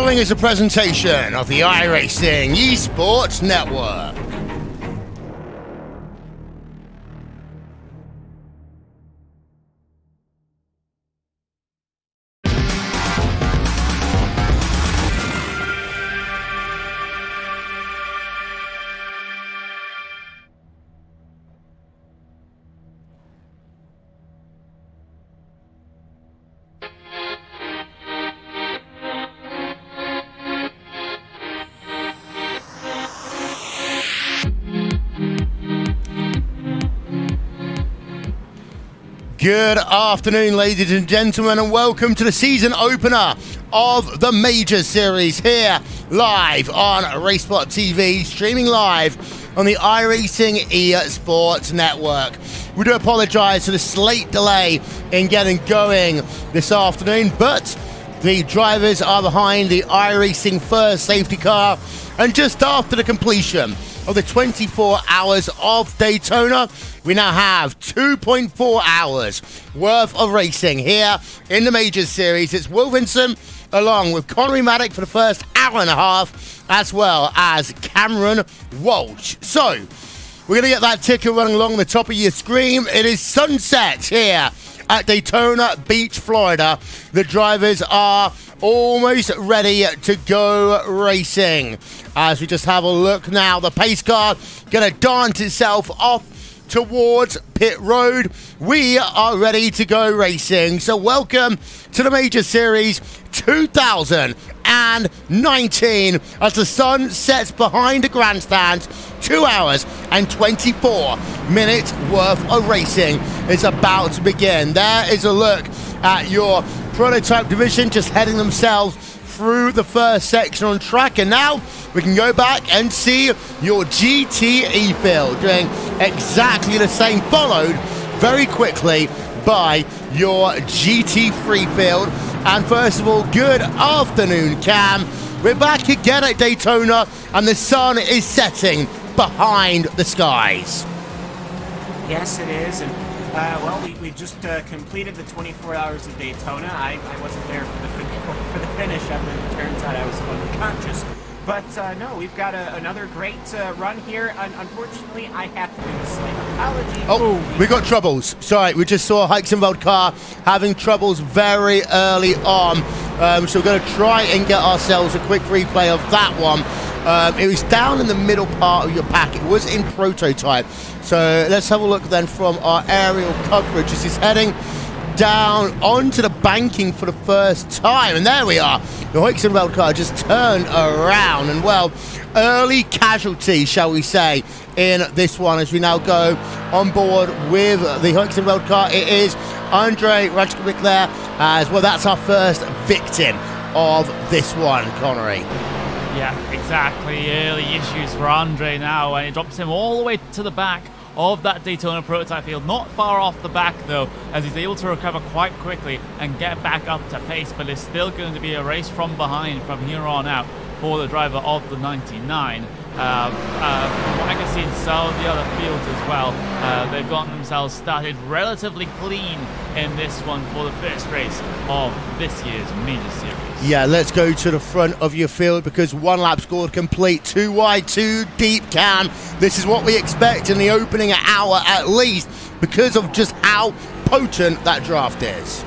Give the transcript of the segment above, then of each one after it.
following is a presentation of the iRacing Esports Network. Good afternoon, ladies and gentlemen, and welcome to the season opener of the Major Series here live on RaceSpotTV, streaming live on the iRacing Esports Network. We do apologise for the slight delay in getting going this afternoon, but the drivers are behind the iRacing first safety car, and just after the completion of the 24 hours of Daytona, we now have 2.4 hours worth of racing here in the Major Series. It's Will Vincent along with Connery Maddock for the first hour and a half, as well as Cameron Walsh. So, we're going to get that ticker running along the top of your screen. It is sunset here at Daytona Beach, Florida. The drivers are almost ready to go racing. As we just have a look now, the pace car going to dance itself off towards pit road. We are ready to go racing. So welcome to the Major Series 2019 as the sun sets behind the grandstand. 2 hours and 24 minutes worth of racing is about to begin. There is a look at your prototype division just heading themselves through the first section on track, and now we can go back and see your GTE field doing exactly the same, followed very quickly by your GT3 field. And first of all, good afternoon, Cam. We're back again at Daytona, and the sun is setting behind the skies. Yes, it is, and well, we just completed the 24 hours of Daytona. I wasn't there for the finish. It turns out I was unconscious. But no, we've got another great run here. Unfortunately, I have to do a slight apology. Oh, we got troubles. Sorry, we just saw a Heisenfeld car having troubles very early on. So we're going to try and get ourselves a quick replay of that one. It was down in the middle part of your pack. It was in prototype. So let's have a look then from our aerial coverage as he's heading down onto the banking for the first time. And there we are. The Heisenfeld car just turned around. And, well, early casualty, shall we say, in this one as we now go on board with the Heisenfeld car. It is Andre Rajkovic there as well. That's our first victim of this one, Connery. Yeah, exactly. Early issues for Andre now, and it drops him all the way to the back of that Daytona prototype field. Not far off the back, though, as he's able to recover quite quickly and get back up to pace, but it's still going to be a race from behind from here on out for the driver of the 99. From what I can see in some of the other fields as well, they've gotten themselves started relatively clean in this one for the first race of this year's Major Series. Yeah, let's go to the front of your field because one lap scored complete. 2 wide, 2 deep, Cam. This is what we expect in the opening hour at least because of just how potent that draft is.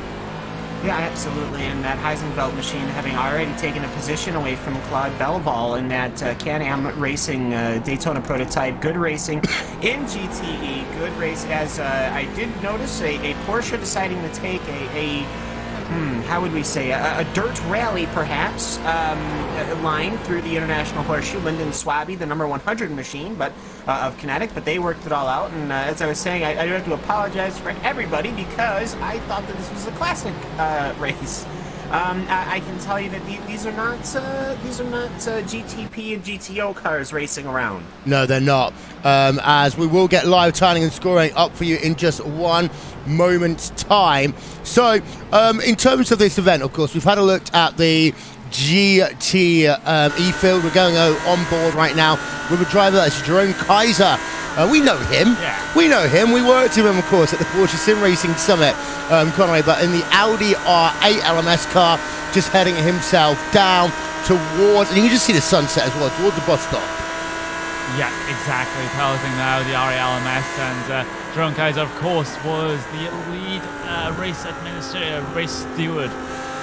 Yeah, absolutely, and that Heisenfeld machine having already taken a position away from Claude Belval in that Can-Am Racing Daytona prototype. Good racing in GTE, good race, as I did notice a Porsche deciding to take how would we say, a dirt rally, perhaps, line through the International Horseshoe. Lyndon Swaby, the number 100 machine, but of Kinetic, but they worked it all out. And as I was saying, I do have to apologize for everybody because I thought that this was a classic race. I can tell you that these are not GTP and GTO cars racing around. No, they're not. As we will get live timing and scoring up for you in just one moment's time. So, in terms of this event, of course, we've had a look at the GT E-Field. We're going on board right now with a driver that's Jerome Kaiser. We know him. Yeah. We know him. We worked with him, of course, at the Porsche Sim Racing Summit, Conway, but in the Audi R8 LMS car, just heading himself down towards, and you can just see the sunset as well, towards the bus stop. Yeah, exactly. Piloting now the RALMS, and Jerome Kaiser, of course, was the lead race administrator, race steward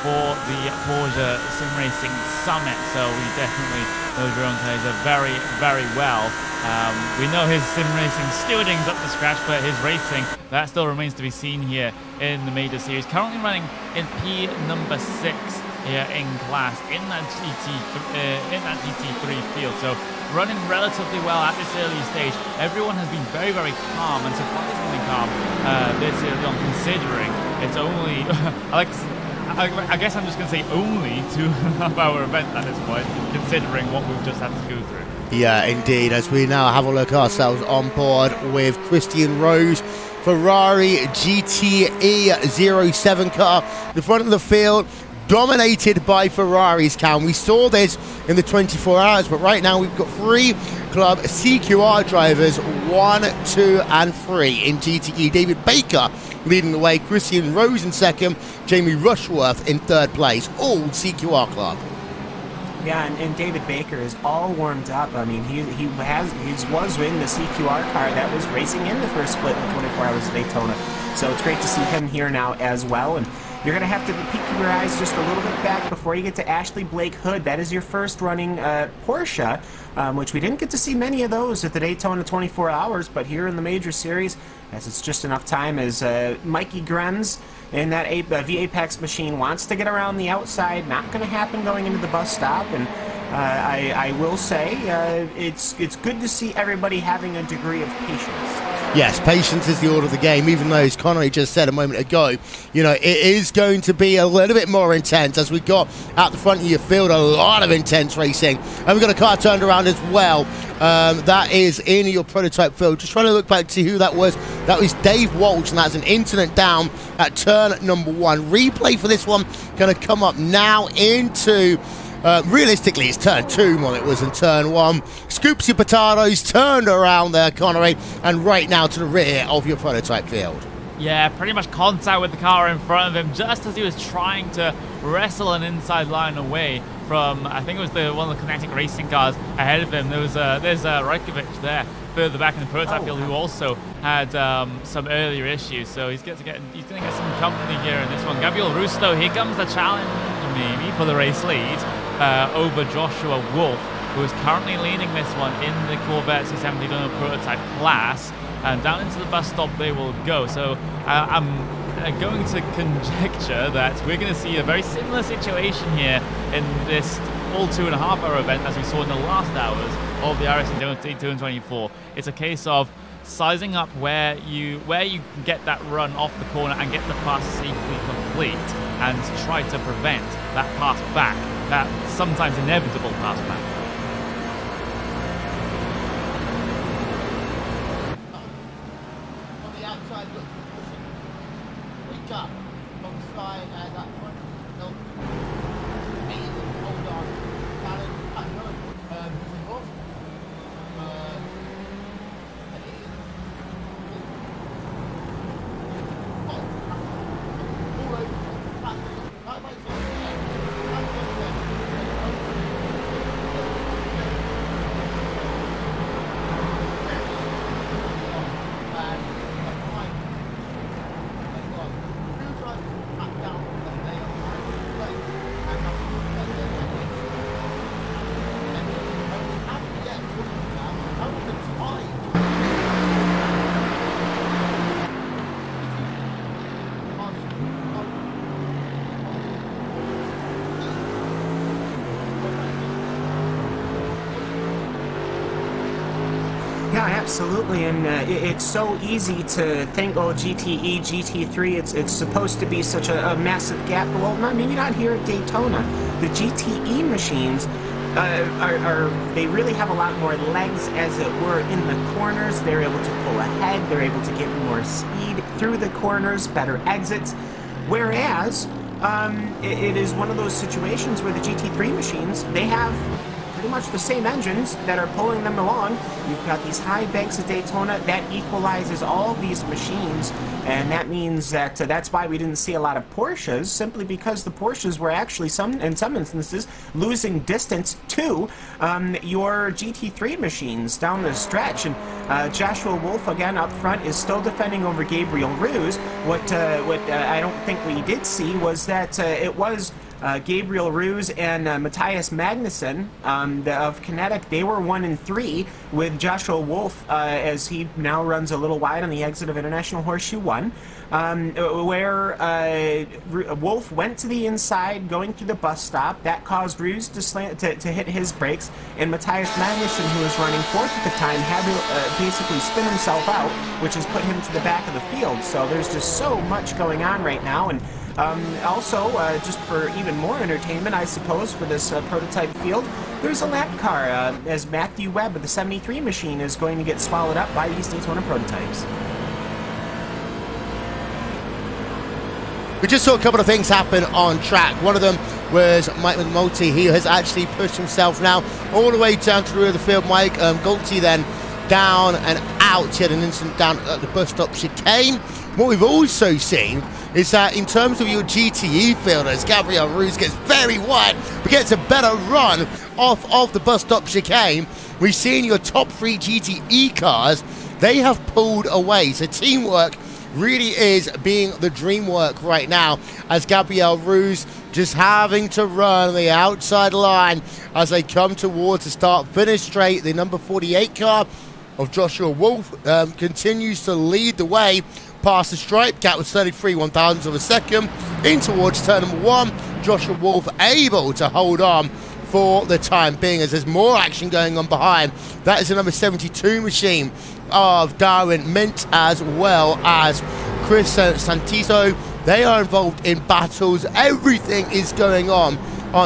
for the Porsche Sim Racing Summit. So we definitely know Jerome Kaiser very, very well. We know his sim racing stewarding's up to scratch, but his racing, that still remains to be seen here in the Major Series. Currently running in P number 6 here in class in that GT3 field. So running relatively well at this early stage. Everyone has been very, very calm and surprisingly calm this early on, considering it's only I guess I'm just going to say only 2.5-hour event at this point, considering what we've just had to go through. Yeah, indeed, as we now have a look ourselves on board with Christian Rose, Ferrari GTE 07 car, the front of the field, dominated by Ferraris, Cam. We saw this in the 24 hours, but right now we've got 3 club CQR drivers, 1, 2, and 3 in GTE. David Baker leading the way, Christian Rose in second, Jamie Rushworth in third place, all CQR club. Yeah, and David Baker is all warmed up. I mean, he was in the CQR car that was racing in the first split in the 24 hours of Daytona. So it's great to see him here now as well. And you're going to have to peek your eyes just a little bit back before you get to Ashley Blake Hood. That is your first running Porsche, which we didn't get to see many of those at the Daytona 24 hours, but here in the Major Series, as it's just enough time as Mikey Grenz in that V-Apex machine wants to get around the outside. Not going to happen going into the bus stop. And I will say it's good to see everybody having a degree of patience. Yes, patience is the order of the game, even though, as Connery just said a moment ago, you know, it is going to be a little bit more intense, as we got at the front of your field, a lot of intense racing. And we've got a car turned around as well. That is in your prototype field. Just trying to look back to see who that was. That was Dave Walsh, and that's an incident down at turn number 1. Replay for this one going to come up now into... realistically, it's turn 2 more than it was in turn 1. Scoopsy Potatoes turned around there, Connery, and right now to the rear of your prototype field. Yeah, pretty much contact with the car in front of him just as he was trying to wrestle an inside line away from, I think it was one of the Kinetic Racing cars ahead of him. There's Rajkovic there further back in the prototype field, who also had some earlier issues. So he's going to get some company here in this one. Gabriel Rusto, here comes the challenge maybe for the race lead over Joshua Wolf, who is currently leading this one in the Corvette C70 Daytona prototype class. And down into the bus stop they will go. So I'm going to conjecture that we're going to see a very similar situation here in this full 2.5-hour event as we saw in the last hours of the RS Daytona 24. It's a case of sizing up where you can get that run off the corner and get the pass safely complete, and try to prevent that pass back, that sometimes inevitable pass back. On the outside, look for pushing. Reach up, alongside that front. No. Hold on. Yeah, absolutely, and it's so easy to think, oh, GTE, GT3, it's supposed to be such a massive gap. Well, maybe not here at Daytona. The GTE machines they really have a lot more legs, as it were, in the corners. They're able to pull ahead. They're able to get more speed through the corners, better exits. Whereas it is one of those situations where the GT3 machines, they have pretty much the same engines that are pulling them along. You've got these high banks of Daytona that equalizes all these machines, and that means that that's why we didn't see a lot of Porsches, simply because the Porsches were actually in some instances losing distance to your GT3 machines down the stretch. And Joshua Wolf again up front is still defending over Gabriel Roos. What I don't think we did see was that it was Gabriel Roos and Matthias Magnussen of Kinetic. They were 1 and 3, with Joshua Wolf as he now runs a little wide on the exit of International Horseshoe 1, where Wolf went to the inside going through the bus stop. That caused Roos to hit his brakes, and Matthias Magnussen, who was running 4th at the time, had to basically spin himself out, which has put him to the back of the field. So there's just so much going on right now. And also, just for even more entertainment, I suppose, for this prototype field, there's a lap car as Matthew Webb of the 73 machine is going to get swallowed up by these Daytona prototypes. We just saw a couple of things happen on track. One of them was Mike McNulty. He has actually pushed himself now all the way down to the rear of the field. Mike Galti then down and out. He had an incident down at the bus stop chicane. What we've also seen is that in terms of your GTE fielders, Gabriel Roos gets very wide, but gets a better run off of the bus stop chicane. We've seen your top 3 GTE cars, they have pulled away. So teamwork really is being the dream work right now, as Gabriel Roos just having to run the outside line as they come towards the start-finish straight. The number 48 car of Joshua Wolf continues to lead the way past the stripe. Gap was 33/1000 of a second in towards turn number 1. Joshua Wolf able to hold on for the time being, as there's more action going on behind. That is the number 72 machine of Darwin Mint, as well as Chris Santiso. They are involved in battles. Everything is going on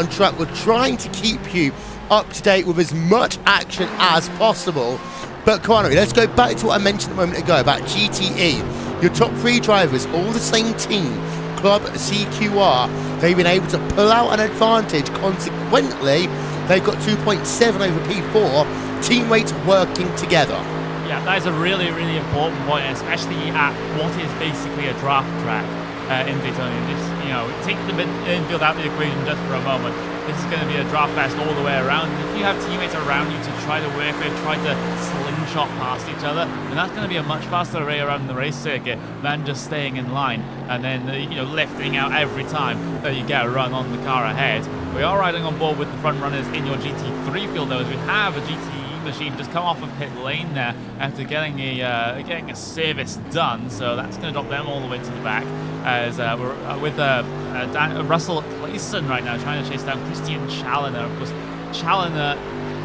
track. We're trying to keep you up to date with as much action as possible. But come on, let's go back to what I mentioned a moment ago about GTE. Your top 3 drivers, all the same team, Club CQR. They've been able to pull out an advantage. Consequently, they've got 2.7 over P4. Teammates working together. Yeah, that is a really, really important point, especially at what is basically a draft track in Daytona. Just, take the infield out of the equation just for a moment. This is going to be a draft fest all the way around. And if you have teammates around you to try to work with, try to slingshot past each other, then that's going to be a much faster array around the race circuit than just staying in line and then lifting out every time that you get a run on the car ahead. We are riding on board with the front runners in your GT3 field, though, as we have a GTE machine just come off of pit lane there after getting a service done, so that's going to drop them all the way to the back, as we're with Russell Clayson right now trying to chase down Christian Challoner. Of course, Challoner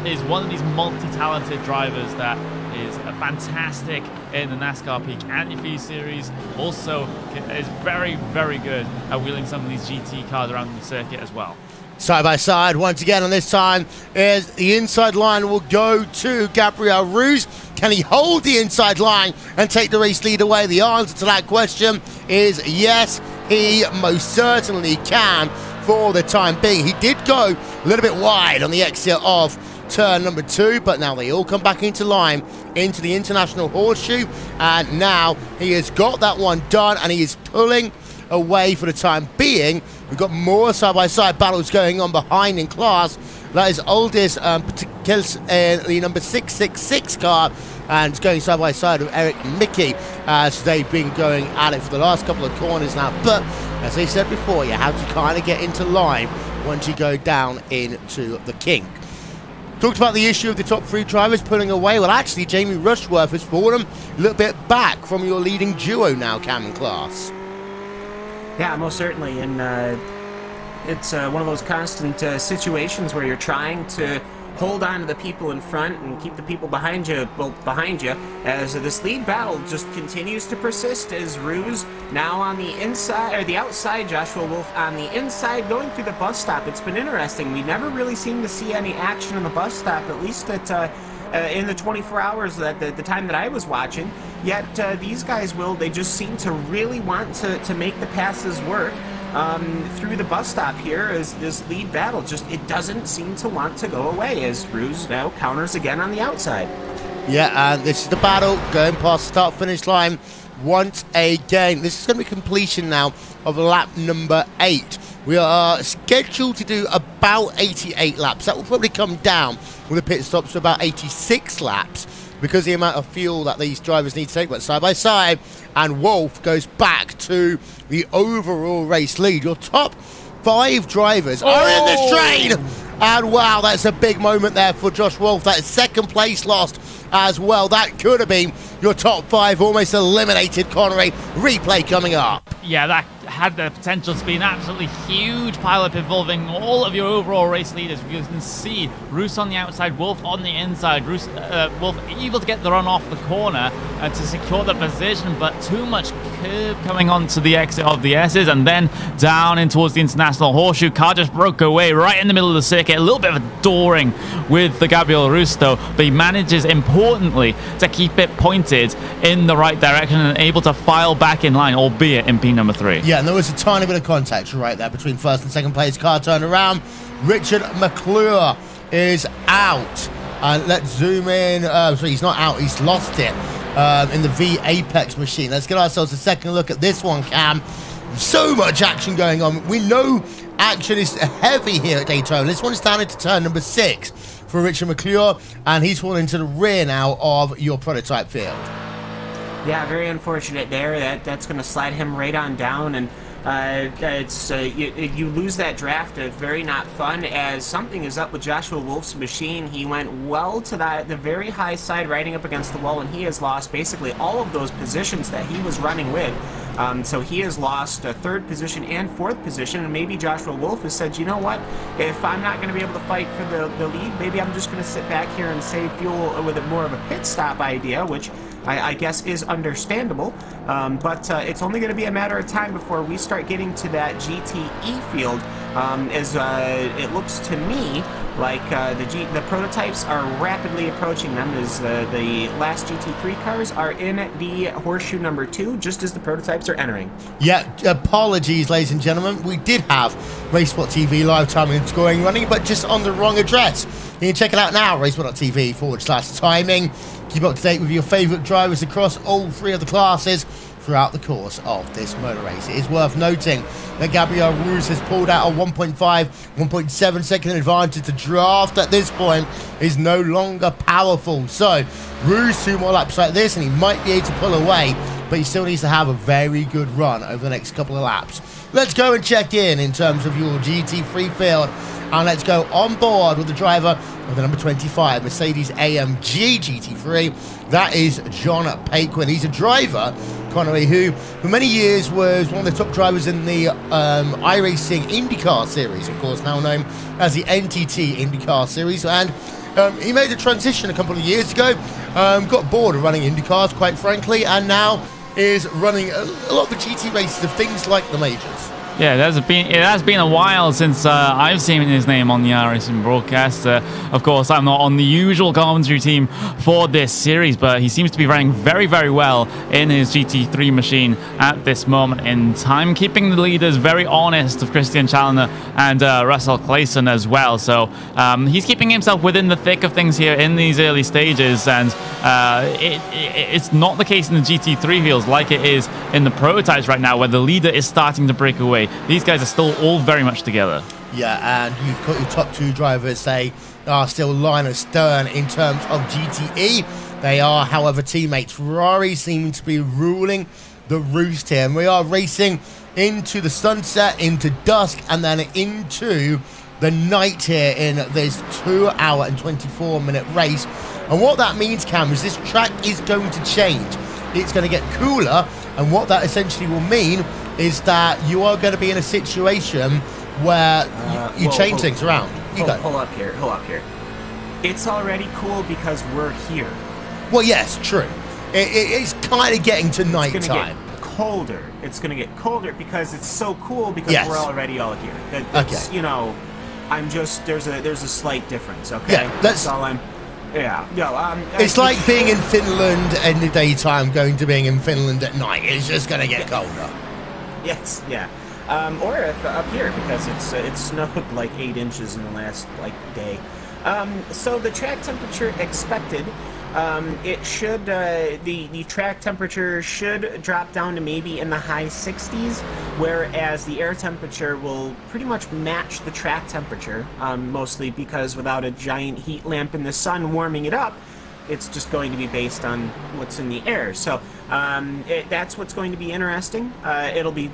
is one of these multi-talented drivers that is fantastic in the NASCAR Peak Anti Series. Also is very, very good at wheeling some of these GT cars around the circuit as well. Side by side once again, and this time is the inside line will go to Gabriel Roos. Can he hold the inside line and take the race lead away? The answer to that question is yes, he most certainly can for the time being. He did go a little bit wide on the exit of turn number 2, but now they all come back into line into the International Horseshoe, and now he has got that one done, and he is pulling away for the time being. We've got more side-by-side battles going on behind in class. That is Aldis in the number 666 car, and it's going side-by-side with Eric Mickey, as they've been going at it for the last couple of corners now. But as I said before, you have to kind of get into line once you go down into the kink. Talked about the issue of the top 3 drivers pulling away. Well, actually, Jamie Rushworth has fallen a little bit back from your leading duo now, Cam and Class. Yeah, most certainly, and it's one of those constant situations where you're trying to hold on to the people in front and keep the people behind you, as this lead battle just continues to persist, as Roos now on the inside, or the outside, Joshua Wolf on the inside, going through the bus stop. It's been interesting. We never really seem to see any action on the bus stop, at least at in the 24 hours that the time that I was watching. Yet these guys they just seem to really want to make the passes work. through the bus stop here as this lead battle it doesn't seem to want to go away as Ruse now counters again on the outside. Yeah, and this is the battle going past the start-finish line once again. This is going to be completion now of lap number 8. We are scheduled to do about 88 laps. That will probably come down with the pit stops to about 86 laps because of the amount of fuel that these drivers need to take. But side by side, and Wolf goes back to the overall race lead. Your top 5 drivers are in this train. And wow, that's a big moment there for Josh Wolf. That is second place lost as well. That could have been your top 5 almost eliminated, Connery. Replay coming up. Yeah, that had the potential to be an absolutely huge pileup involving all of your overall race leaders. You can see Roos on the outside, Wolf on the inside. Wolf able to get the run off the corner to secure the position, but too much curb coming onto the exit of the S's and then down in towards the International Horseshoe. Car just broke away right in the middle of the circuit. A little bit of a dooring with the Gabriel Roos though, but he manages importantly to keep it pointed in the right direction and able to file back in line, albeit in P number 3. Yeah, and there was a tiny bit of contact right there between first and second place. Car turned around. Richard McClure is out. Let's zoom in. Sorry, he's not out. He's lost it in the V Apex machine. Let's get ourselves a second look at this one, Cam. So much action going on. We know action is heavy here at Daytona. This one is down into turn number 6 for Richard McClure, and he's falling to the rear now of your prototype field. Yeah, very unfortunate there. That's going to slide him right on down, and you lose that draft. It's very not fun, as something is up with Joshua Wolf's machine. He went well to the very high side, riding up against the wall, and he has lost basically all of those positions that he was running with. So he has lost a 3rd position and 4th position, and maybe Joshua Wolf has said, you know what, if I'm not going to be able to fight for the lead, maybe I'm just going to sit back here and save fuel with more of a pit stop idea, which I guess is understandable, but it's only going to be a matter of time before we start getting to that GTE field, as it looks to me like the prototypes are rapidly approaching them, as the last GT3 cars are in the horseshoe number 2, just as the prototypes are entering. Yeah, apologies, ladies and gentlemen. We did have RaceSpotTV live timing and scoring running, but just on the wrong address. You can check it out now, RaceSpot.tv/timing. Keep up to date with your favourite drivers across all 3 of the classes throughout the course of this motor race. It is worth noting that Gabriel Roos has pulled out a 1.7 second advantage. The draft at this point is no longer powerful. So Roos 2 more laps like this and he might be able to pull away, but he still needs to have a very good run over the next couple of laps. Let's go and check in terms of your GT3 field, and let's go on board with the driver of the number 25 Mercedes AMG GT3. That is John Paquin. He's a driver, Connery, who for many years was one of the top drivers in the iRacing IndyCar series, of course now known as the NTT IndyCar series, and he made a transition a couple of years ago, got bored of running IndyCars, quite frankly, and now is running a lot of the GT races of things like the majors. Yeah, it has been a while since I've seen his name on the iRacing broadcast. Of course, I'm not on the usual commentary team for this series, but he seems to be running very, very well in his GT3 machine at this moment in time, keeping the leaders very honest of Christian Challoner and Russell Clayson as well. So he's keeping himself within the thick of things here in these early stages, and it's not the case in the GT3 fields like it is in the prototypes right now, where the leader is starting to break away. These guys are still all very much together. Yeah, and you've got your top 2 drivers, they are still line astern in terms of GTE. They are, however, teammates. Ferrari seem to be ruling the roost here, and we are racing into the sunset, into dusk, and then into the night here in this 2-hour and 24-minute race. And what that means, Cam, is this track is going to change. It's going to get cooler, and what that essentially will mean is that you are going to be in a situation where you change things around. Hold up here. It's already cool because we're here. Well, yes, true. It's kind of getting to night time. It's going to get colder. It's going to get colder because it's so cool because we're already all here. That's, you know, there's a slight difference, okay? Yeah, that's all I'm... Yeah, no, it's like being in Finland in the daytime going to being in Finland at night. It's just going to get colder. Yes, yeah. or if up here, because it's snowed like 8 inches in the last day. So the track temperature expected, it should the track temperature should drop down to maybe in the high 60s, whereas the air temperature will pretty much match the track temperature, mostly because without a giant heat lamp in the sun warming it up, it's just going to be based on what's in the air. So that's what's going to be interesting. It'll be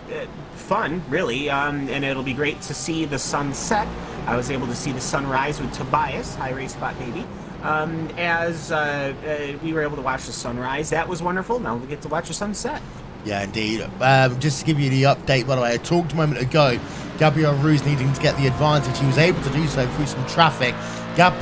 fun, really, and it'll be great to see the sunset. I was able to see the sunrise with Tobias. Hi, RaceSpotTV. As we were able to watch the sunrise. That was wonderful. Now we get to watch the sunset. Yeah, indeed. Just to give you the update, by the way, I talked a moment ago, Gabriel Roos needing to get the advantage. He was able to do so through some traffic. Gap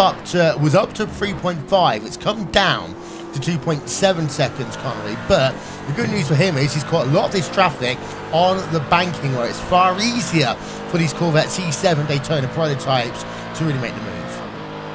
was up to 3.5. It's come down to 2.7 seconds currently. But the good news for him is he's got a lot of this traffic on the banking, where it's far easier for these Corvette C7 Daytona prototypes to really make the move.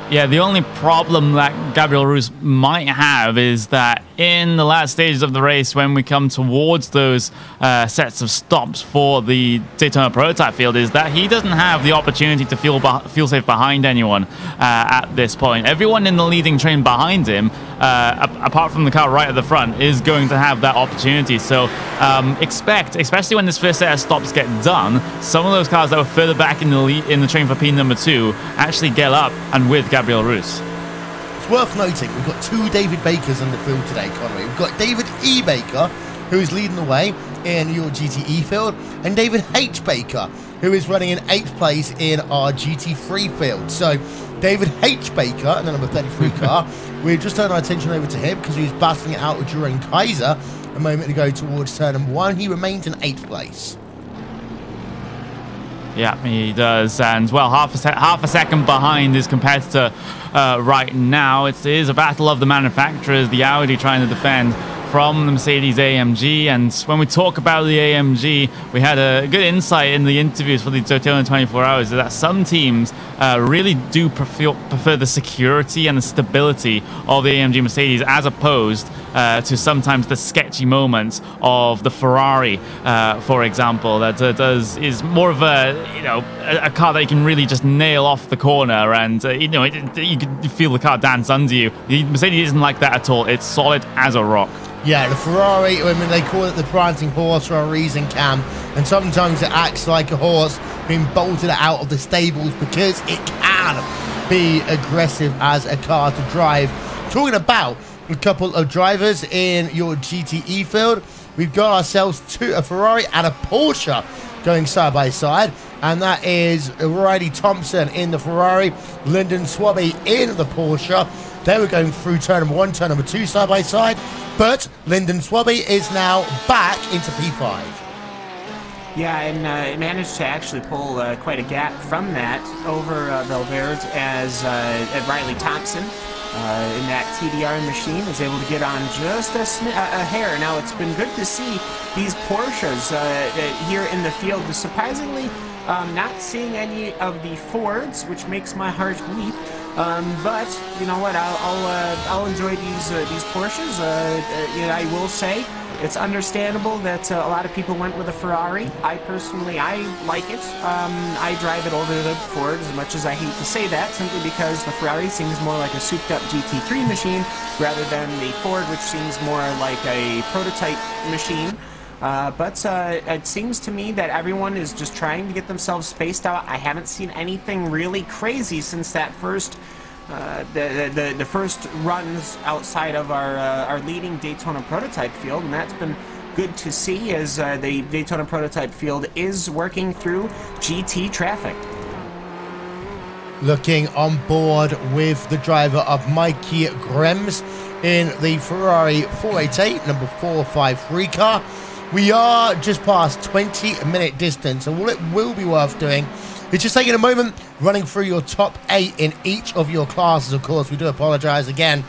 Yeah, the only problem that Gabriel Roos might have is that in the last stages of the race, when we come towards those sets of stops for the Daytona prototype field, is that he doesn't have the opportunity to feel safe behind anyone at this point. Everyone in the leading train behind him, apart from the car right at the front, is going to have that opportunity. So expect, especially when this first set of stops get done, some of those cars that were further back in the train for P2 actually get up and with Gabriel Roos. It's worth noting, we've got 2 David Bakers on the field today, Conway. We've got David E. Baker, who is leading the way in your GTE field, and David H. Baker, who is running in 8th place in our GT3 field. So, David H. Baker, and the number 33 car, we just turned our attention over to him because he was battling it out with Jerome Kaiser a moment ago towards turn number 1. He remains in 8th place. Yeah, he does, and well, half a second behind his competitor right now. It is a battle of the manufacturers, the Audi trying to defend from the Mercedes AMG. And when we talk about the AMG, we had a good insight in the interviews for the Daytona 24 Hours that some teams really do prefer the security and the stability of the AMG Mercedes as opposed to sometimes the sketchy moments of the Ferrari, for example. That is more of a car that you can really just nail off the corner, and you can feel the car dance under you. The Mercedes isn't like that at all. It's solid as a rock. Yeah, the Ferrari, I mean, they call it the prancing horse for a reason, Cam, and sometimes it acts like a horse being bolted out of the stables because it can be aggressive as a car to drive. Talking about a couple of drivers in your GTE field, we've got ourselves a Ferrari and a Porsche going side by side, and that is Riley Thompson in the Ferrari, Lyndon Swabby in the Porsche. They were going through turn number 1, turn number 2 side by side, but Lyndon Swabby is now back into P5. Yeah, and managed to actually pull quite a gap from that over Valverde as Riley Thompson in that TDR machine is able to get on just a hair. Now, it's been good to see these Porsches here in the field. Surprisingly, not seeing any of the Fords, which makes my heart leap. But you know what? I'll enjoy these Porsches. I will say it's understandable that a lot of people went with a Ferrari. I personally like it. I drive it over the Ford, as much as I hate to say that, simply because the Ferrari seems more like a souped-up GT3 machine rather than the Ford, which seems more like a prototype machine. But it seems to me that everyone is just trying to get themselves spaced out. I haven't seen anything really crazy since that first the first runs outside of our leading Daytona prototype field, and that's been good to see as the Daytona prototype field is working through GT traffic. Looking on board with the driver of Mikey Grems in the Ferrari 488 number 453 car. We are just past 20-minute distance, and what it will be worth doing is just taking a moment, running through your top 8 in each of your classes. Of course, we do apologize again.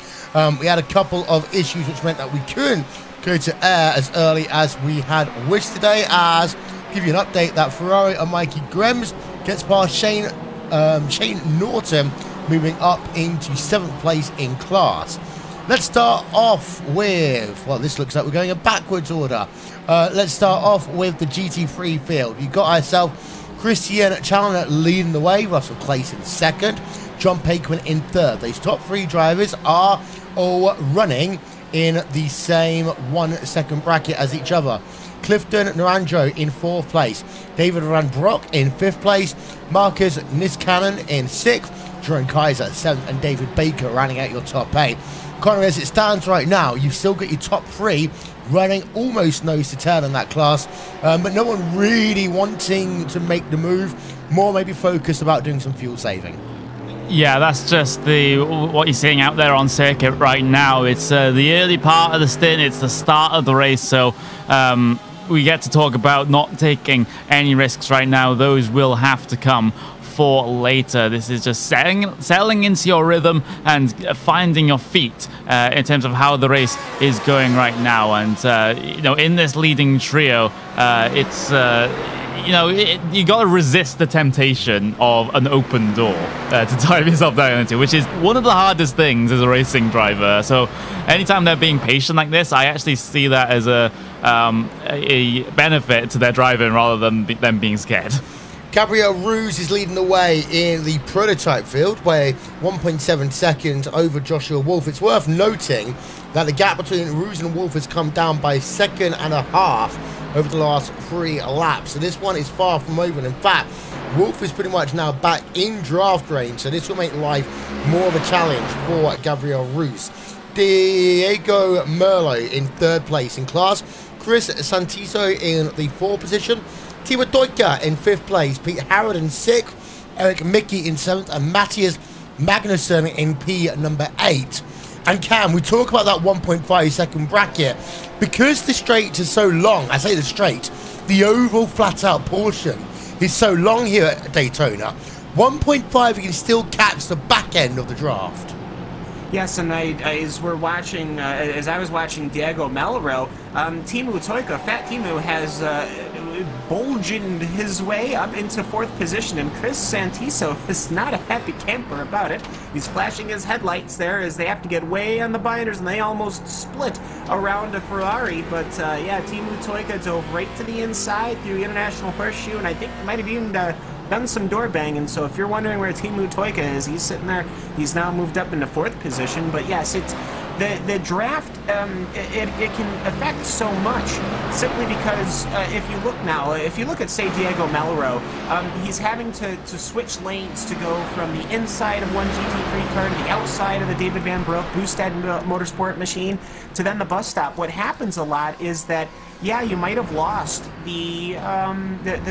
We had a couple of issues which meant that we couldn't go to air as early as we had wished today. As give you an update that Ferrari and Mikey Grems gets past Shane Norton, moving up into 7th place in class. Let's start off with, well, this looks like we're going in backwards order. Let's start off with the GT3 field. You've got ourselves Christian Challoner leading the way, Russell Clayton second, John Paquin in third. These top 3 drivers are all running in the same 1 second bracket as each other. Clifton Naranjo in 4th place, David Van Broek in 5th place, Marcus Niskanen in 6th, Jerome Kaiser 7th, and David Baker rounding out your top 8. Connor, as it stands right now, you've still got your top 3 running almost nose to tail in that class, but no one really wanting to make the move, more maybe focused about doing some fuel saving. Yeah, that's just what you're seeing out there on circuit right now. It's the early part of the stint, it's the start of the race, so we get to talk about not taking any risks right now. Those will have to come for later. This is just settling into your rhythm and finding your feet in terms of how the race is going right now. And you know, in this leading trio, it's you know, you got to resist the temptation of an open door to dive yourself down into, which is one of the hardest things as a racing driver. So anytime they're being patient like this, I actually see that as a benefit to their driving rather than them being scared. Gabriel Ruse is leading the way in the prototype field by 1.7 seconds over Joshua Wolf. It's worth noting that the gap between Ruse and Wolf has come down by 1.5 seconds over the last 3 laps. So this one is far from over. In fact, Wolf is pretty much now back in draft range, so this will make life more of a challenge for Gabriel Ruse. Diego Merlo in 3rd place in class, Chris Santiso in the 4th position, Timo Doika in 5th place, Pete Howard in 6th, Eric Mickey in 7th, and Matthias Magnusson in P number 8. And Cam, we talk about that 1.5 second bracket. Because the straight is so long, I say the straight, the oval flat out portion is so long here at Daytona, 1.5 you can still catch the back end of the draft. Yes, and as I was watching Diego Melro, Timu Toika, Fat Timu, has bulged his way up into 4th position, and Chris Santiso is not a happy camper about it. He's flashing his headlights there as they have to get way on the binders, and they almost split around a Ferrari. But yeah, Timu Toika dove right to the inside through International Horseshoe, and I think might have even done some door banging. So if you're wondering where Timu Toika is, he's sitting there. He's now moved up into 4th position. But yes, it's the draft. It can affect so much simply because if you look at say Diego Melro, he's having to switch lanes to go from the inside of one GT3 car to the outside of the David Van Broek Boostad Motorsport machine to then the bus stop. What happens a lot is that, yeah, you might have lost the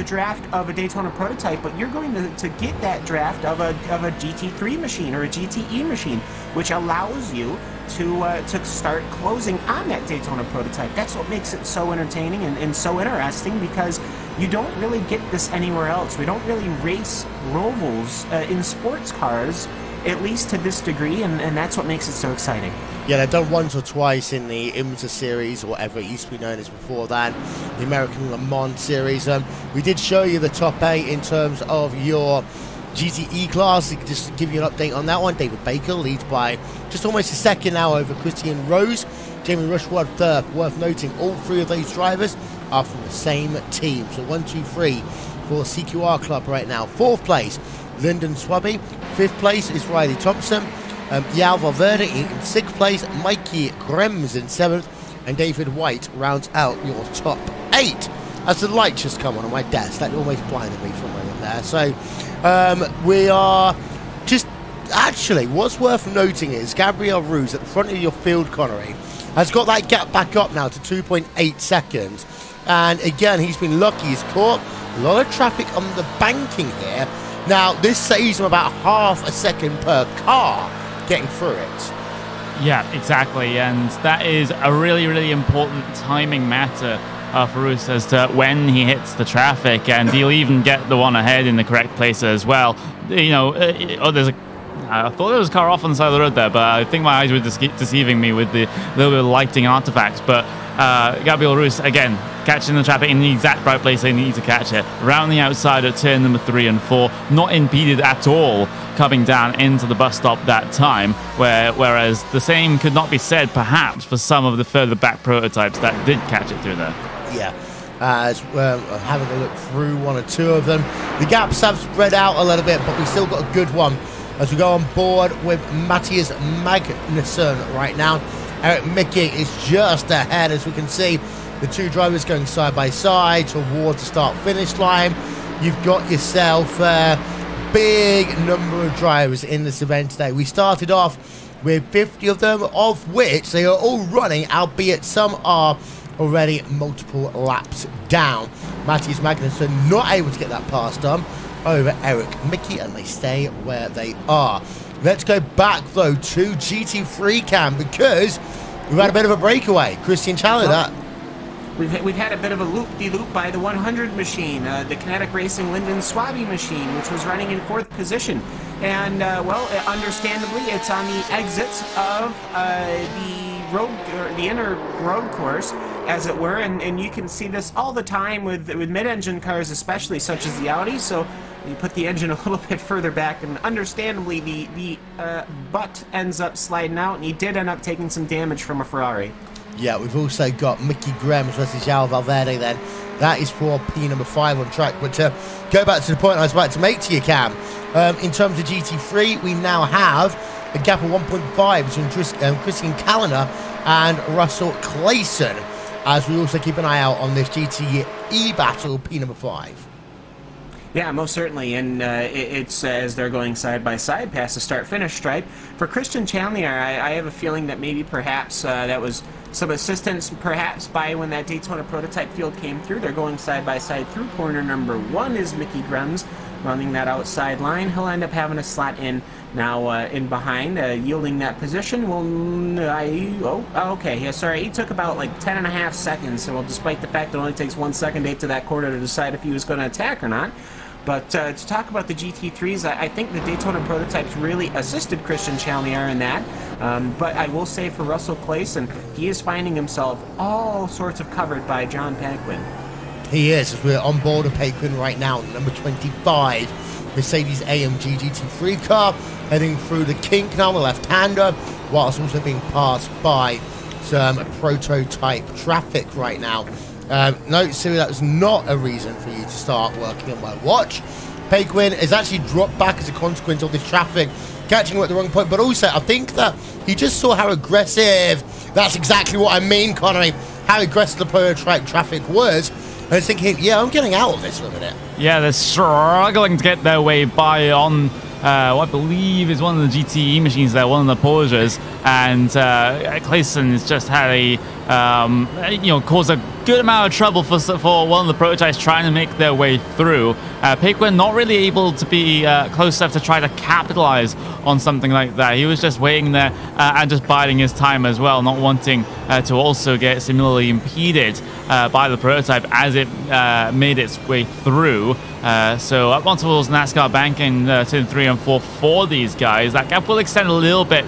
draft of a Daytona prototype, but you're going to get that draft of a GT3 machine or a GTE machine, which allows you to start closing on that Daytona prototype. That's what makes it so entertaining and so interesting, because you don't really get this anywhere else. We don't really race rovals in sports cars, at least to this degree, and that's what makes it so exciting. Yeah, they've done once or twice in the IMSA series, or whatever it used to be known as before that, the American Le Mans series. We did show you the top 8 in terms of your GTE class. Just to give you an update on that one, David Baker leads by just almost a second now over Christian Rose. Jamie Rushworth third. Worth noting, all 3 of those drivers are from the same team. So 1, 2, 3 for CQR Club right now. 4th place, Lyndon Swabby. 5th place is Riley Thompson. Yal Valverde in 6th place, Mikey Grems in 7th, and David White rounds out your top 8. As the light just come on my desk, that almost blinded me for a moment there. So we are just, actually, what's worth noting is Gabriel Ruse at the front of your field, Connery, has got that gap back up now to 2.8 seconds. And again, he's been lucky. He's caught a lot of traffic on the banking here. Now, this saves him about half a second per car getting through it. Yeah, exactly, and that is a really, really important timing matter for Ruse as to when he hits the traffic, and he'll even get the one ahead in the correct place as well. You know, I thought there was a car off on the side of the road there, but I think my eyes were deceiving me with the little bit of lighting artifacts. But Gabriel Roos, again, catching the traffic in the exact right place they need to catch it. Around the outside of turn number 3 and 4, not impeded at all coming down into the bus stop that time, whereas the same could not be said, perhaps, for some of the further back prototypes that did catch it through there. Yeah. As we're having a look through one or two of them, the gaps have spread out a little bit, but we've still got a good one as we go on board with Matthias Magnussen right now. Eric Mickey is just ahead, as we can see. The two drivers going side by side towards the start-finish line. You've got yourself a big number of drivers in this event today. We started off with 50 of them, of which they are all running, albeit some are already multiple laps down. Matthias Magnussen not able to get that pass done over Eric Mickey, and they stay where they are. Let's go back though to GT3 Cam, because we've had a bit of a breakaway. Christian Challenger. We've had a bit of a loop-de-loop by the 100 machine, the Kinetic Racing Lyndon Swaby machine, which was running in 4th position. And, well, understandably, it's on the exits of the inner road course, as it were, and you can see this all the time with mid-engine cars, especially, such as the Audi. So you put the engine a little bit further back, and understandably, the butt ends up sliding out, and he did end up taking some damage from a Ferrari. Yeah, we've also got Mickey Grahams versus João Valverde then. That is for P number 5 on track. But to go back to the point I was about to make to you, Cam, in terms of GT3, we now have a gap of 1.5 between Christian Challenger and Russell Clayson, as we also keep an eye out on this GTE battle, P number 5. Yeah, most certainly, and it's as they're going side by side past the start-finish stripe. For Christian Challenger, I have a feeling that maybe perhaps that was some assistance perhaps by when that Daytona prototype field came through. They're going side by side through corner number 1 is Mickey Grahams running that outside line. He'll end up having a slot in now in behind, yielding that position. Okay, yeah, sorry, he took about like 10.5 seconds, so despite the fact that it only takes 1 second to get to that corner to decide if he was going to attack or not. But to talk about the GT3s, I think the Daytona prototypes really assisted Christian Challenger in that. But I will say for Russell Clayson, he is finding himself all sorts of covered by John Paquin. He is, as we're on board of Paquin right now, number 25, Mercedes-AMG GT3 car, heading through the kink now, the left-hander, whilst also being passed by some prototype traffic right now. No, Siri, that was not a reason for you to start working on my watch. Paquin has actually dropped back as a consequence of this traffic, catching him at the wrong point, but also I think that he just saw how aggressive, that's exactly what I mean, Connery, how aggressive the prototype traffic was. I was thinking, yeah, I'm getting out of this for a minute. Yeah, they're struggling to get their way by on what I believe is one of the GTE machines there, one of the Porsches, and Clayson has just had a, caused a good amount of trouble for one of the prototypes trying to make their way through. Paquin not really able to be close enough to try to capitalize on something like that. He was just waiting there and just biding his time as well, not wanting to also get similarly impeded by the prototype as it made its way through. So up on towards NASCAR bank in turn 3 and 4 for these guys. That gap will extend a little bit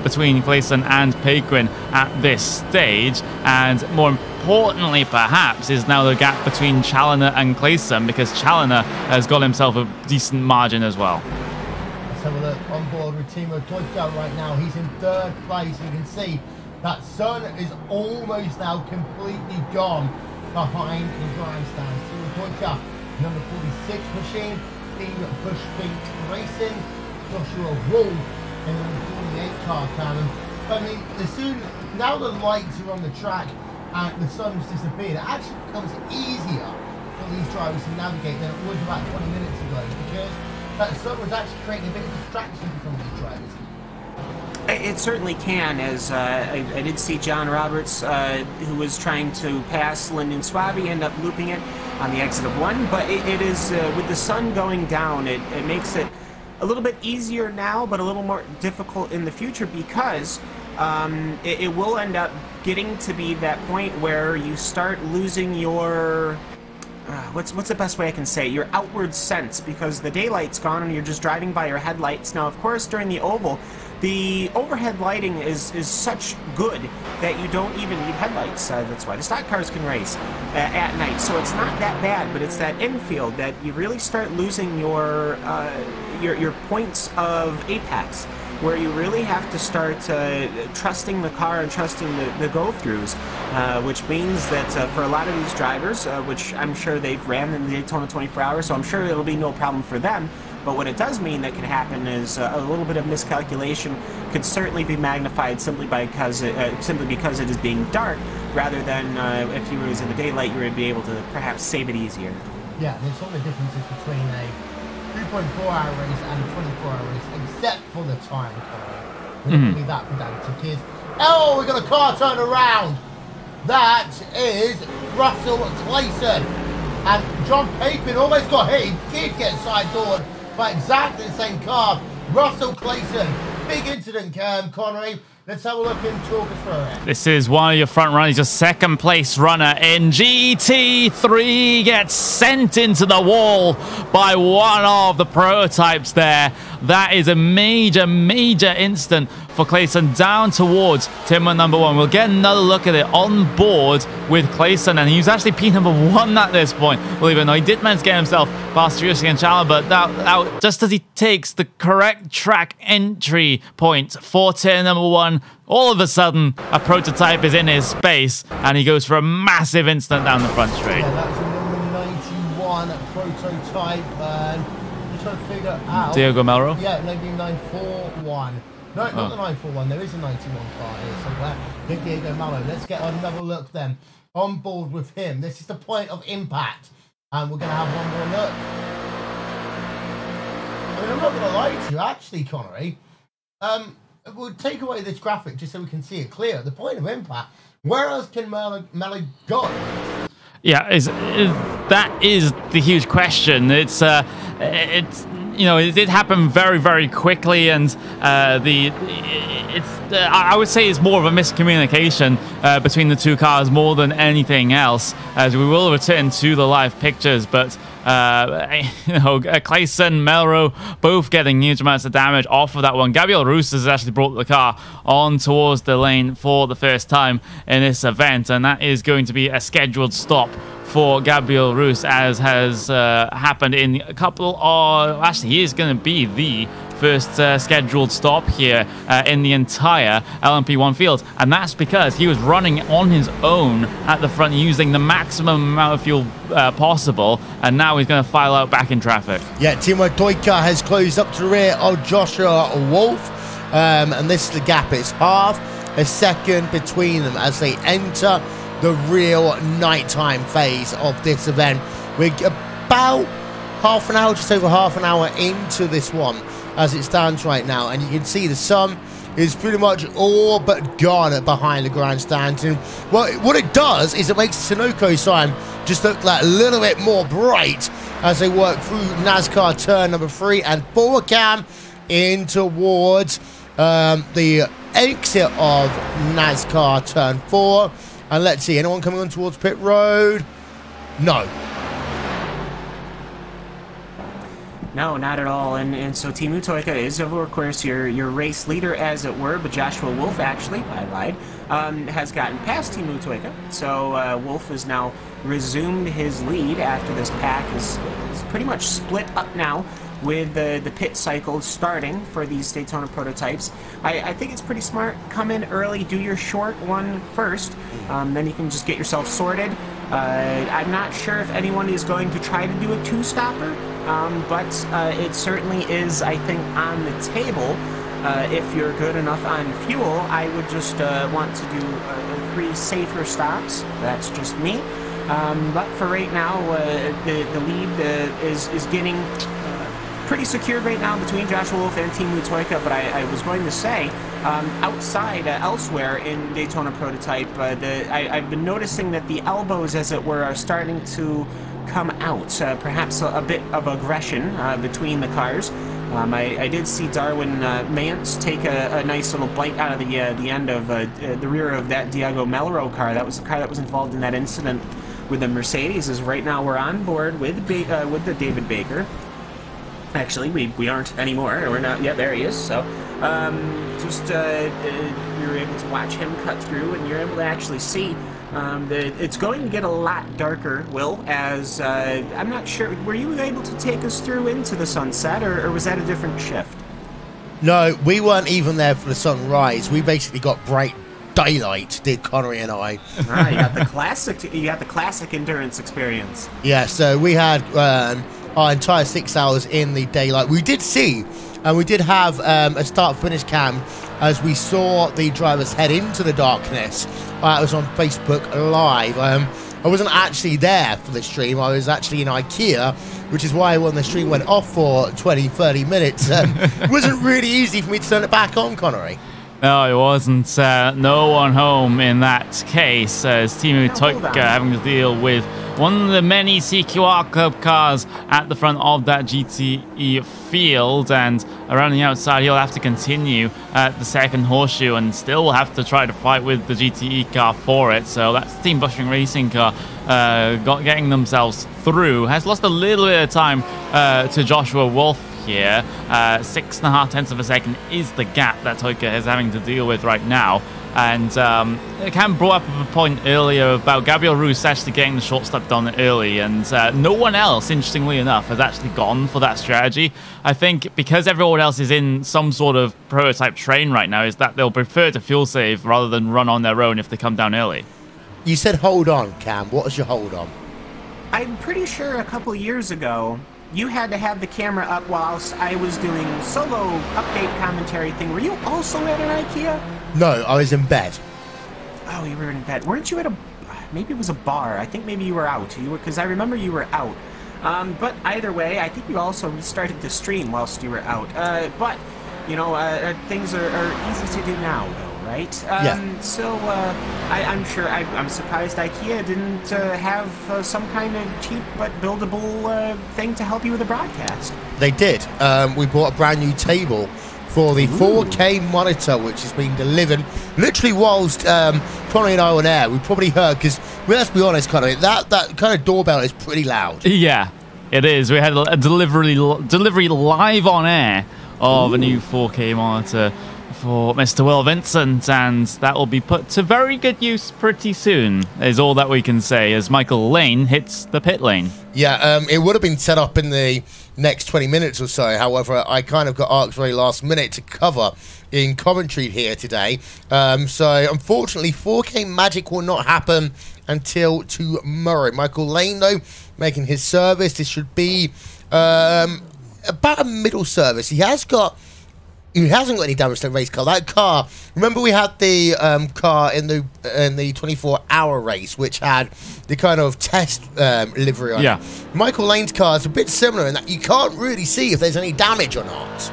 between Clayson and Paquin at this stage, and more importantly perhaps is now the gap between Challenger and Clayson, because Challenger has got himself a decent margin as well. Let's have a look on board with Timo Toyka right now. He's in 3rd place. You can see that sun is almost now completely gone behind the grandstand. Timo Toyka, number 46 machine, Team Bushfink Racing, Joshua Wolf in the number 48 car cannon. I mean, now the lights are on the track and the sun's disappeared, it actually becomes easier for these drivers to navigate than it was about 20 minutes ago, because that sun was actually creating a bit of distraction for some of these drivers. It certainly can, as I did see John Roberts, who was trying to pass Lyndon Swaby, end up looping it on the exit of 1, but it is, with the sun going down, it makes it a little bit easier now, but a little more difficult in the future, because it will end up getting to be that point where you start losing your what's the best way I can say, your outward sense, because the daylight's gone and you're just driving by your headlights. Now, of course, during the oval, the overhead lighting is such good that you don't even need headlights. That's why the stock cars can race at night. So it's not that bad, but it's that infield that you really start losing your points of apex, where you really have to start trusting the car and trusting the go-throughs, which means that for a lot of these drivers, which I'm sure they've ran in the Daytona 24 Hours, so I'm sure it'll be no problem for them. But what it does mean that can happen is a little bit of miscalculation could certainly be magnified simply because it is being dark, rather than if you was in the daylight, you would be able to perhaps save it easier. Yeah, there's all the differences between a 3.4-hour race and a 24-hour race, except for the time. We don't be that pedantic. Is oh, we got a car turn around. That is Russell Clayson, and John Papin almost got hit. He did get side-doored by exactly the same car. Russell Clayson, big incident, Connery. Let's have a look and talk us through it. This is one of your front runners, your second place runner in GT3, gets sent into the wall by one of the prototypes there. That is a major, major incident for Clayson down towards timber number 1. We'll get another look at it on board with Clayson, and he's actually P number 1 at this point. Well, even though he did manage to get himself past Jussi and Chandler, but that just as he takes the correct track entry point for turn number 1, all of a sudden a prototype is in his space and he goes for a massive incident down the front straight. Yeah, that's a number 91 prototype, and I'm trying to figure out. Diego Melro? Yeah, maybe 941. No, not the 941. There is a 91 car here somewhere. Big Diego Melro. Let's get another look then on board with him. This is the point of impact, and we're going to have one more look. I mean, I'm not going to lie to you, actually, Connery. We'll take away this graphic just so we can see it clear. The point of impact, where else can Mello go? Yeah, that is the huge question. It's you know, it did happen very, very quickly, and I would say it's more of a miscommunication between the two cars more than anything else, as we will return to the live pictures. But you know, Clayson, Melro, both getting huge amounts of damage off of that one. Gabriel Roos has actually brought the car on towards the lane for the first time in this event, and that is going to be a scheduled stop for Gabriel Roos, as has happened in a couple of... Actually, he is going to be the first scheduled stop here in the entire LMP1 field, and that's because he was running on his own at the front using the maximum amount of fuel possible, and now he's going to file out back in traffic. Yeah, Timo Toika has closed up to the rear of Joshua Wolf, and this is the gap. It's half a second between them as they enter the real nighttime phase of this event. We're about half an hour, just over half an hour into this one as it stands right now, and you can see the sun is pretty much all but gone behind the grandstand. And what it does is it makes the Sunoco sign just look like a little bit more bright as they work through NASCAR turn number 3 and forward cam in towards the exit of NASCAR turn 4. And let's see, anyone coming on towards pit road? No. No, not at all. And so Timo Toika is, of course, your race leader, as it were, but Joshua Wolf, actually, I lied, has gotten past Timo Toika. So Wolf has now resumed his lead after this pack is pretty much split up now, with the pit cycle starting for these Daytona prototypes. I think it's pretty smart. Come in early, do your short one first, then you can just get yourself sorted. I'm not sure if anyone is going to try to do a two-stopper, but it certainly is, I think, on the table. If you're good enough on fuel, I would just want to do 3 safer stops. That's just me. But for right now, the lead is getting pretty secured right now between Joshua Wolf and Timo Toika, but I was going to say, outside, elsewhere in Daytona Prototype, I've been noticing that the elbows, as it were, are starting to come out, perhaps a bit of aggression between the cars. I did see Darwin Mance take a nice little bite out of the end of the rear of that Diego Melro car. That was the car that was involved in that incident with the Mercedes. As right now we're on board with the David Baker. Actually, we aren't anymore. We're not. Yeah, there he is. So, we were able to watch him cut through, and you're able to actually see it's going to get a lot darker, Will, as I'm not sure. Were you able to take us through into the sunset, or was that a different shift? No, we weren't even there for the sunrise. We basically got bright daylight, did Connery and I. Ah, you got the classic. You got the classic endurance experience. Yeah, so we had our entire 6 hours in the daylight. We did see, and we did have a start-finish cam as we saw the drivers head into the darkness. It was on Facebook Live. I wasn't actually there for the stream. I was actually in IKEA, which is why when the stream went off for 20-30 minutes, it wasn't really easy for me to turn it back on, Connery. No, it wasn't. No one home in that case, as Timu Toika having to deal with one of the many CQR Club cars at the front of that GTE field, and around the outside he'll have to continue at the second horseshoe and still have to try to fight with the GTE car for it. So that's Team Bushing Racing car getting themselves through. Has lost a little bit of time to Joshua Wolf here. 6.5 tenths of a second is the gap that Toika is having to deal with right now. And Cam brought up a point earlier about Gabriel Roos actually getting the short stop done early, and no one else, interestingly enough, has actually gone for that strategy. I think because everyone else is in some sort of prototype train right now, is that they'll prefer to fuel save rather than run on their own if they come down early. You said hold on, Cam. What was your hold on? I'm pretty sure a couple years ago, you had to have the camera up whilst I was doing solo update commentary thing. Were you also at an IKEA? No, I was in bed. Oh, you were in bed. Weren't you at a... Maybe it was a bar. I think maybe you were out. Because I remember you were out. But either way, I think you also restarted the stream whilst you were out. But, you know, things are easy to do now, though, right? Yeah. So, I'm sure... I'm surprised IKEA didn't have some kind of cheap but buildable thing to help you with the broadcast. They did. We bought a brand new table for the 4K monitor, which has been delivered literally whilst Connery and I were on air. We probably heard, because let's be honest, Connery, that kind of doorbell is pretty loud. Yeah, it is. We had a delivery live on air of a new 4K monitor for Mr. Will Vincent, and that will be put to very good use pretty soon, is all that we can say, as Michael Lane hits the pit lane. Yeah, it would have been set up in the next 20 minutes or so. However, I kind of got asked very last minute to cover in commentary here today. So, unfortunately, 4K magic will not happen until tomorrow. Michael Lane, though, making his service. This should be about a middle service. He hasn't got any damage to the race car. That car, remember we had the car in the 24-hour race, which had the kind of test livery on it. Michael Lane's car is a bit similar in that you can't really see if there's any damage or not.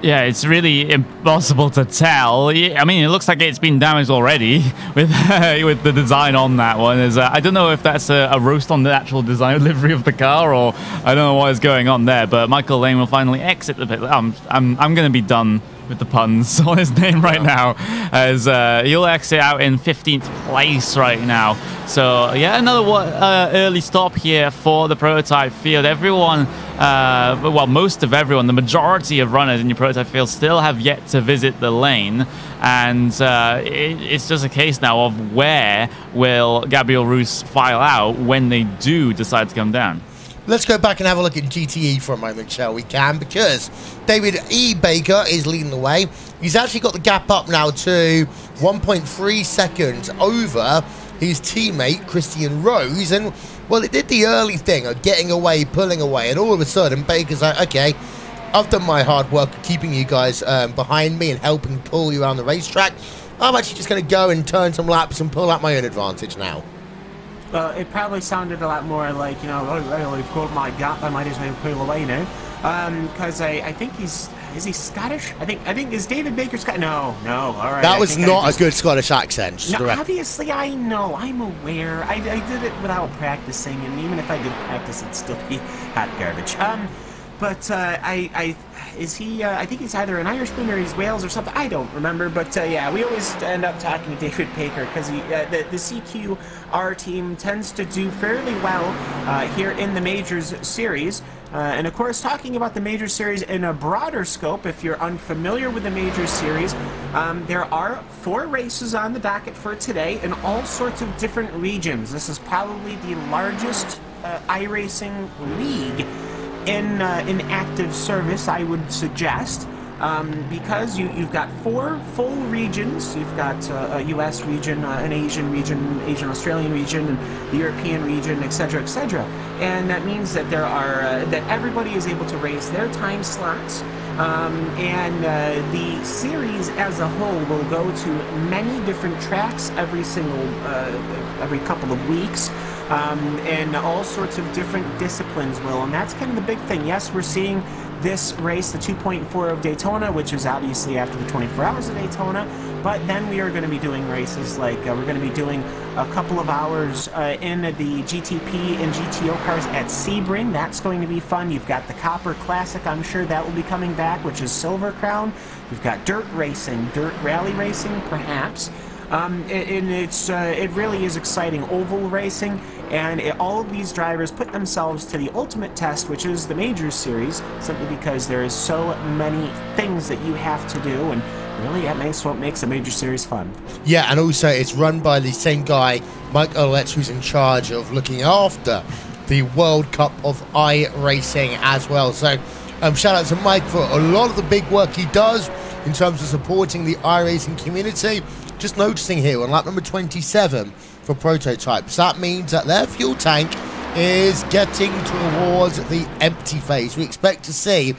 Yeah, it's really impossible to tell. I mean, it looks like it's been damaged already with the design on that one. I don't know if that's a roast on the actual design livery of the car, or I don't know what is going on there. But Michael Lane will finally exit the pit. I'm going to be done with the puns on his name right now, as he'll exit out in 15th place right now. So yeah, another early stop here for the prototype field. Everyone, well, most of everyone, the majority of runners in your prototype field still have yet to visit the lane, and it's just a case now of where will Gabriel Roos file out when they do decide to come down. Let's go back and have a look at GTE for a moment, shall we, Cam? Because David E. Baker is leading the way. He's actually got the gap up now to 1.3 seconds over his teammate, Christian Rose. And, well, it did the early thing of getting away, pulling away. And all of a sudden, Baker's like, okay, I've done my hard work of keeping you guys behind me and helping pull you around the racetrack. I'm actually just going to go and turn some laps and pull out my own advantage now. Well, it probably sounded a lot more like, you know, oh, well, we've got my gap, I might as well pull away now. Because I think is he Scottish? I think is David Baker Scottish? No, all right. That was not a good Scottish accent. No, obviously, I know, I'm aware. I did it without practicing, and even if I did practice, it'd still be hot garbage. But is he, I think he's either an Irishman or he's Wales or something. I don't remember, but yeah, we always end up talking to David Baker because the CQR team tends to do fairly well here in the Majors series. And of course, talking about the Major Series in a broader scope, if you're unfamiliar with the Major Series, there are 4 races on the docket for today in all sorts of different regions. This is probably the largest iRacing league in active service, I would suggest. Because you've got 4 full regions. You've got a U.S. region, an Asian region, Asian-Australian region, and the European region, etc., etc. And that means that there are that everybody is able to race their time slots. And the series as a whole will go to many different tracks every couple of weeks. And all sorts of different disciplines will, and that's kind of the big thing. Yes, we're seeing this race, the 2.4 of Daytona, which is obviously after the 24 hours of Daytona, but then we are going to be doing races like we're going to be doing a couple of hours in the GTP and GTO cars at Sebring. That's going to be fun. You've got the Copper Classic, I'm sure that will be coming back, which is Silver Crown. You've got dirt racing, dirt rally racing, perhaps. And it really is exciting. Oval racing, and all of these drivers put themselves to the ultimate test, which is the Major Series, simply because there is so many things that you have to do, and really that makes what makes the Major Series fun. Yeah, and also it's run by the same guy, Mike Oletz, who's in charge of looking after the World Cup of iRacing as well. So shout out to Mike for a lot of the big work he does in terms of supporting the iRacing community. Just noticing here on lap number 27 for prototypes, that means that their fuel tank is getting towards the empty phase. We expect to see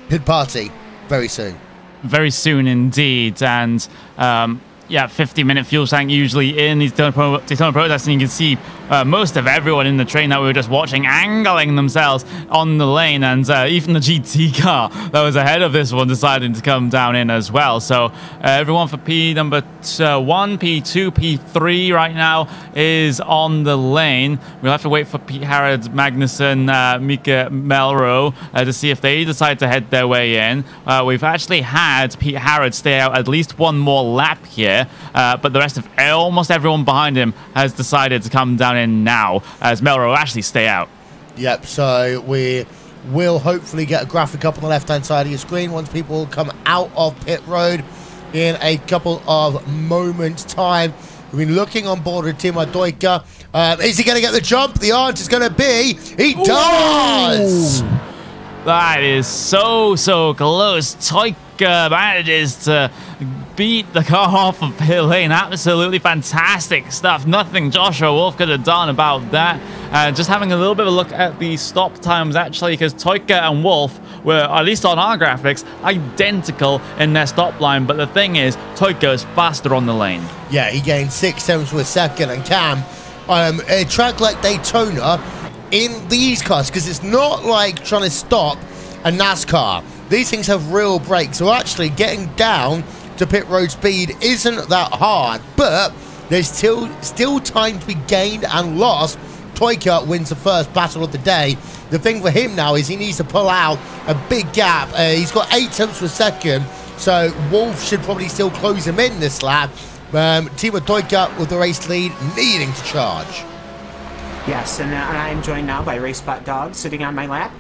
pit party very soon. Very soon indeed, and yeah, 50-minute fuel tank usually in these Daytona prototypes, and you can see most of everyone in the train that we were just watching angling themselves on the lane, and even the GT car that was ahead of this one decided to come down in as well. So everyone for P number 1, P2, P3 right now is on the lane. We'll have to wait for Pete Harrod, Magnussen, Mika Melro to see if they decide to head their way in. We've actually had Pete Harrod stay out at least one more lap here, but the rest of almost everyone behind him has decided to come down in now, as Melro actually stay out. Yep, so we will hopefully get a graphic up on the left-hand side of your screen once people come out of pit road in a couple of moments' time. We've been looking on board with Timo Doika. Is he going to get the jump? The answer is going to be he does! That is so close. Toika manages to beat the car off of pit lane. Absolutely fantastic stuff. Nothing Joshua Wolf could have done about that. Just having a little bit of a look at the stop times, actually, because Toika and Wolf were, at least on our graphics, identical in their stop line. But the thing is, Toika is faster on the lane. Yeah, he gained 6 tenths per second. And Cam, a track like Daytona, in these cars, because it's not like trying to stop a NASCAR. These things have real brakes, so actually getting down to pit road speed isn't that hard, but there's still time to be gained and lost. Toika wins the first battle of the day. The thing for him now is he needs to pull out a big gap. He's got 8 tenths per second, so Wolf should probably still close him in this lap. Timo Toika with the race lead, needing to charge. Yes, and I'm joined now by RaceSpot Dog sitting on my lap.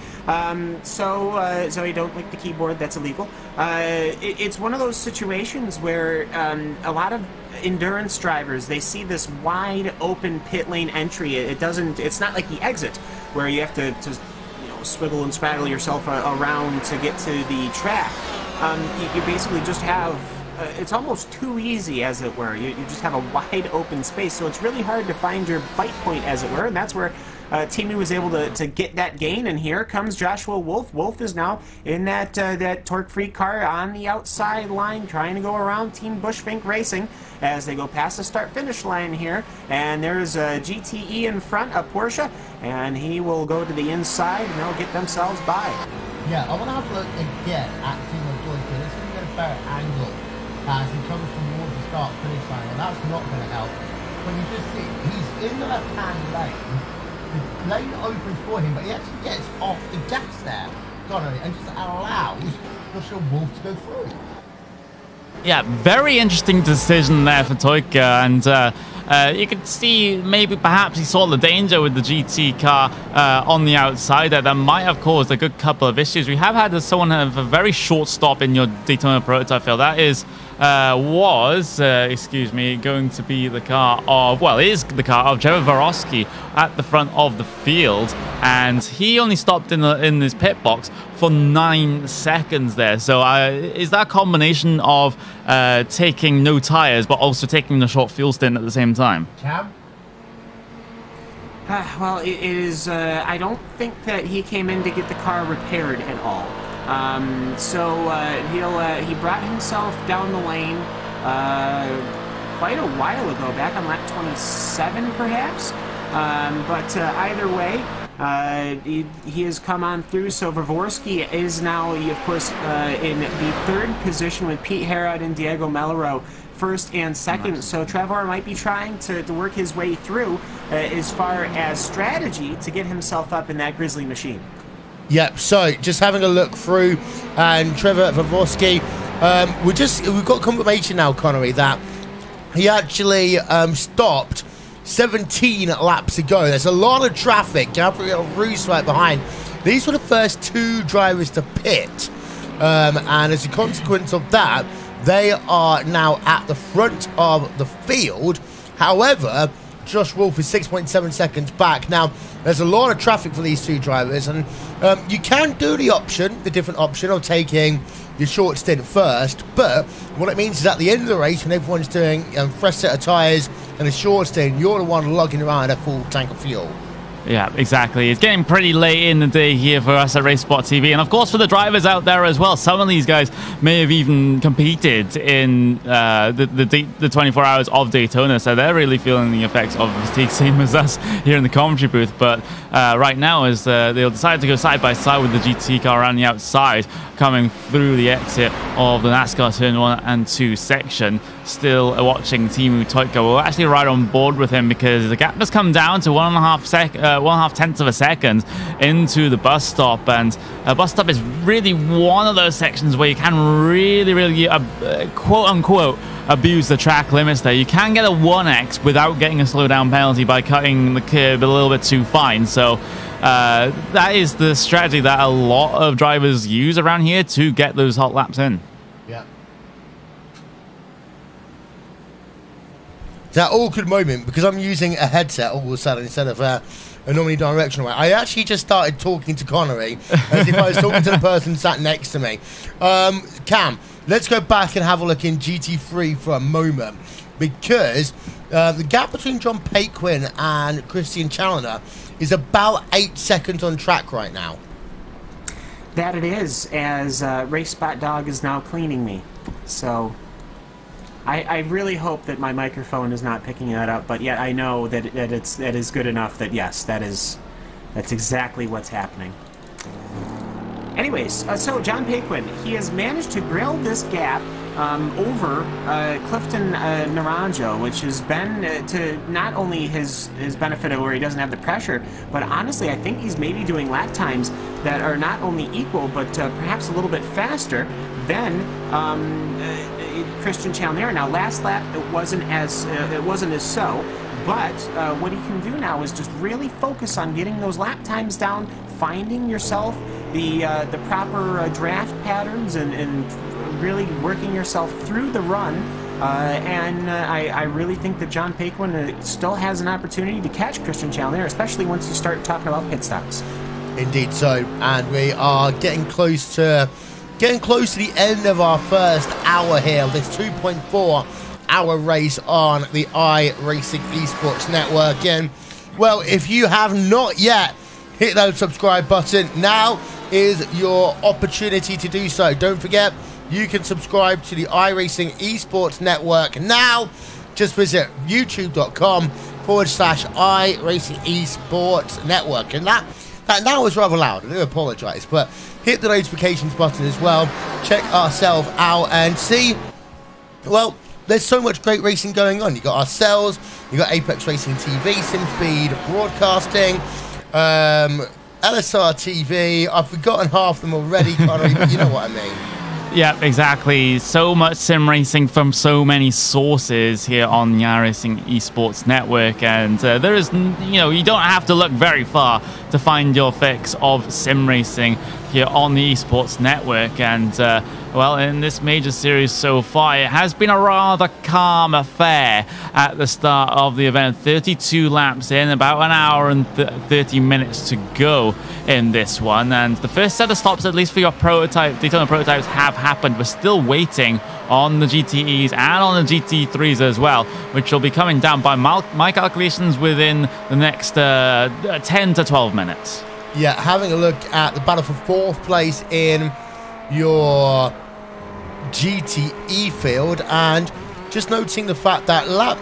Zoe, don't lick the keyboard, that's illegal. It's one of those situations where a lot of endurance drivers, they see this wide open pit lane entry. It's not like the exit where you have to swiggle and swaggle yourself around to get to the track. You basically just have it's almost too easy, as it were. You just have a wide open space, so it's really hard to find your bite point, as it were, and that's where Timi was able to get that gain, and here comes Joshua Wolf. Wolf is now in that torque-free car on the outside line, trying to go around Team Bushfink Racing as they go past the start-finish line here, and there's a GTE in front, a Porsche, and he will go to the inside, and they'll get themselves by. Yeah, I want to have a look again at Timo Doika. This is going to get a better angle as he comes towards the start-finish line, and that's not going to help. When you just see, he's in the left-hand lane, the lane opens for him, but he actually gets off the gas there, and just allows Joshua Wolf to go through. Yeah, very interesting decision there for Toika, and You could see maybe perhaps he saw the danger with the GT car on the outside that might have caused a good couple of issues. We have had someone have a very short stop in your Daytona prototype field. That is excuse me, going to be the car of, well, it is the car of Trevor Varosky at the front of the field, and he only stopped in his pit box for 9 seconds there. So is that a combination of taking no tires but also taking the short fuel stint at the same time? Cam? Well, it is, I don't think that he came in to get the car repaired at all. He brought himself down the lane quite a while ago, back on lap 27 perhaps. But either way, he has come on through. So Vravorsky is now, of course, in the third position with Pete Herod and Diego Melero first and second. Nice. So Trevor might be trying to work his way through as far as strategy to get himself up in that Grizzly machine. Yep, so just having a look through, and Trevor Vravorsky, we've got confirmation now, Connery, that he actually stopped 17 laps ago. There's a lot of traffic. Gabriel Roos right behind. These were the first 2 drivers to pit, and as a consequence of that, they are now at the front of the field. However, Josh Wolf is 6.7 seconds back. Now, there's a lot of traffic for these 2 drivers, and you can do the different option of taking your short stint first, but what it means is at the end of the race, when everyone's doing a fresh set of tyres and a short stint, you're the one lugging around a full tank of fuel. Yeah, exactly. It's getting pretty late in the day here for us at RaceSpotTV, and of course for the drivers out there as well. Some of these guys may have even competed in the 24 hours of Daytona, so they're really feeling the effects of fatigue, same as us here in the commentary booth. But right now, as they'll decide to go side by side with the GT car around the outside, coming through the exit of the NASCAR Turn 1 and 2 section. Still watching Timu Toitko. We're actually right on board with him because the gap has come down to 1.5 tenths of a second into the bus stop, and a bus stop is really one of those sections where you can really quote-unquote abuse the track limits there. You can get a 1x without getting a slowdown penalty by cutting the curb a little bit too fine. So that is the strategy that a lot of drivers use around here to get those hot laps in. Yeah. That awkward moment, because I'm using a headset all of a sudden instead of a normally directional way. I actually just started talking to Connery as if I was talking to the person sat next to me. Cam, let's go back and have a look in GT3 for a moment, because the gap between John Paquin and Christian Challoner is about 8 seconds on track right now. That it is, as Race Spot Dog is now cleaning me. So I really hope that my microphone is not picking that up, but yet I know that it is good enough that yes, that's exactly what's happening. Anyways, so John Paquin, he has managed to grill this gap over Clifton Naranjo, which has been to not only his benefit where he doesn't have the pressure, but honestly I think he's maybe doing lap times that are not only equal but perhaps a little bit faster than Christian Challoner. Now last lap it wasn't as so, but what he can do now is just really focus on getting those lap times down, finding yourself the proper draft patterns, and really working yourself through the run. I really think that John Paquin still has an opportunity to catch Christian Challoner, especially once you start talking about pit stops. Indeed so, and we are getting close to the end of our first hour here of this 2.4 hour race on the iRacing Esports Network. And well, if you have not yet hit that subscribe button, now is your opportunity to do so. Don't forget, you can subscribe to the iRacing Esports Network now. Just visit youtube.com/iRacing Esports Network. And that now is rather loud. I do apologize, but hit the notifications button as well. Check ourselves out and see, well, there's so much great racing going on. You got ourselves, you got Apex Racing TV, SimSpeed Broadcasting, LSR TV. I've forgotten half them already, Connery, but you know what I mean. Yeah, exactly. So much sim racing from so many sources here on the iRacing Esports Network, and there is, you don't have to look very far to find your fix of sim racing here on the Esports Network. And well, in this major series so far, it has been a rather calm affair at the start of the event. 32 laps in, about an hour and 30 minutes to go in this one. And the first set of stops, at least for your Daytona prototypes, have happened. We're still waiting on the GTEs and on the GT3s as well, which will be coming down by my calculations within the next 10 to 12 minutes. Yeah, having a look at the battle for 4th place in your GTE field, and just noticing the fact that lap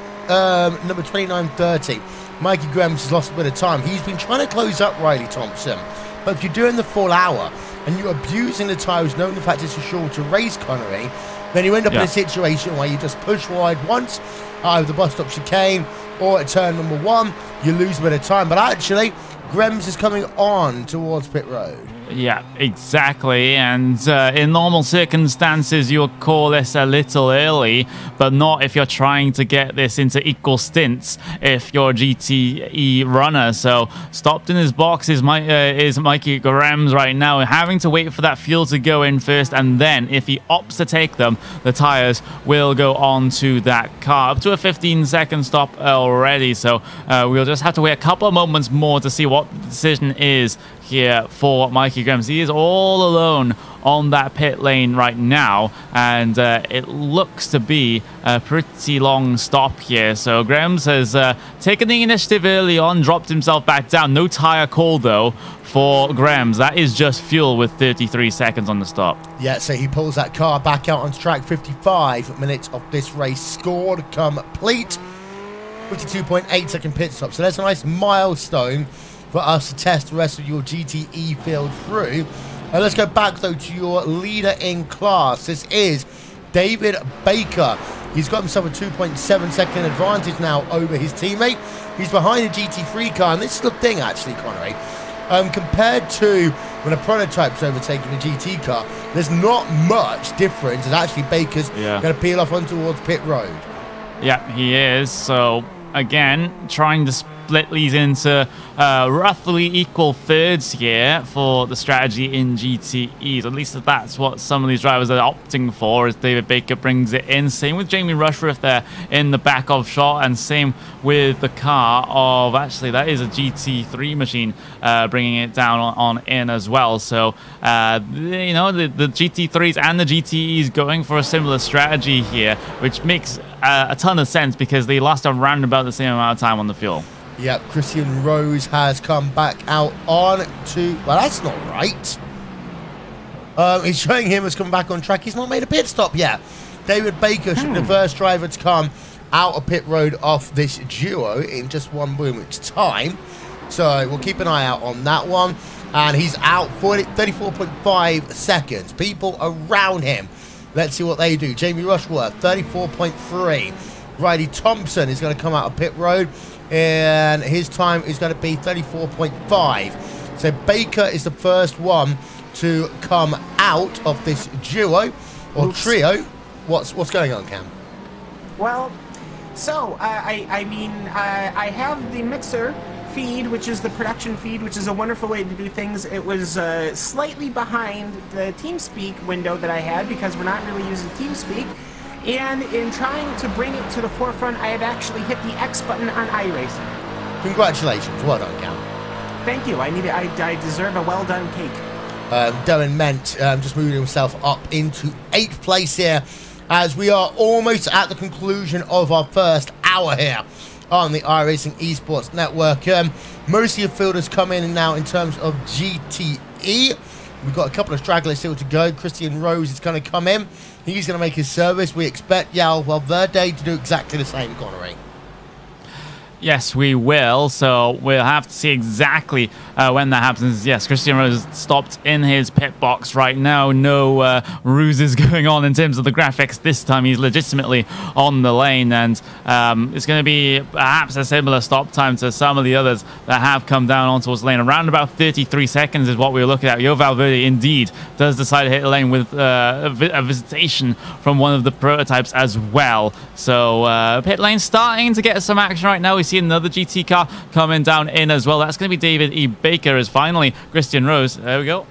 number 29:30, Mikey Grahams has lost a bit of time. He's been trying to close up Riley Thompson, but if you're doing the full hour and you're abusing the tyres, knowing the fact it's a shorter race, Connery, then you end up in a situation where you just push wide once, either the bus stop chicane or at turn number 1, you lose a bit of time. But actually, Grems is coming on towards pit road. Yeah, exactly. And in normal circumstances, you'll call this a little early, but not if you're trying to get this into equal stints if you're a GTE runner. So stopped in his box is Mikey Grahams right now, having to wait for that fuel to go in first, and then if he opts to take them, the tires will go on to that car. Up to a 15-second stop already, so we'll just have to wait a couple of moments more to see what the decision is here for Mikey Grahams. He is all alone on that pit lane right now, and it looks to be a pretty long stop here. So Grahams has taken the initiative early on, dropped himself back down. No tire call though for Grahams. That is just fuel with 33 seconds on the stop. Yeah, so he pulls that car back out onto track. 55 minutes of this race scored complete. 52.8 second pit stop. So that's a nice milestone for us to test the rest of your GTE field through. And let's go back though to your leader in class. This is David Baker. He's got himself a 2.7 second advantage now over his teammate. He's behind the GT3 car, and this is the thing actually, Connery. Compared to when a prototype's overtaking the GT car, there's not much difference, as actually Baker's going to peel off on towards pit road. Yeah, he is. So again, trying to split these into roughly equal thirds here for the strategy in GTEs. At least that's what some of these drivers are opting for, as David Baker brings it in. Same with Jamie Rushworth there in the back of shot, and same with the car of, actually that is a GT3 machine bringing it down on in as well. So you know, the GT3s and the GTEs going for a similar strategy here, which makes a ton of sense because they last around about the same amount of time on the fuel. Yep, Christian Rose has come back out on to... Well, that's not right. He's showing him has come back on track. He's not made a pit stop yet. David Baker should be the first driver to come out of pit road off this duo in just 1 moment's time. So we'll keep an eye out on that one. And he's out for 34.5 seconds. People around him, let's see what they do. Jamie Rushworth, 34.3. Riley Thompson is going to come out of pit road, and his time is going to be 34.5. So Baker is the first one to come out of this duo or trio. What's going on, Cam? Well, so I mean I have the mixer feed, which is the production feed, which is a wonderful way to do things. It was slightly behind the TeamSpeak window that I had because we're not really using TeamSpeak. And in trying to bring it to the forefront, I have actually hit the X button on iRacing. Congratulations. Well done, Cam. Thank you. I deserve a well-done cake. Darren Ment just moving himself up into 8th place here, as we are almost at the conclusion of our first hour here on the iRacing Esports Network. Most of your fielders come in now in terms of GTE. We've got a couple of stragglers still to go. Christian Rose is going to come in. He's going to make his service. We expect Yao Valverde to do exactly the same, Connery. Yes, we will. So we'll have to see exactly when that happens. Yes, Christian Rose stopped in his pit box right now. No ruses going on in terms of the graphics. This time he's legitimately on the lane, and it's going to be perhaps a similar stop time to some of the others that have come down onto his lane. Around about 33 seconds is what we were looking at. Yo Valverde indeed does decide to hit the lane with a visitation from one of the prototypes as well. So pit lane starting to get some action right now. We see another GT car coming down in as well. That's going to be David E. Baker as finally Christian Rose. There we go.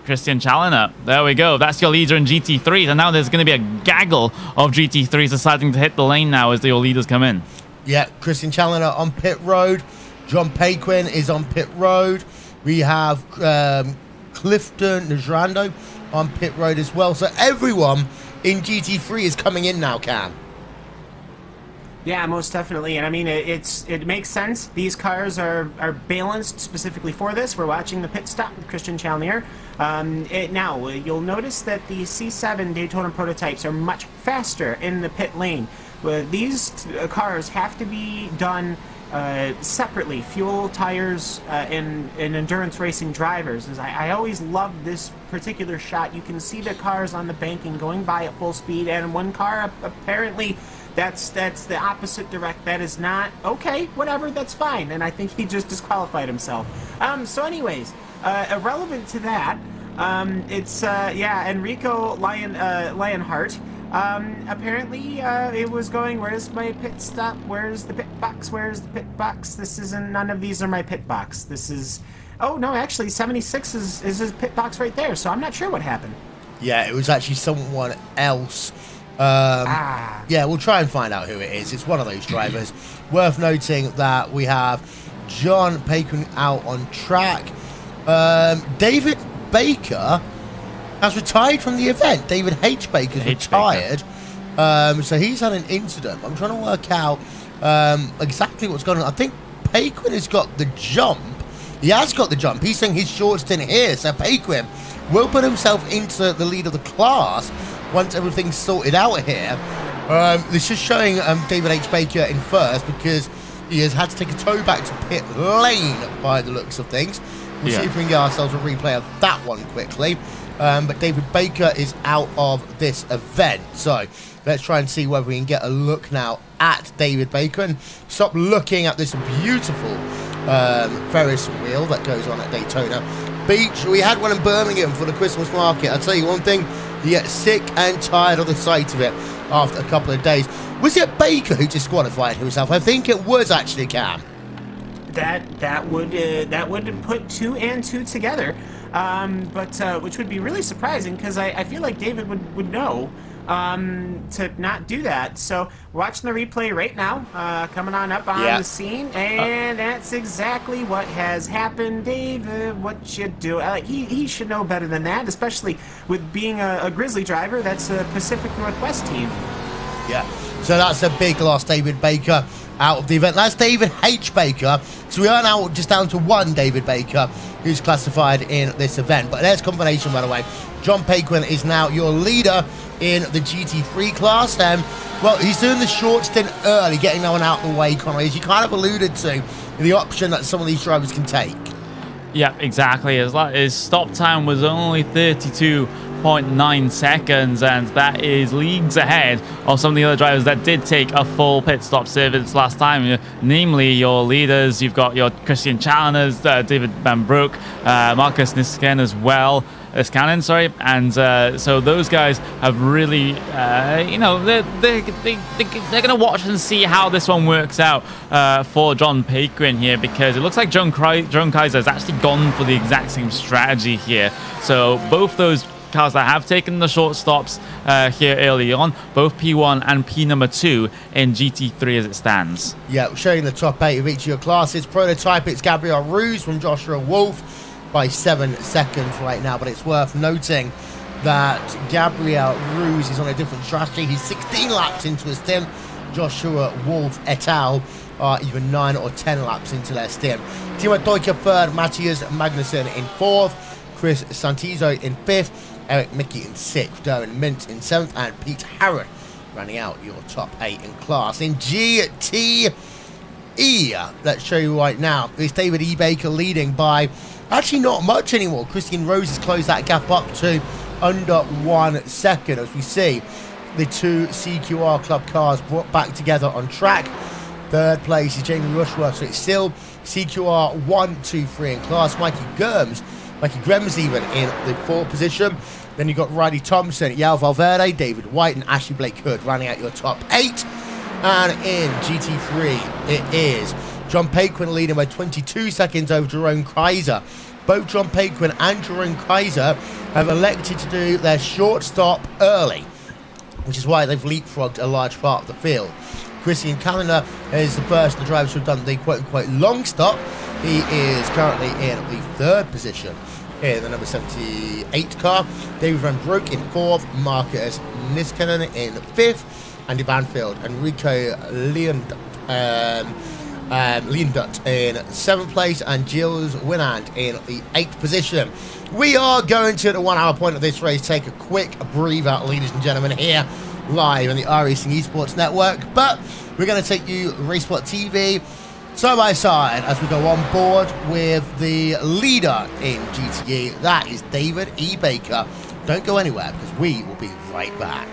Christian Challoner. There we go. That's your leader in GT3s. And now there's going to be a gaggle of GT3s deciding to hit the lane now as your leaders come in. Yeah, Christian Challoner on pit road. John Paquin is on pit road. We have Clifton Najrando on pit road as well. So everyone in GT3 is coming in now, Cam. Yeah, most definitely, and I mean it makes sense. These cars are balanced specifically for this. We're watching the pit stop with Christian Challoner. Now you'll notice that the C7 Daytona prototypes are much faster in the pit lane. These cars have to be done separately. Fuel, tires, and endurance racing drivers. As I always love this particular shot. You can see the cars on the banking going by at full speed, and one car apparently. That's the opposite direct. That is not okay. Whatever, that's fine. And I think he just disqualified himself. So, anyways, irrelevant to that, it's yeah, Enrico Lionheart. Apparently, it was going. Where's my pit stop? Where's the pit box? Where's the pit box? This isn't. None of these are my pit box. This is. Oh no, actually, 76 is his pit box right there. So I'm not sure what happened. Yeah, it was actually someone else. Yeah, we'll try and find out who it is. It's one of those drivers. Worth noting that we have John Paquin out on track. David Baker has retired from the event. David H. Baker's retired. So he's had an incident. I'm trying to work out exactly what's going on. I think Paquin has got the jump. He has got the jump. He's saying his short stint here. So Paquin will put himself into the lead of the class once everything's sorted out here. This is showing David H. Baker in first because he has had to take a tow back to pit lane by the looks of things. We'll see if we can get ourselves a replay of that one quickly. But David Baker is out of this event. So let's try and see whether we can get a look now at David Baker and stop looking at this beautiful Ferris wheel that goes on at Daytona Beach. We had one in Birmingham for the Christmas market. I'll tell you one thing, you get sick and tired of the sight of it after a couple of days. Was it Baker who disqualified himself? I think it was actually, Cam. That would put 2 and 2 together, but which would be really surprising because I feel like David would know to not do that. So we're watching the replay right now, coming on up on the scene, and that's exactly what has happened. David, what you do? He should know better than that, especially with being a Grizzly driver. That's a Pacific Northwest team. Yeah, so that's a big loss. David Baker out of the event. That's David H. Baker. So we are now just down to one David Baker who's classified in this event. But there's confirmation, by the way. John Paquin is now your leader in the GT3 class. Well, he's doing the short stint early, getting that one out of the way, Conway, as you kind of alluded to, the option that some of these drivers can take. Yeah, exactly. His stop time was only 32.9 seconds, and that is leagues ahead of some of the other drivers that did take a full pit stop service last time, namely your leaders. You've got your Christian Challoners, David Van Broek, Marcus Niskanen as well. Niskanen, sorry, and so those guys have really, you know, they're going to watch and see how this one works out for John Paquin here, because it looks like John Kaiser has actually gone for the exact same strategy here. So both those cars that have taken the short stops here early on, both P1 and P number 2 in GT3 as it stands. Yeah, showing the top 8 of each of your classes. Prototype, it's Gabriel Ruse from Joshua Wolf by 7 seconds right now, but it's worth noting that Gabriel Ruse is on a different strategy. He's 16 laps into his stint. Joshua Wolf et al. Are either 9 or 10 laps into their stint. Timo Deutscher third, Matthias Magnussen in 4th, Chris Santizo in 5th, Eric Mickey in 6th, Darren Mintz in 7th, and Pete Harron running out your top 8 in class. In GT3, E. Let's show you right now. It's David E. Baker leading by actually not much anymore. Christian Rose has closed that gap up to under 1 second as we see the two CQR Club cars brought back together on track. Third place is Jamie Rushworth, so it's still CQR 1, 2, 3 in class. Mikey Grem's even in the 4th position. Then you've got Riley Thompson, Yao Valverde, David White, and Ashley Blake Hood rounding out your top 8. And in GT3, it is John Paquin leading by 22 seconds over Jerome Kaiser. Both John Paquin and Jerome Kaiser have elected to do their short stop early, which is why they've leapfrogged a large part of the field. Christian Calendar is the first of the drivers who have done the quote-unquote long stop. He is currently in the 3rd position in the number 78 car. David Van Broek in 4th, Marcus Niskanen in 5th, Andy Banfield, Enrico Leondut in 7th place, and Gilles Winand in the 8th position. We are going to the 1 hour point of this race, take a quick breather, ladies and gentlemen, here live on the iRacing Esports Network, but we're going to take you RaceSpotTV side by side as we go on board with the leader in GTE. That is David E. Baker. Don't go anywhere because we will be right back.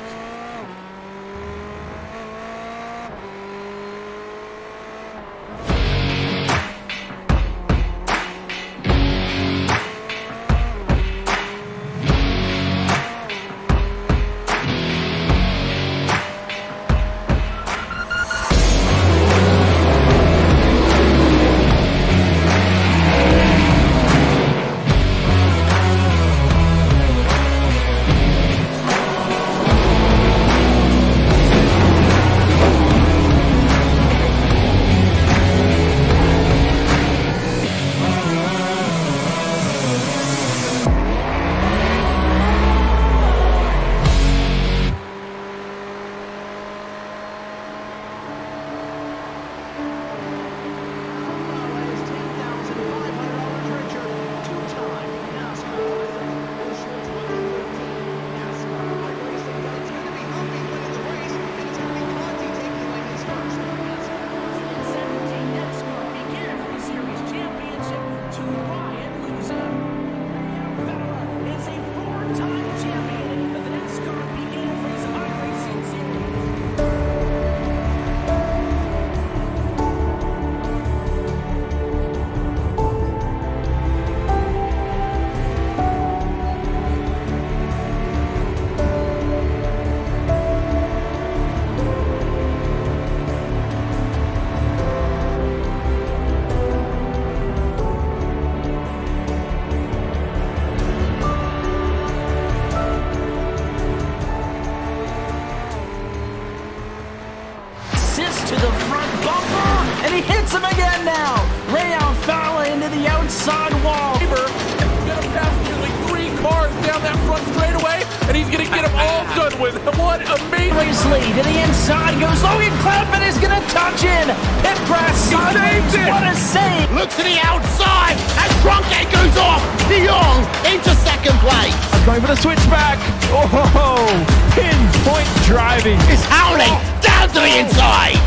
To the front bumper, and he hits him again now. Rayon Fowler into the outside wall. Gonna pass nearly 3 cars down that front straightaway, and he's gonna get them all done with. What amazing! Lead to the inside goes Logan Cloudman is gonna touch in. Pit press. Saved it. What a save! Look to the outside as Trunkgate goes off. De Jong into 2nd place. Going for the switchback. Oh, pinpoint driving. It's howling down to the inside.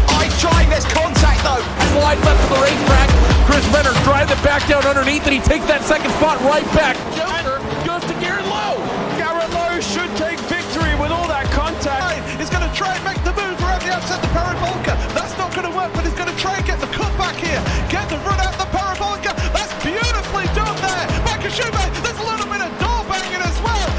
Trying this contact though. Slide left of the racetrack. Chris Renner drives it back down underneath, and he takes that 2nd spot right back. Joker goes to Garrett Lowe. Garrett Lowe should take victory with all that contact. He's going to try and make the move around the outside the parabolica. That's not going to work, but he's going to try and get the cut back here. Get the run out the parabolica. That's beautifully done there. Makashube, there's a little bit of door banging as well.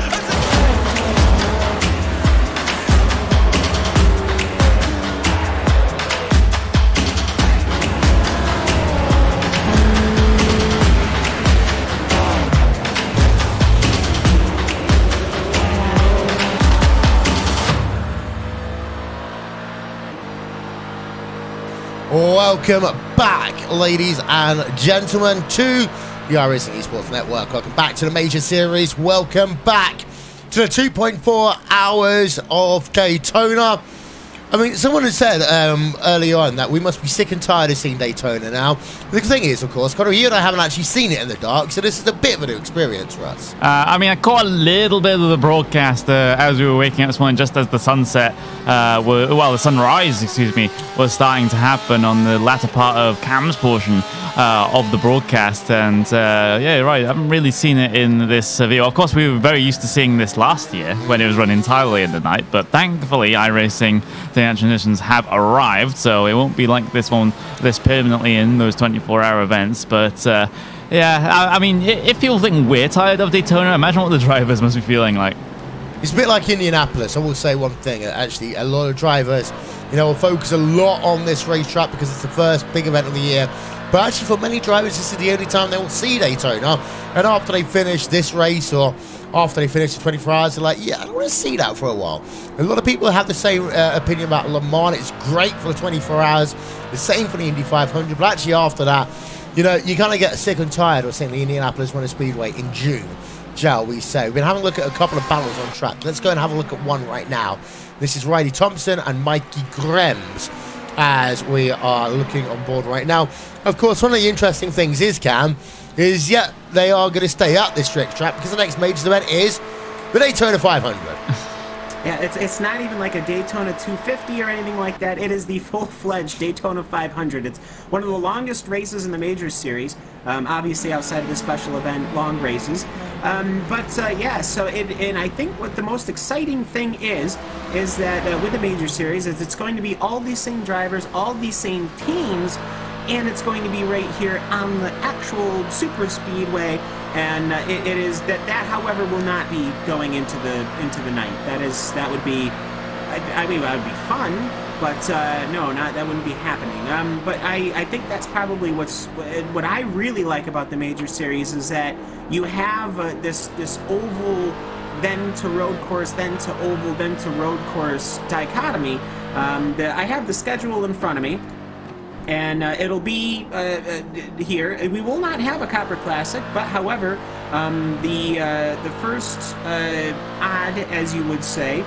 Welcome back, ladies and gentlemen, to the iRacing Esports Network. Welcome back to the Major Series. Welcome back to the 2.4 hours of Daytona. I mean, someone had said early on that we must be sick and tired of seeing Daytona now. The thing is, of course, Connor, you and I haven't actually seen it in the dark, so this is a bit of a new experience for us. I mean, I caught a little bit of the broadcast as we were waking up this morning, just as the sunset, the sunrise, excuse me, was starting to happen on the latter part of Cam's portion of the broadcast. And yeah, right, I haven't really seen it in this video. Of course, we were very used to seeing this last year when it was run entirely in the night, but thankfully, iRacing Transmissions have arrived, so it won't be like this permanently in those 24-hour events. But yeah, I mean, if people think we're tired of Daytona, imagine what the drivers must be feeling like. It's a bit like Indianapolis. I will say one thing, actually, a lot of drivers, you know, will focus a lot on this racetrack because it's the first big event of the year. But actually, for many drivers, this is the only time they will see Daytona. And after they finish this race, or after they finish the 24 hours, they're like, yeah, I don't want to see that for a while. A lot of people have the same opinion about Le Mans. It's great for the 24 hours. The same for the Indy 500. But actually, after that, you know, you kind of get sick and tired of seeing the Indianapolis Motor Speedway in June, shall we say. We've been having a look at a couple of battles on track. Let's go and have a look at one right now. This is Riley Thompson and Mikey Grems as we are looking on board right now. Of course, one of the interesting things is, Cam, is, yeah, they are going to stay at this strict track because the next major event is the Daytona 500. Yeah, it's not even like a Daytona 250 or anything like that. It is the full-fledged Daytona 500. It's one of the longest races in the Major Series, obviously outside of the special event long races. Yeah, so and I think what the most exciting thing is that with the Major Series is it's going to be all these same drivers, all these same teams, and it's going to be right here on the actual super speedway. And it is that however will not be going into the night. That would be, I mean, that would be fun, but no, that wouldn't be happening. But I think that's probably what I really like about the Major Series is that you have this oval, then to road course, then to oval, then to road course dichotomy. I have the schedule in front of me. And it'll be here. We will not have a Copper Classic, but however, the first odd, as you would say,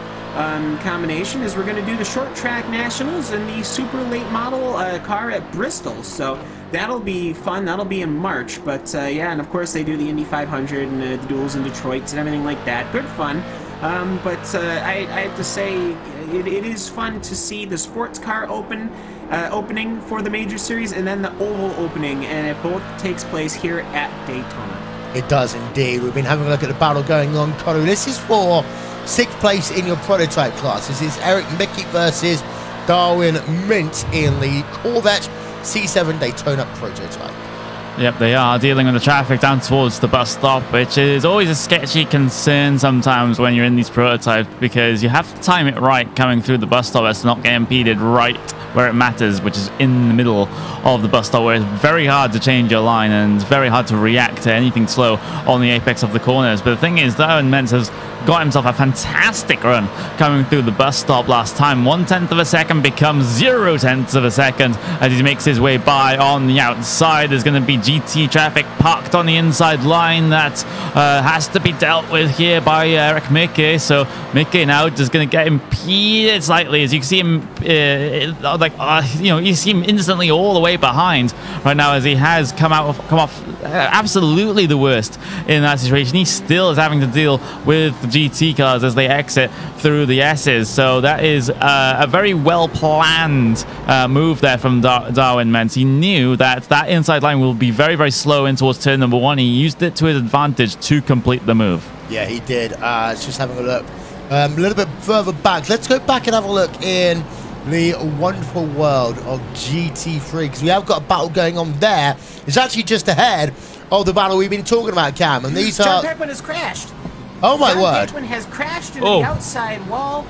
combination is we're going to do the Short Track Nationals in the super late model car at Bristol. So that'll be fun. That'll be in March. But yeah, and of course they do the Indy 500 and the duels in Detroit and everything like that. Good fun. But I have to say, it is fun to see the sports car opening for the Major Series and then the oval opening, and it both takes place here at Daytona. It does indeed. We've been having a look at the battle going on, Connor. This is for 6th place in your prototype class. This is Eric Mickey versus Darwin Mint in the Corvette C7 Daytona prototype. Yep, they are dealing with the traffic down towards the bus stop, which is always a sketchy concern sometimes when you're in these prototypes, because you have to time it right coming through the bus stop as to not get impeded right where it matters, which is in the middle of the bus stop, where it's very hard to change your line and very hard to react to anything slow on the apex of the corners. But the thing is, Darwin Mentz has got himself a fantastic run coming through the bus stop last time. 1/10 of a second becomes 0/10 of a second as he makes his way by on the outside. There's going to be GT traffic parked on the inside line that has to be dealt with here by Eric Mickey. So Mickey now just going to get impeded slightly, as you can see him you know, you see him instantly all the way behind right now, as he has come off absolutely the worst in that situation. He still is having to deal with the GT cars as they exit through the S's. So that is a very well planned move there from Darwin Mentz. He knew that inside line will be very, very slow in towards turn number 1. He used it to his advantage to complete the move. Yeah, he did. Just having a look a little bit further back. Let's go back and have a look in the wonderful world of GT3, because we have got a battle going on there. It's actually just ahead of the battle we've been talking about, Cam, and these John are... Pittman has crashed. Oh my word. Pittman has crashed into the outside wall.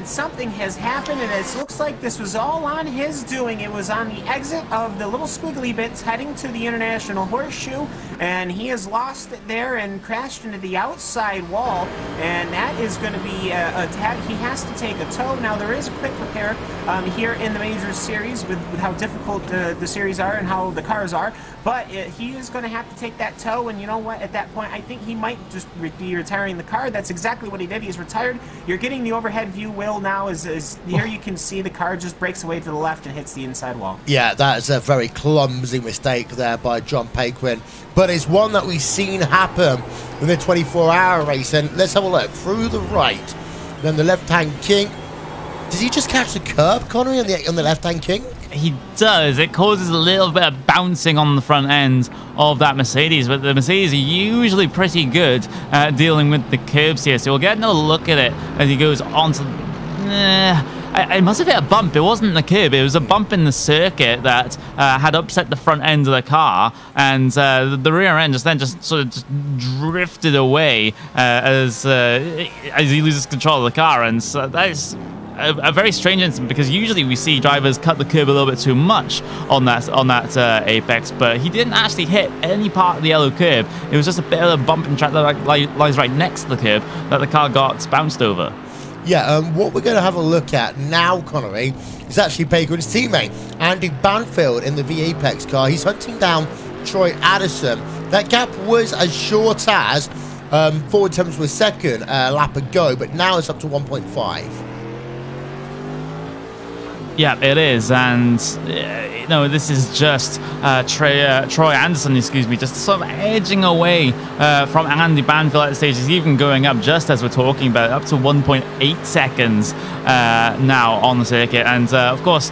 Something has happened, and it looks like this was all on his doing. It was on the exit of the little squiggly bits heading to the International Horseshoe, and he has lost it there and crashed into the outside wall, and that is going to be he has to take a tow. Now, there is a quick repair here in the Major Series with how difficult the series are and how the cars are, but he is going to have to take that tow, and you know what? At that point, I think he might just be retiring the car. That's exactly what he did. He's retired. You're getting the overhead view, Will, now is here you can see the car just breaks away to the left and hits the inside wall. Yeah, that is a very clumsy mistake there by John Paquin. But it's one that we've seen happen in the 24-hour race. And let's have a look. Through the right, then the left-hand kink. Does he just catch the curb, Connery, on the left-hand kink? He does. It causes a little bit of bouncing on the front end of that Mercedes, but the Mercedes are usually pretty good at dealing with the curbs here. So we'll get another look at it as he goes onto... I must have hit a bump. It wasn't the curb. It was a bump in the circuit that had upset the front end of the car, and the rear end just sort of drifted away as he loses control of the car. And so that is a very strange incident, because usually we see drivers cut the curb a little bit too much on that apex, but he didn't actually hit any part of the yellow curb. It was just a bit of a bump in track that lies right next to the curb that the car got bounced over. Yeah, what we're going to have a look at now, Connery, is actually Paquin's teammate, Andy Banfield, in the V-Apex car. He's hunting down Troy Addison. That gap was as short as 4 attempts per second lap ago, but now it's up to 1.5. Yeah, it is, and this is just Troy Anderson, just sort of edging away from Andy Banfield at the stage. He's even going up, just as we're talking about, up to 1.8 seconds now on the circuit. And of course,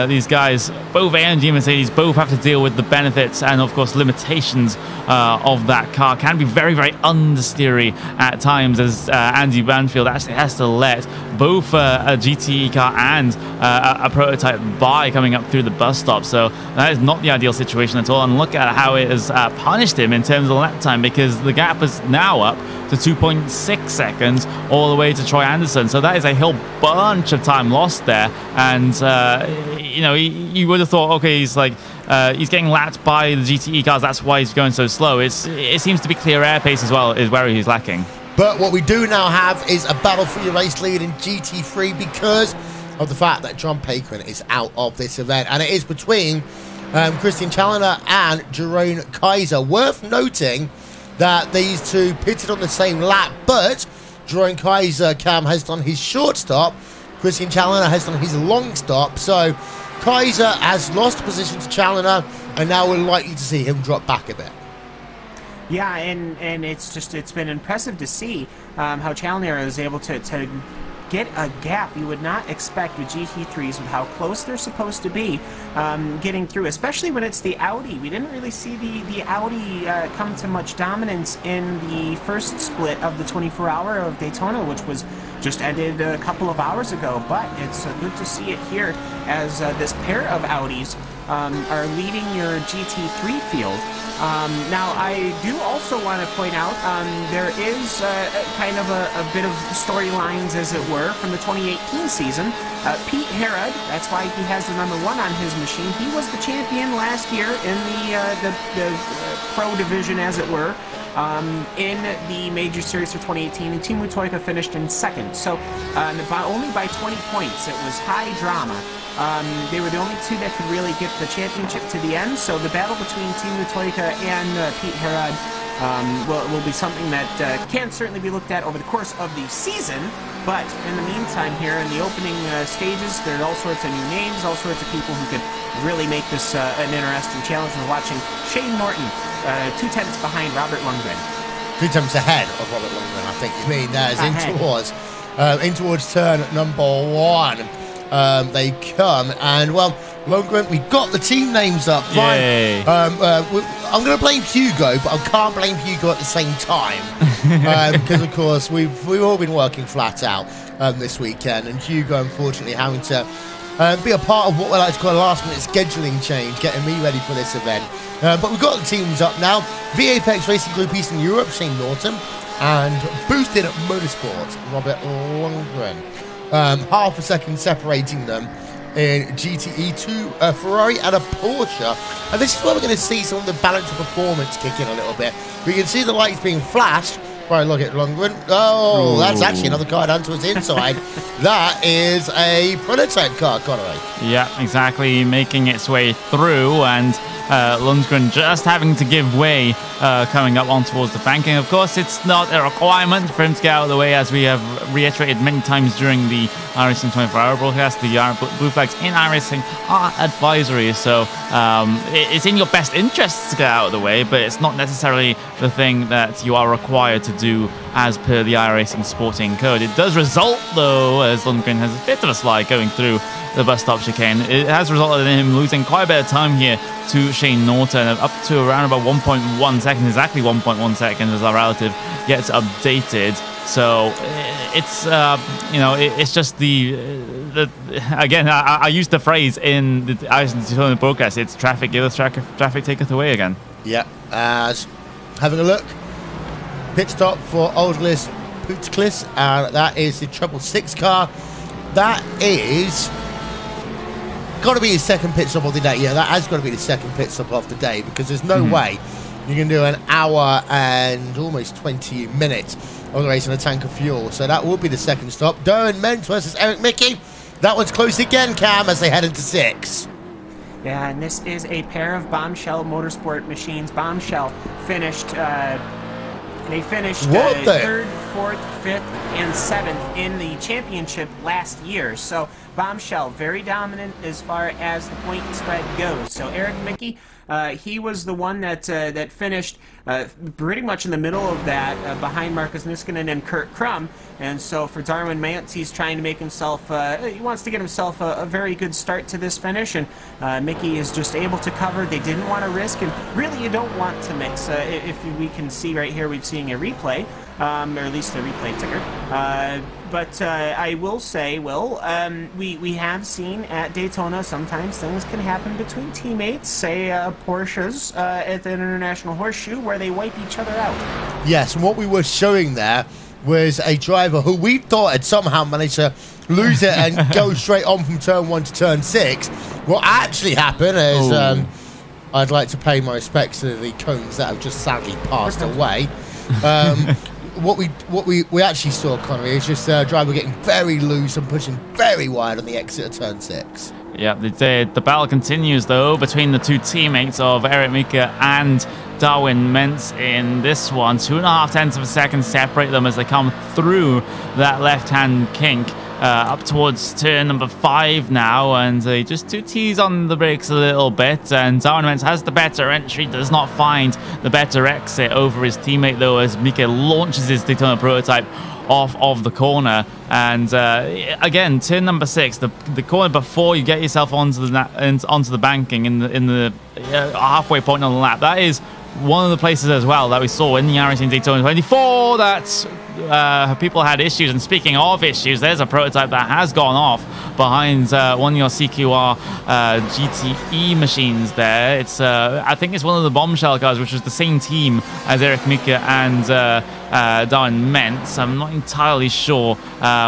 these guys, both AMG and Mercedes, both have to deal with the benefits and of course limitations of that car. Can be very, very understeery at times, as Andy Banfield actually has to let both a GTE car and a prototype by coming up through the bus stop. So that is not the ideal situation at all. And look at how it has punished him in terms of lap time, because the gap is now up to 2.6 seconds all the way to Troy Anderson. So that is a whole bunch of time lost there. And you would have thought, okay, he's getting lapped by the GTE cars, that's why he's going so slow. It seems to be clear air pace as well is where he's lacking. But what we do now have is a battle for your race lead in GT3, because of the fact that John Paquin is out of this event, and it is between Christian Challenger and Jerome Kaiser. Worth noting that these two pitted on the same lap, but Jerome Kaiser, Cam, has done his short stop. Christian Challenger has done his long stop. So Kaiser has lost position to Challenger, and now we're likely to see him drop back a bit. Yeah, and it's been impressive to see how Challenger is able to get a gap you would not expect with GT3s, with how close they're supposed to be getting through, especially when it's the Audi. We didn't really see the Audi come to much dominance in the first split of the 24-hour of Daytona, which was just ended a couple of hours ago. But it's good to see it here, as this pair of Audis are leading your GT3 field. Now, I do also want to point out there is kind of a bit of storylines, as it were, from the 2018 season. Pete Herod, that's why he has the #1 on his machine. He was the champion last year in the pro division, as it were, in the Major Series for 2018, and Team Mutoika finished in second. So only by 20 points. It was high drama. They were the only two that could really get the championship to the end, so the battle between Team Mutoika and Pete Herod will be something that can certainly be looked at over the course of the season. But in the meantime, here in the opening stages, there are all sorts of new names, all sorts of people who could really make this an interesting challenge. We're watching Shane Norton, 2 tenths behind Robert Lundgren. 2 tenths ahead of Robert Lundgren, I think you mean. That is in towards turn #1. They come, and well, Lundgren, we got the team names up. Fine. I'm going to blame Hugo, but I can't blame Hugo at the same time, because of course we've all been working flat out this weekend, and Hugo unfortunately having to be a part of what we like to call a last-minute scheduling change, getting me ready for this event. But we've got the teams up now. V-Apex Racing Group Eastern Europe, Shane Norton, and Boosted Motorsports, Robert Lundgren. Half a second separating them in GTE to a Ferrari and a Porsche. And this is where we're going to see some of the balance of performance kick in a little bit. We can see the lights being flashed Right, look at Lundgren. Oh, that's actually another car down to its inside. That is a prototype car, Connery. Yeah, exactly, making its way through, and Lundgren just having to give way coming up on towards the banking. Of course, it's not a requirement for him to get out of the way, as we have reiterated many times during the iRacing 24-hour broadcast. The blue flags in iRacing are advisory, so it's in your best interest to get out of the way, but it's not necessarily the thing that you are required to do as per the iRacing sporting code. It does result, though, as Lundgren has a bit of a slide going through the bus stop chicane. It has resulted in him losing quite a bit of time here to Shane Norton, up to around about 1.1 seconds, exactly 1.1 seconds as our relative gets updated. So it's you know, it's just the again, I used the phrase in the Daytona broadcast, it's traffic giveth, traffic taketh away again. Yeah, as having a look, pit stop for Aldlis Putsklis, and that is the 666 car. That is got to be his second pit stop of the day. Yeah, that has got to be the second pit stop of the day, because there's no way you can do an hour and almost 20 minutes of the race on a tank of fuel. So that will be the second stop. Darren Mentz versus Eric Mickey. That one's close again, Cam, as they head into 6. Yeah, and this is a pair of Bombshell Motorsport machines. Bombshell finished, they finished third, fourth, fifth, and 7th in the championship last year. So Bombshell, very dominant as far as the point spread goes. So Eric Mickey, he was the one that that finished pretty much in the middle of that, behind Marcus Niskanen and Kurt Crum. And so for Darwin Mantz, he's trying to make himself, he wants to get himself a very good start to this finish, and Mickey is just able to cover. They didn't want to risk, and really you don't want to mix. If we can see right here, we're seeing a replay, or at least a replay ticker. But I will say, Will, we have seen at Daytona sometimes things can happen between teammates, say Porsches at the International Horseshoe, where they wipe each other out. Yes, and what we were showing there was a driver who we thought had somehow managed to lose it and go straight on from turn 1 to turn 6. What actually happened is I'd like to pay my respects to the cones that have just sadly passed away. What we actually saw, Connery, is just a driver getting very loose and pushing very wide on the exit of turn 6. Yeah, the battle continues, though, between the two teammates of Eric Mika and Darwin Mentz in this one. 2.5 tenths of a second separate them as they come through that left-hand kink. Up towards turn number 5 now, and they just do tease on the brakes a little bit, and Darwin Mentz has the better entry, does not find the better exit over his teammate, though, as Mika launches his Daytona prototype off of the corner. And again, turn number 6, the corner before you get yourself onto the banking in the halfway point on the lap. That is one of the places as well that we saw in the iRacing Daytona 24 that people had issues. And speaking of issues, there's a prototype that has gone off behind one of your CQR GTE machines there. It's I think it's one of the Bombshell cars, which was the same team as Eric Mika and Darwin Mentz. I'm not entirely sure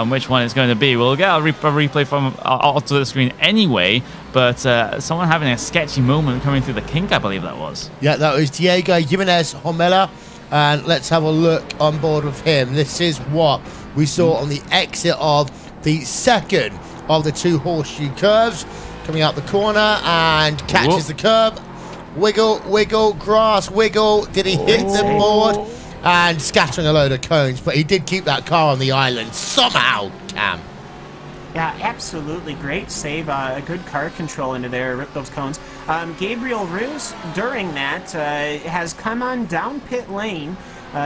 which one it's going to be. We'll get a replay from onto the screen anyway, but someone having a sketchy moment coming through the kink, I believe that was. Yeah, that was Diego Jimenez Homela, and let's have a look on board with him. This is what we saw on the exit of the second of the 2 horseshoe curves, coming out the corner and catches the curb. Wiggle, wiggle, grass, wiggle. Did he hit the board? And scattering a load of cones, but he did keep that car on the island somehow, Cam. Yeah, absolutely great save. A good car control into there, rip those cones. Gabriel Roos, during that, has come on down pit lane.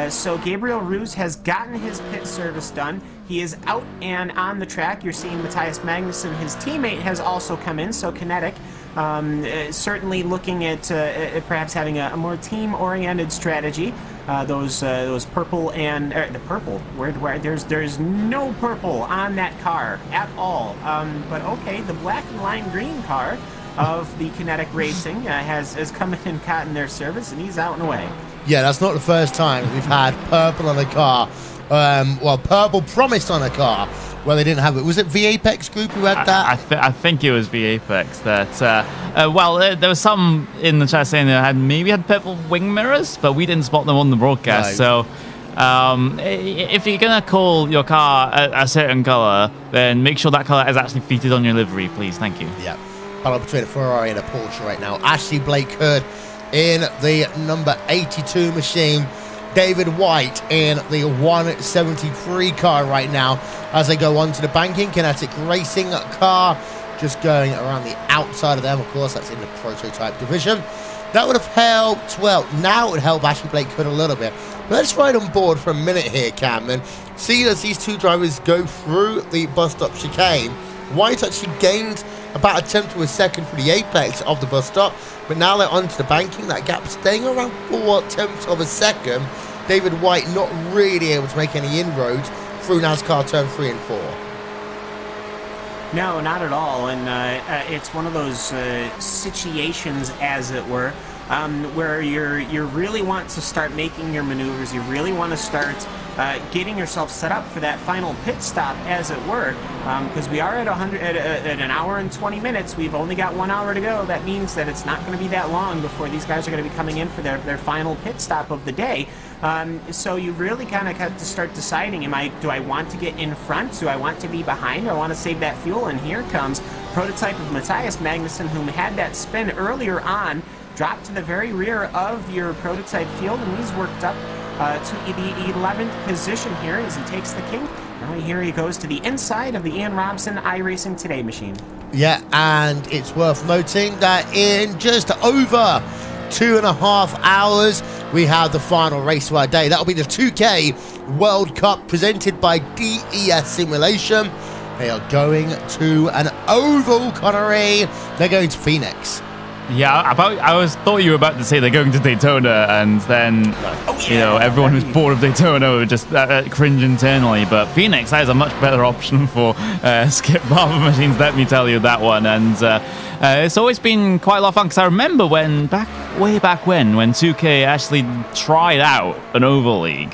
So Gabriel Roos has gotten his pit service done. He is out and on the track. You're seeing Matthias Magnussen, his teammate, has also come in, so Kinetic. Certainly looking at perhaps having a more team-oriented strategy. Those purple and the purple. Where there's no purple on that car at all. But okay, the black and lime green car of the Kinetic Racing has come in and gotten their service, and he's out and away. Yeah, that's not the first time we've had purple on a car. Well, purple promised on a car where they didn't have it. Was it V-Apex Group who had that? I think it was V-Apex that, well, there was some in the chat saying they maybe had purple wing mirrors, but we didn't spot them on the broadcast. No. So if you're going to call your car a certain color, then make sure that color is actually featured on your livery, please. Thank you. Yeah. Battle between a Ferrari and a Porsche right now. Ashley Blake Hood in the number 82 machine. David White in the 173 car right now as they go on to the banking. Kinetic Racing car just going around the outside of them. Of course, that's in the prototype division. That would have helped, well, now it would help Ashley Blake Hood a little bit. But let's ride on board for a minute here, Cameron. See as these two drivers go through the bus stop chicane. White actually gained about a tenth of a second for the apex of the bus stop, but now they're onto the banking. That gap staying around 4/10 of a second. David White not really able to make any inroads through NASCAR turn 3 and 4. No, not at all. And it's one of those situations, as it were, where you really want to start making your maneuvers. You really want to start getting yourself set up for that final pit stop, as it were, because we are at an hour and 20 minutes. We've only got 1 hour to go. That means that it's not going to be that long before these guys are going to be coming in for their final pit stop of the day. So you really kind of have to start deciding, do I want to get in front? Do I want to be behind? Do I want to save that fuel? And here comes prototype of Matthias Magnussen, whom had that spin earlier on, dropped to the very rear of your prototype field, and he's worked up to the 11th position here as he takes the kink. Now here he goes to the inside of the Ian Robson iRacing Today machine. Yeah, and it's worth noting that in just over 2.5 hours, we have the final race of our day. That'll be the 2K World Cup presented by DES Simulation. They are going to an oval, Connery. They're going to Phoenix. Yeah, I thought you were about to say they're going to Daytona, and then you know, everyone who's bored of Daytona would just cringe internally. But Phoenix, that is a much better option for Skip Barber machines. Let me tell you that one. And it's always been quite a lot of fun, because I remember way back when 2K actually tried out an oval league.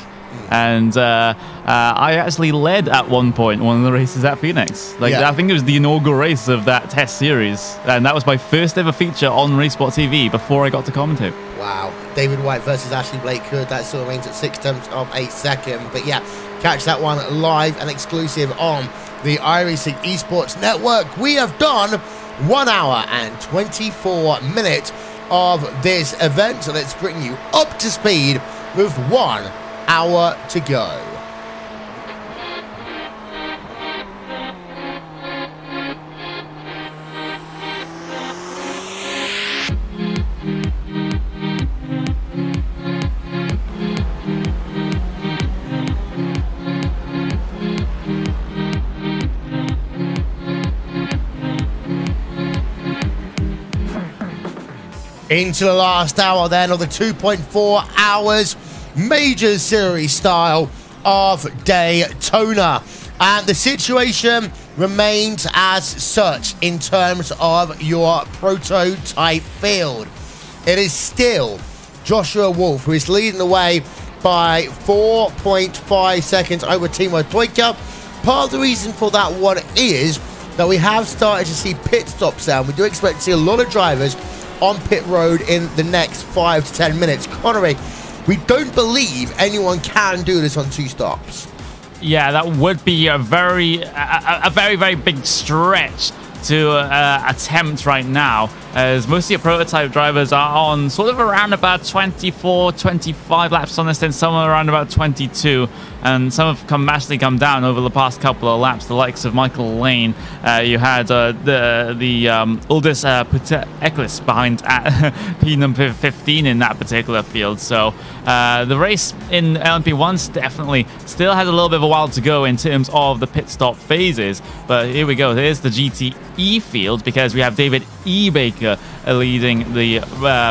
And I actually led at one point one of the races at Phoenix. I think it was the inaugural race of that test series, and that was my first ever feature on RaceSpotTV before I got to commentate. Wow. David White versus Ashley Blake Hood. That still remains at 0.6 of a second. But yeah, catch that one live and exclusive on the iRacing Esports Network. We have done 1 hour and 24 minutes of this event, so let's bring you up to speed with 1 hour to go. Into the last hour then of the 2.4 hours Major Series style of Daytona, and the situation remains as such in terms of your prototype field. It is still Joshua Wolf who is leading the way by 4.5 seconds over Timo Toika. Part of the reason for that one is that we have started to see pit stops down. We do expect to see a lot of drivers on pit road in the next 5 to 10 minutes. Connery, we don't believe anyone can do this on 2 stops. Yeah, that would be a very big stretch to attempt right now, as most of your prototype drivers are on sort of around about 24, 25 laps on this thing, some are around about 22, and some have massively come down over the past couple of laps. The likes of Michael Lane, you had the Uldis Eklis behind at P number 15 in that particular field. So the race in LMP1 definitely still has a little bit of a while to go in terms of the pit stop phases. But here we go. Here's the GTE field, because we have David E. Baker leading the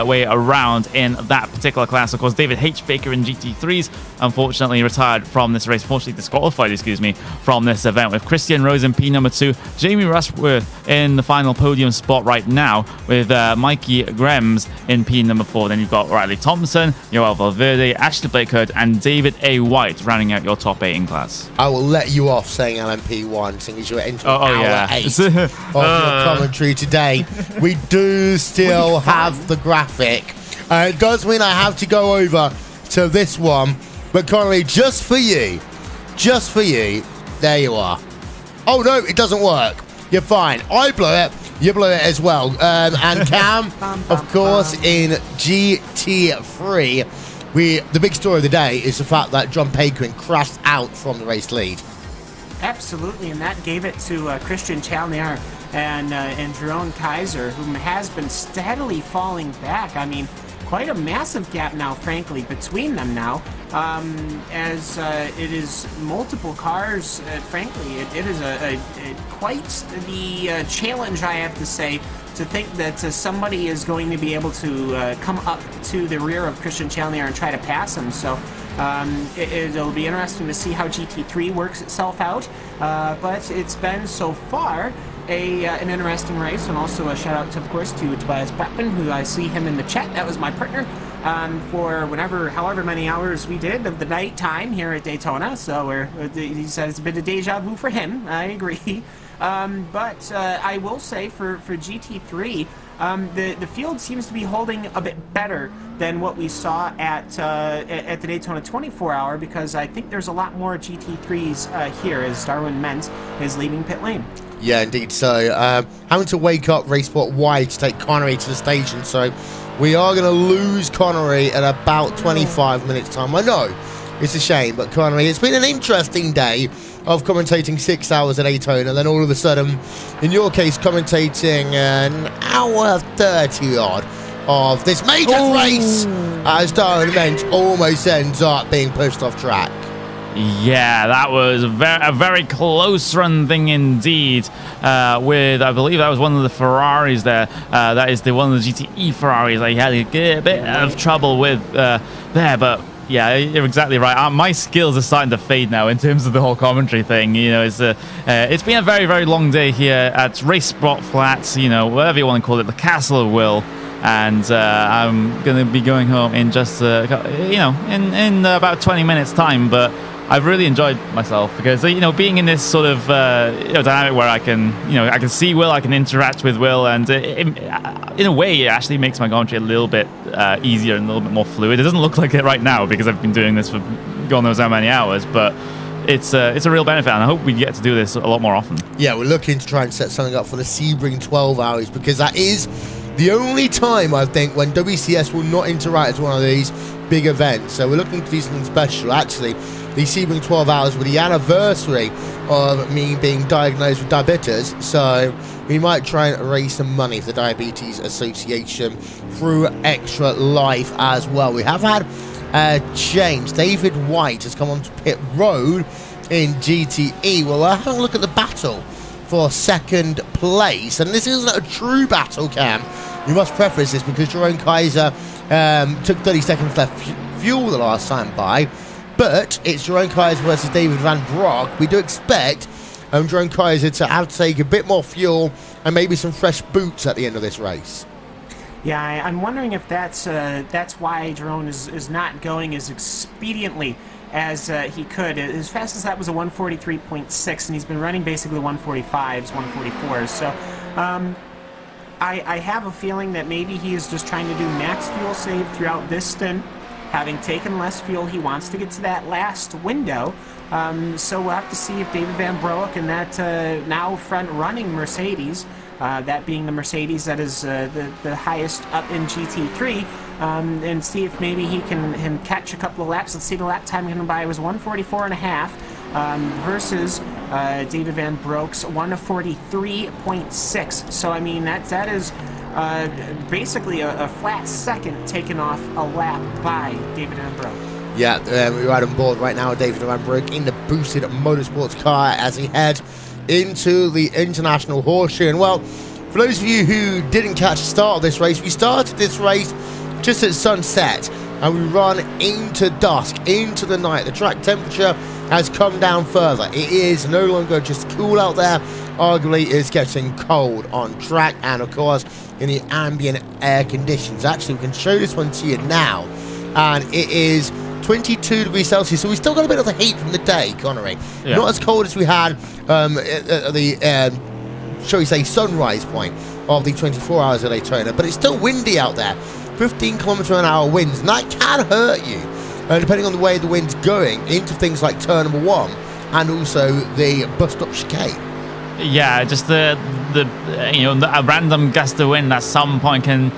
way around in that particular class. Of course, David H. Baker in GT3s unfortunately retired from this race, fortunately disqualified, excuse me, from this event, with Christian Rose in P number 2, Jamie Rushworth in the final podium spot right now, with Mikey Grems in P number 4. Then you've got Riley Thompson, Yoel Valverde, Ashley Blake Hood, and David A. White rounding out your top 8 in class. I will let you off saying LMP1, seeing as you're into hour 8 of your commentary today. We do still have the graphic. It does mean I have to go over to this one But Connery, just for you, there you are. Oh no, it doesn't work. You're fine. I blew it. You blew it as well. And Cam, of course, in GT3, the big story of the day is the fact that John Paquin crashed out from the race lead. Absolutely, and that gave it to Christian Chalnier and Jerome Kaiser, who has been steadily falling back. I mean, quite a massive gap now, frankly, between them now. As it is multiple cars, frankly, it is quite the challenge, I have to say, to think that somebody is going to be able to come up to the rear of Christian Chalnier and try to pass him. So it'll be interesting to see how GT3 works itself out. But it's been so far an interesting race, and also a shout out, of course, to Tobias Blackman, who I see him in the chat. That was my partner for however many hours we did of the night time here at Daytona. So he says it's a bit of deja vu for him. I agree. But I will say for GT3, the field seems to be holding a bit better than what we saw at the Daytona 24-hour, because I think there's a lot more GT3s here as Darwin Mentz is leaving pit lane. Yeah, indeed. So having to wake up RaceSpot Y to take Connery to the station. So we are going to lose Connery at about 25 minutes time. I know it's a shame, but Connery, it's been an interesting day of commentating 6 hours at Daytona, and then all of a sudden, in your case, commentating an hour 30 odd of this major race as Darwin Mentz almost ends up being pushed off track. Yeah, that was a very close run thing indeed. With, I believe that was one of the Ferraris there. That is one of the GTE Ferraris. I had a bit of trouble with there, but yeah, you're exactly right. My skills are starting to fade now in terms of the whole commentary thing. You know, it's been a very, very long day here at RaceSpot Flats. You know, whatever you want to call it, the Castle of Will. And I'm going to be going home in just, in about 20 minutes time. But I've really enjoyed myself because, you know, being in this sort of dynamic where I can see Will, I can interact with Will, and in a way it actually makes my commentary a little bit easier and a little bit more fluid. It doesn't look like it right now because I've been doing this for God knows how many hours, but it's a real benefit, and I hope we get to do this a lot more often. Yeah, we're looking to try and set something up for the Sebring 12 hours, because that is the only time, I think, when WCS will not interact with one of these big events. So we're looking to do something special. Actually, the Sebring 12 hours with the anniversary of me being diagnosed with diabetes. So we might try and raise some money for the Diabetes Association through Extra Life as well. We have had change. David White has come onto pit road in GTE. Well, we're having a look at the battle for second place, and this isn't a true battle, Cam. You must preface this because Jerome Kaiser took 30 seconds left fuel the last time by, but it's Jerome Kaiser versus David Van Broek. We do expect Jerome Kaiser to have to take a bit more fuel and maybe some fresh boots at the end of this race. Yeah, I'm wondering if that's why Jerome is not going as expediently as he could. As fast as that was a 143.6, and he's been running basically 145s, 144s. So I have a feeling that maybe he is just trying to do max fuel save throughout this stint. Having taken less fuel, he wants to get to that last window. So we'll have to see if David Van Broek and that now front-running Mercedes, that being the Mercedes that is the highest up in GT3, and see if maybe he can catch a couple of laps. Let's see, the lap time coming by was 144.5 versus David Van Broek's 143.6. So I mean that is basically a flat second taken off a lap by David Van Broek. Yeah, we're right on board right now with David Van Broek in the boosted motorsports car as he heads into the International Horseshoe. And well, for those of you who didn't catch the start of this race, we started this race just at sunset and we run into dusk, into the night. The track temperature has come down further. It is no longer just cool out there. Arguably, it's getting cold on track and, of course, in the ambient air conditions. Actually, we can show this one to you now. And it is 22 degrees Celsius, so we still got a bit of the heat from the day, Connery. Yeah. Not as cold as we had at the, shall we say, sunrise point of the 24 hours of Daytona, but it's still windy out there. 15 km/h winds, and that can hurt you depending on the way the wind's going, into things like turn number 1 and also the bus stop chicane. Yeah, just the a random gust of wind at some point can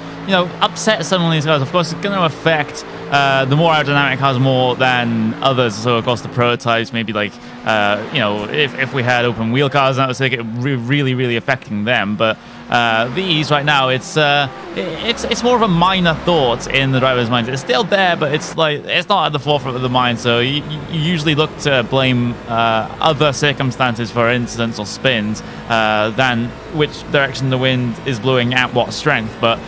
upset some of these cars. Of course, it's going to affect the more aerodynamic cars more than others. So, of course, the prototypes, maybe like, if we had open wheel cars, that would make it really, really affecting them. But these right now, it's more of a minor thought in the driver's mind. It's still there, but it's not at the forefront of the mind. So you usually look to blame other circumstances for incidents or spins than which direction the wind is blowing at what strength. But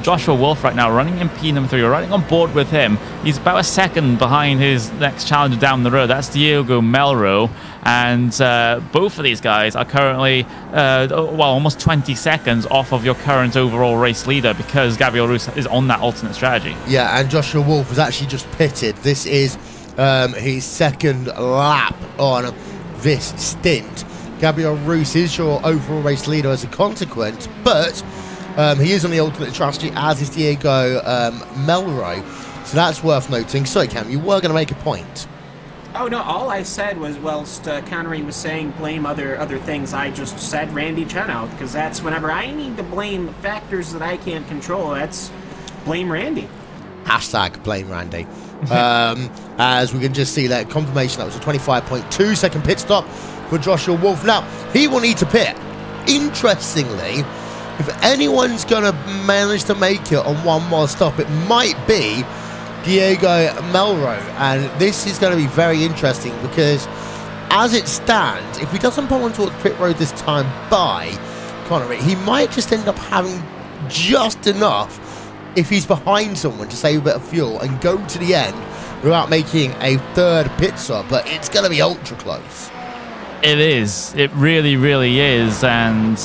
Joshua Wolf right now running in P number 3. We're running on board with him. He's about a second behind his next challenger down the road. That's Diego Melro. And both of these guys are currently, almost 20 seconds off of your current overall race leader because Gabriel Rus is on that alternate strategy. Yeah, and Joshua Wolf was actually just pitted. This is his second lap on this stint. Gabriel Rus is your overall race leader as a consequence, but he is on the alternate strategy, as is Diego Melro. So that's worth noting. Sorry, Cam, you were going to make a point. Oh, no, all I said was, whilst Connery was saying blame other things, I just said Randy Chenow, because that's whenever I need to blame factors that I can't control, that's blame Randy. Hashtag blame Randy. As we can just see that confirmation, that was a 25.2 second pit stop for Joshua Wolf. Now, he will need to pit. Interestingly, if anyone's going to manage to make it on one more stop, it might be Diego Melro, and this is going to be very interesting because as it stands, if he doesn't pull onto the pit road this time by Connery, he might just end up having just enough if he's behind someone to save a bit of fuel and go to the end without making a third pit stop, but it's going to be ultra close. It is. It really, really is. And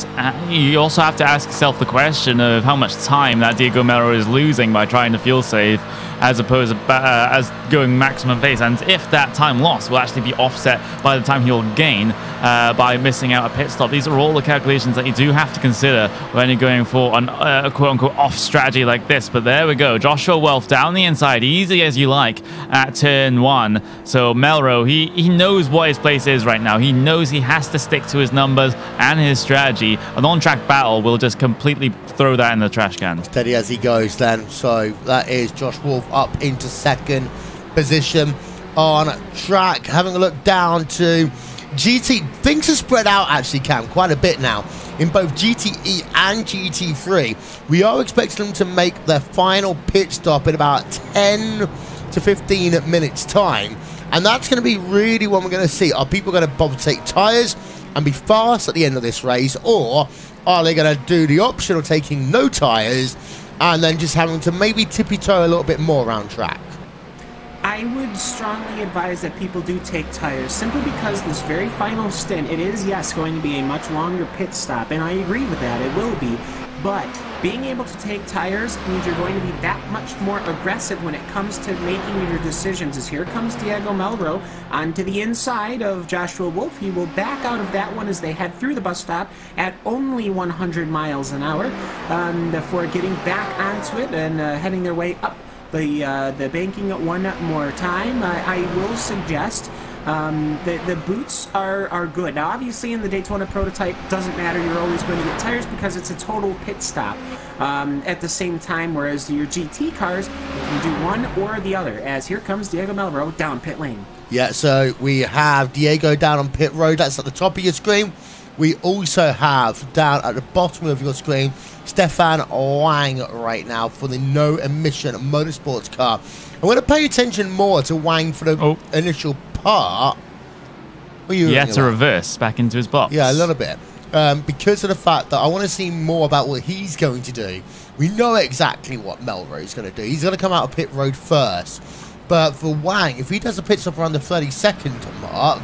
you also have to ask yourself the question of how much time that Diego Melro is losing by trying to fuel save as opposed to as going maximum pace. And if that time loss will actually be offset by the time he'll gain by missing out a pit stop. These are all the calculations that you do have to consider when you're going for a quote-unquote off strategy like this. But there we go. Joshua Wolf down the inside, easy as you like, at turn 1. So Melro, he knows what his place is right now. He knows he has to stick to his numbers and his strategy. An on-track battle will just completely throw that in the trash can. Steady as he goes then. So that is Josh Wolf up into second position on track. Having a look down to GT, things are spread out actually, Cam, quite a bit now in both GTE and GT3. We are expecting them to make their final pit stop in about 10 to 15 minutes time, and that's going to be really what we're going to see. Are people going to bother to take tyres and be fast at the end of this race, or are they going to do the option of taking no tyres and then just having to maybe tippy-toe a little bit more around track? I would strongly advise that people do take tires, simply because this very final stint, it is, yes, going to be a much longer pit stop, and I agree with that, it will be, but being able to take tires means you're going to be that much more aggressive when it comes to making your decisions. As here comes Diego Melro onto the inside of Joshua Wolf. He will back out of that one as they head through the bus stop at only 100 miles an hour before getting back onto it and heading their way up the banking one more time. I will suggest the boots are good. Now, obviously, in the Daytona prototype, doesn't matter. You're always going to get tires because it's a total pit stop. At the same time, whereas your GT cars, you can do one or the other. As here comes Diego Melro down pit lane. Yeah, so we have Diego down on pit road. That's at the top of your screen. We also have down at the bottom of your screen Stefan Wang right now for the no emission motorsports car. I'm going to pay attention more to Wang for the initial part. He had to reverse back into his box. Yeah, a little bit. Because of the fact that I want to see more about what he's going to do. We know exactly what Melro is going to do. He's going to come out of pit road first. But for Wang, if he does a pit stop around the 30-second mark,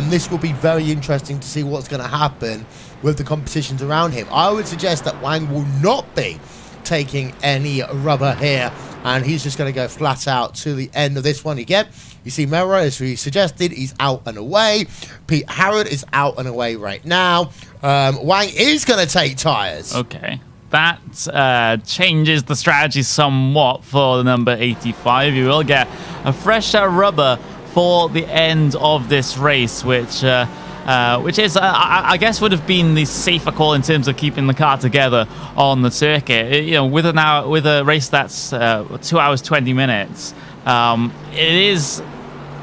this will be very interesting to see what's going to happen with the competitions around him. I would suggest that Wang will not be taking any rubber here, and he's just going to go flat out to the end of this one again. You see Melro, as we suggested, he's out and away. Pete Harrod is out and away right now. Wang is going to take tyres. Okay. that changes the strategy somewhat for the number 85. You will get a fresh set of rubber for the end of this race, which is, I guess, would have been the safer call in terms of keeping the car together on the circuit. You know, with a race that's 2 hours 20 minutes, it is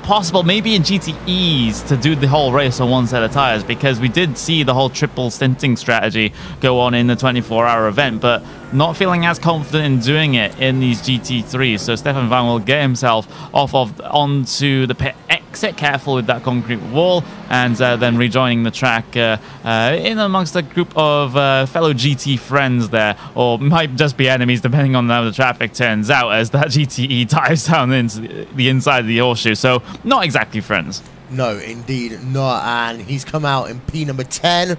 possible maybe in GTEs to do the whole race on one set of tires, because we did see the whole triple stinting strategy go on in the 24-hour event, but not feeling as confident in doing it in these GT3s. So Stefan Van will get himself onto the pit exit, careful with that concrete wall, and then rejoining the track in amongst a group of fellow GT friends there, or might just be enemies depending on how the traffic turns out, as that GTE dives down into the inside of the horseshoe. So not exactly friends. No, indeed not. And he's come out in P number 10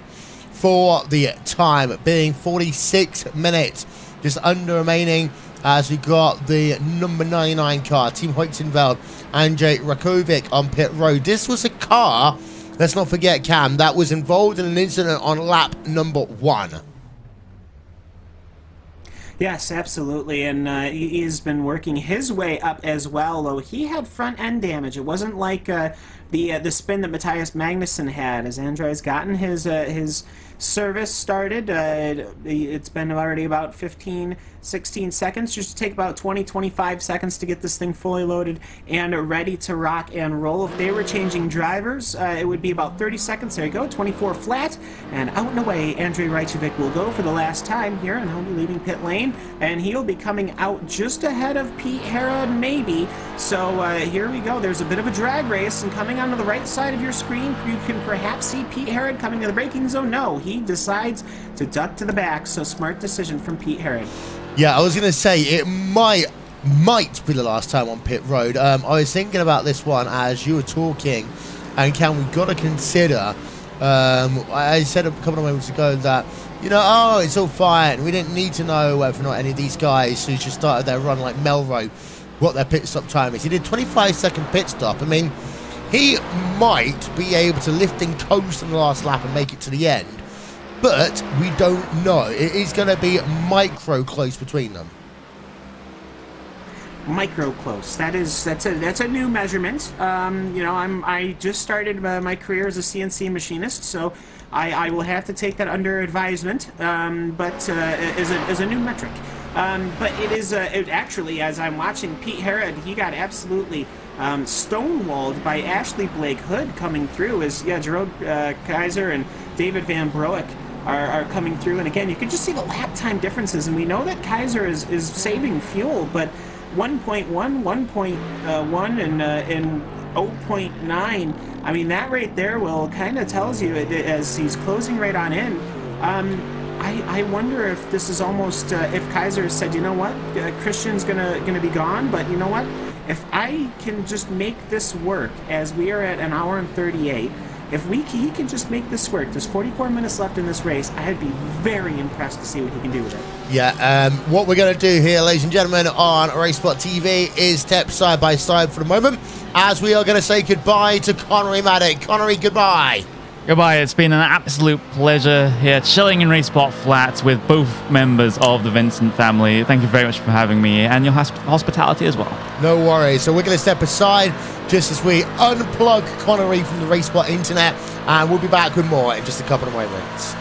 for the time being 46 minutes, just under remaining, as we got the number 99 car, Team Hoytzenveld, Andrzej Rakovic on pit road. This was a car, let's not forget, Cam, that was involved in an incident on lap number 1. Yes, absolutely, and he has been working his way up as well, though he had front end damage. It wasn't like the spin that Matthias Magnussen had, as Andrej's gotten his service started. It's been already about 15-16 seconds, just to take about 20-25 seconds to get this thing fully loaded and ready to rock and roll. If they were changing drivers, it would be about 30 seconds. There you go, 24 flat, and out and away Andrzej Rakovic will go for the last time here, and he'll be leaving pit lane, and he'll be coming out just ahead of Pete Herod, maybe. So here we go. There's a bit of a drag race, and coming onto the right side of your screen, you can perhaps see Pete Herod coming to the braking zone. No, he decides to duck to the back, so smart decision from Pete Herod. Yeah, I was going to say, it might be the last time on pit road. I was thinking about this one as you were talking, and Cam, we've got to consider, I said a couple of moments ago that, you know, oh, it's all fine. We didn't need to know whether or not any of these guys who just started their run like Melrose, what their pit stop time is. He did 25-second pit stop. I mean, he might be able to lift and coast in the last lap and make it to the end, but we don't know. It is going to be micro close between them. Micro close. That's a new measurement. You know, I just started my career as a CNC machinist, so I will have to take that under advisement. But as a new metric. But it is it actually, as I'm watching Pete Herod, he got absolutely stonewalled by Ashley Blake Hood coming through, as Jerome Kaiser and David Van Broek are coming through. And again, you can just see the lap time differences, and we know that Kaiser is saving fuel, but 1.1, 1.1, and 0.9. I mean, that right there will kind of tells you as he's closing right on in. I wonder if this is almost if Kaiser said, you know what, Christian's gonna be gone, but you know what, if I can just make this work, as we are at 1 hour and 38. If he can just make this work, there's 44 minutes left in this race, I'd be very impressed to see what he can do with it. Yeah, what we're going to do here, ladies and gentlemen, on RaceSpotTV is step side by side for the moment, as we are going to say goodbye to Connery Maddock. Connery, goodbye. Goodbye. It's been an absolute pleasure here, chilling in RaceSpot Flats with both members of the Vincent family. Thank you very much for having me and your hospitality as well. No worries. So we're going to step aside just as we unplug Connery from the RaceSpot internet, and we'll be back with more in just a couple of moments.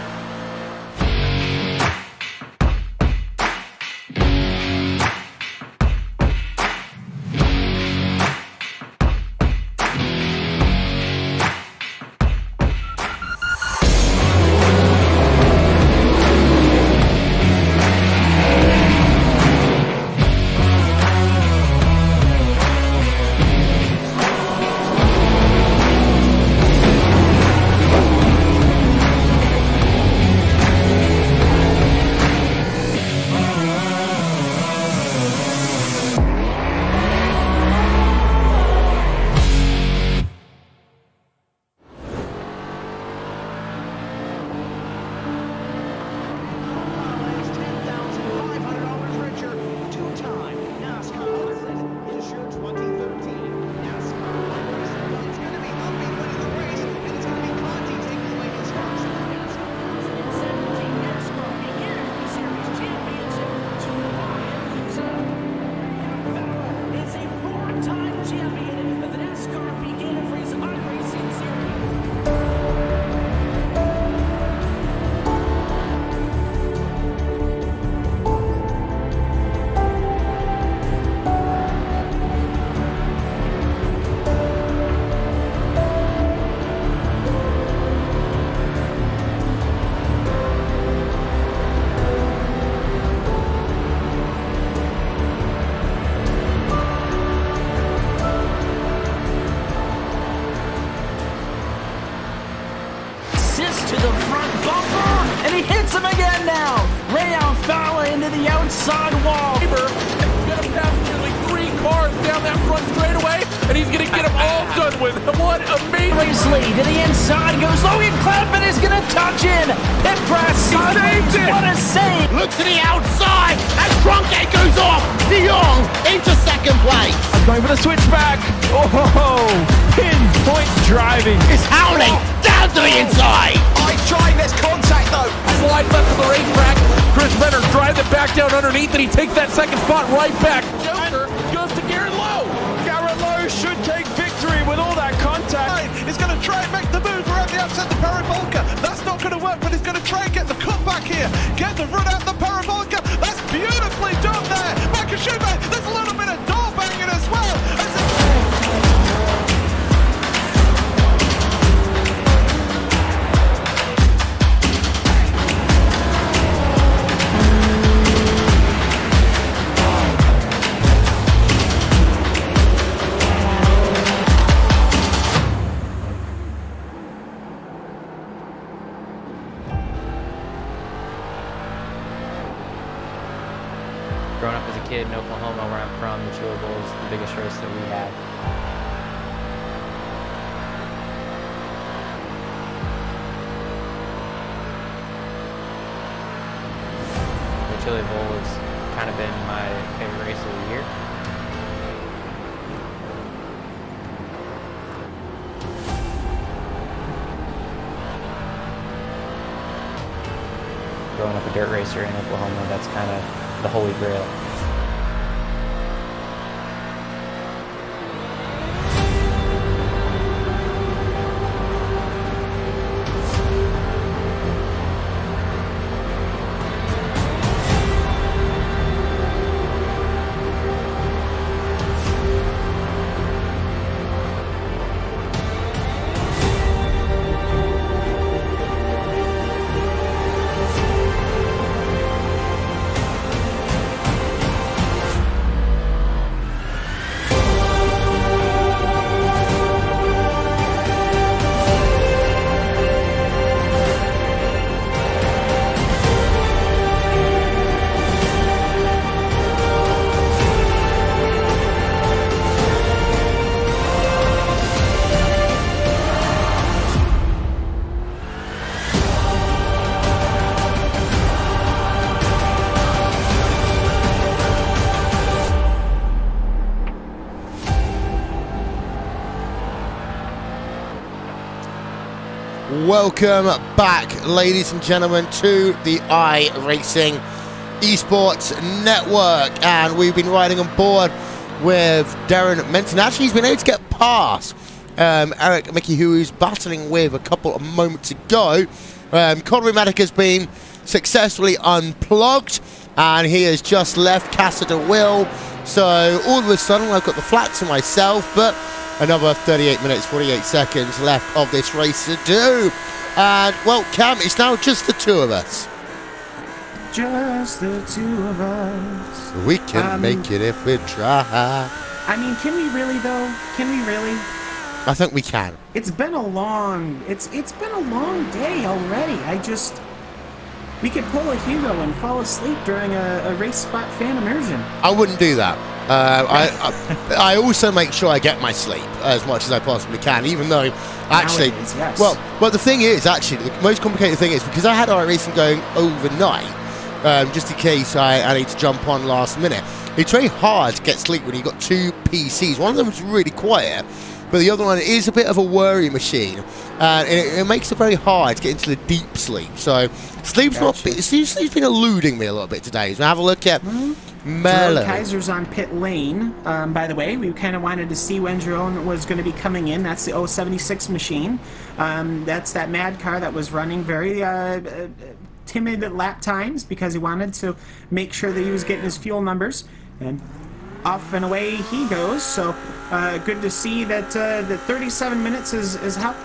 outside wall. He's gonna pass nearly 3 cars down that front straightaway, and he's gonna get them all done with. What amazing Race lead to the inside goes Logan Clapman is gonna touch in. Pit press sideways. What a save! Look to the outside as Trunkett goes off. De Jong into second place. Going for the switchback. Oh, pinpoint driving. It's howling down to the inside. I tried this contact though. slide left of the racetrack. Chris Venner drives it back down underneath, and he takes that second spot right back. Joker goes to Garrett Lowe. Garrett Lowe should take victory with all that contact. He's going to try and make the move around the outside the parabolica. That's not going to work, but he's going to try and get the cutback here. Get the run out the parabolica. That's beautifully done there. Makashube, there's a little bit of door banging as well. Growing up as a kid in Oklahoma, where I'm from, the Chula Bowl is the biggest race that we have. The Chula Bowl has kind of been my favorite race of the year. Growing up a dirt racer in Oklahoma, that's kind of the holy grail. Welcome back, ladies and gentlemen, to the iRacing Esports Network, and we've been riding on board with Darren Menton. Actually, he's been able to get past Eric Mickey, who is battling with a couple of moments ago. Conroy Medic has been successfully unplugged, and he has just left Cassidy Will. So all of a sudden, I've got the flat to myself, but another 38 minutes, 48 seconds left of this race to do. And, well, Cam, it's now just the two of us. Just the two of us. We can make it if we try. I mean, can we really, though? Can we really? I think we can. It's been a long, it's been a long day already. We could pull a Hugo and fall asleep during a race spot fan immersion. I wouldn't do that. I also make sure I get my sleep as much as I possibly can, even though actually, nowadays, yes. well, the thing is, actually, the most complicated thing is because I had iRacing going overnight, just in case I need to jump on last minute. It's very hard to get sleep when you've got two PCs. One of them is really quiet, but the other one is a bit of a worry machine, and it makes it very hard to get into the deep sleep. So sleep's been eluding me a little bit today. So have a look at Melon. Jerome Kaiser's on pit lane. By the way, we kind of wanted to see when Jerome was going to be coming in. That's the 076 machine. That's that mad car that was running very timid at lap times because he wanted to make sure that he was getting his fuel numbers. And off and away he goes. So good to see that the 37 minutes is how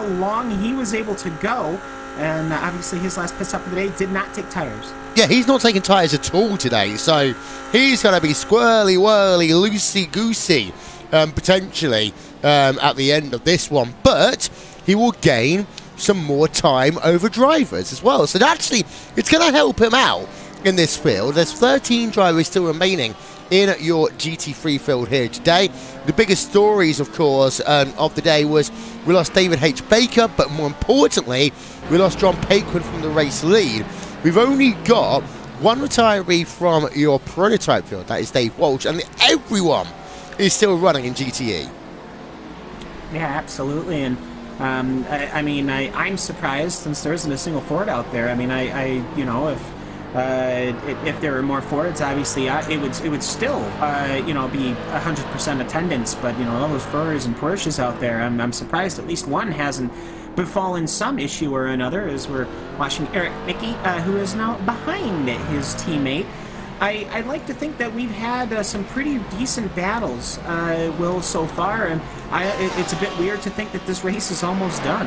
long he was able to go. And obviously his last pit stop of the day did not take tires. Yeah, he's not taking tires at all today, so he's going to be squirrely, whirly, loosey-goosey, potentially, at the end of this one. But he will gain some more time over drivers as well. So actually, it's going to help him out in this field. There's 13 drivers still remaining in your GT3 field here today. The biggest stories, of course, of the day was we lost David H. Baker, but more importantly, we lost John Paquin from the race lead. We've only got one retiree from your prototype field, that is Dave Walsh, and everyone is still running in GTE. Yeah, absolutely. And I mean, I'm surprised since there isn't a single Ford out there. I mean, you know, if there were more Fords, obviously, it would still, you know, be 100% attendance. But, you know, all those Ferraris and Porsches out there, I'm surprised at least one hasn't befallen some issue or another, as we're watching Eric Mickey, who is now behind his teammate. I'd like to think that we've had some pretty decent battles, Will, so far, and it's a bit weird to think that this race is almost done.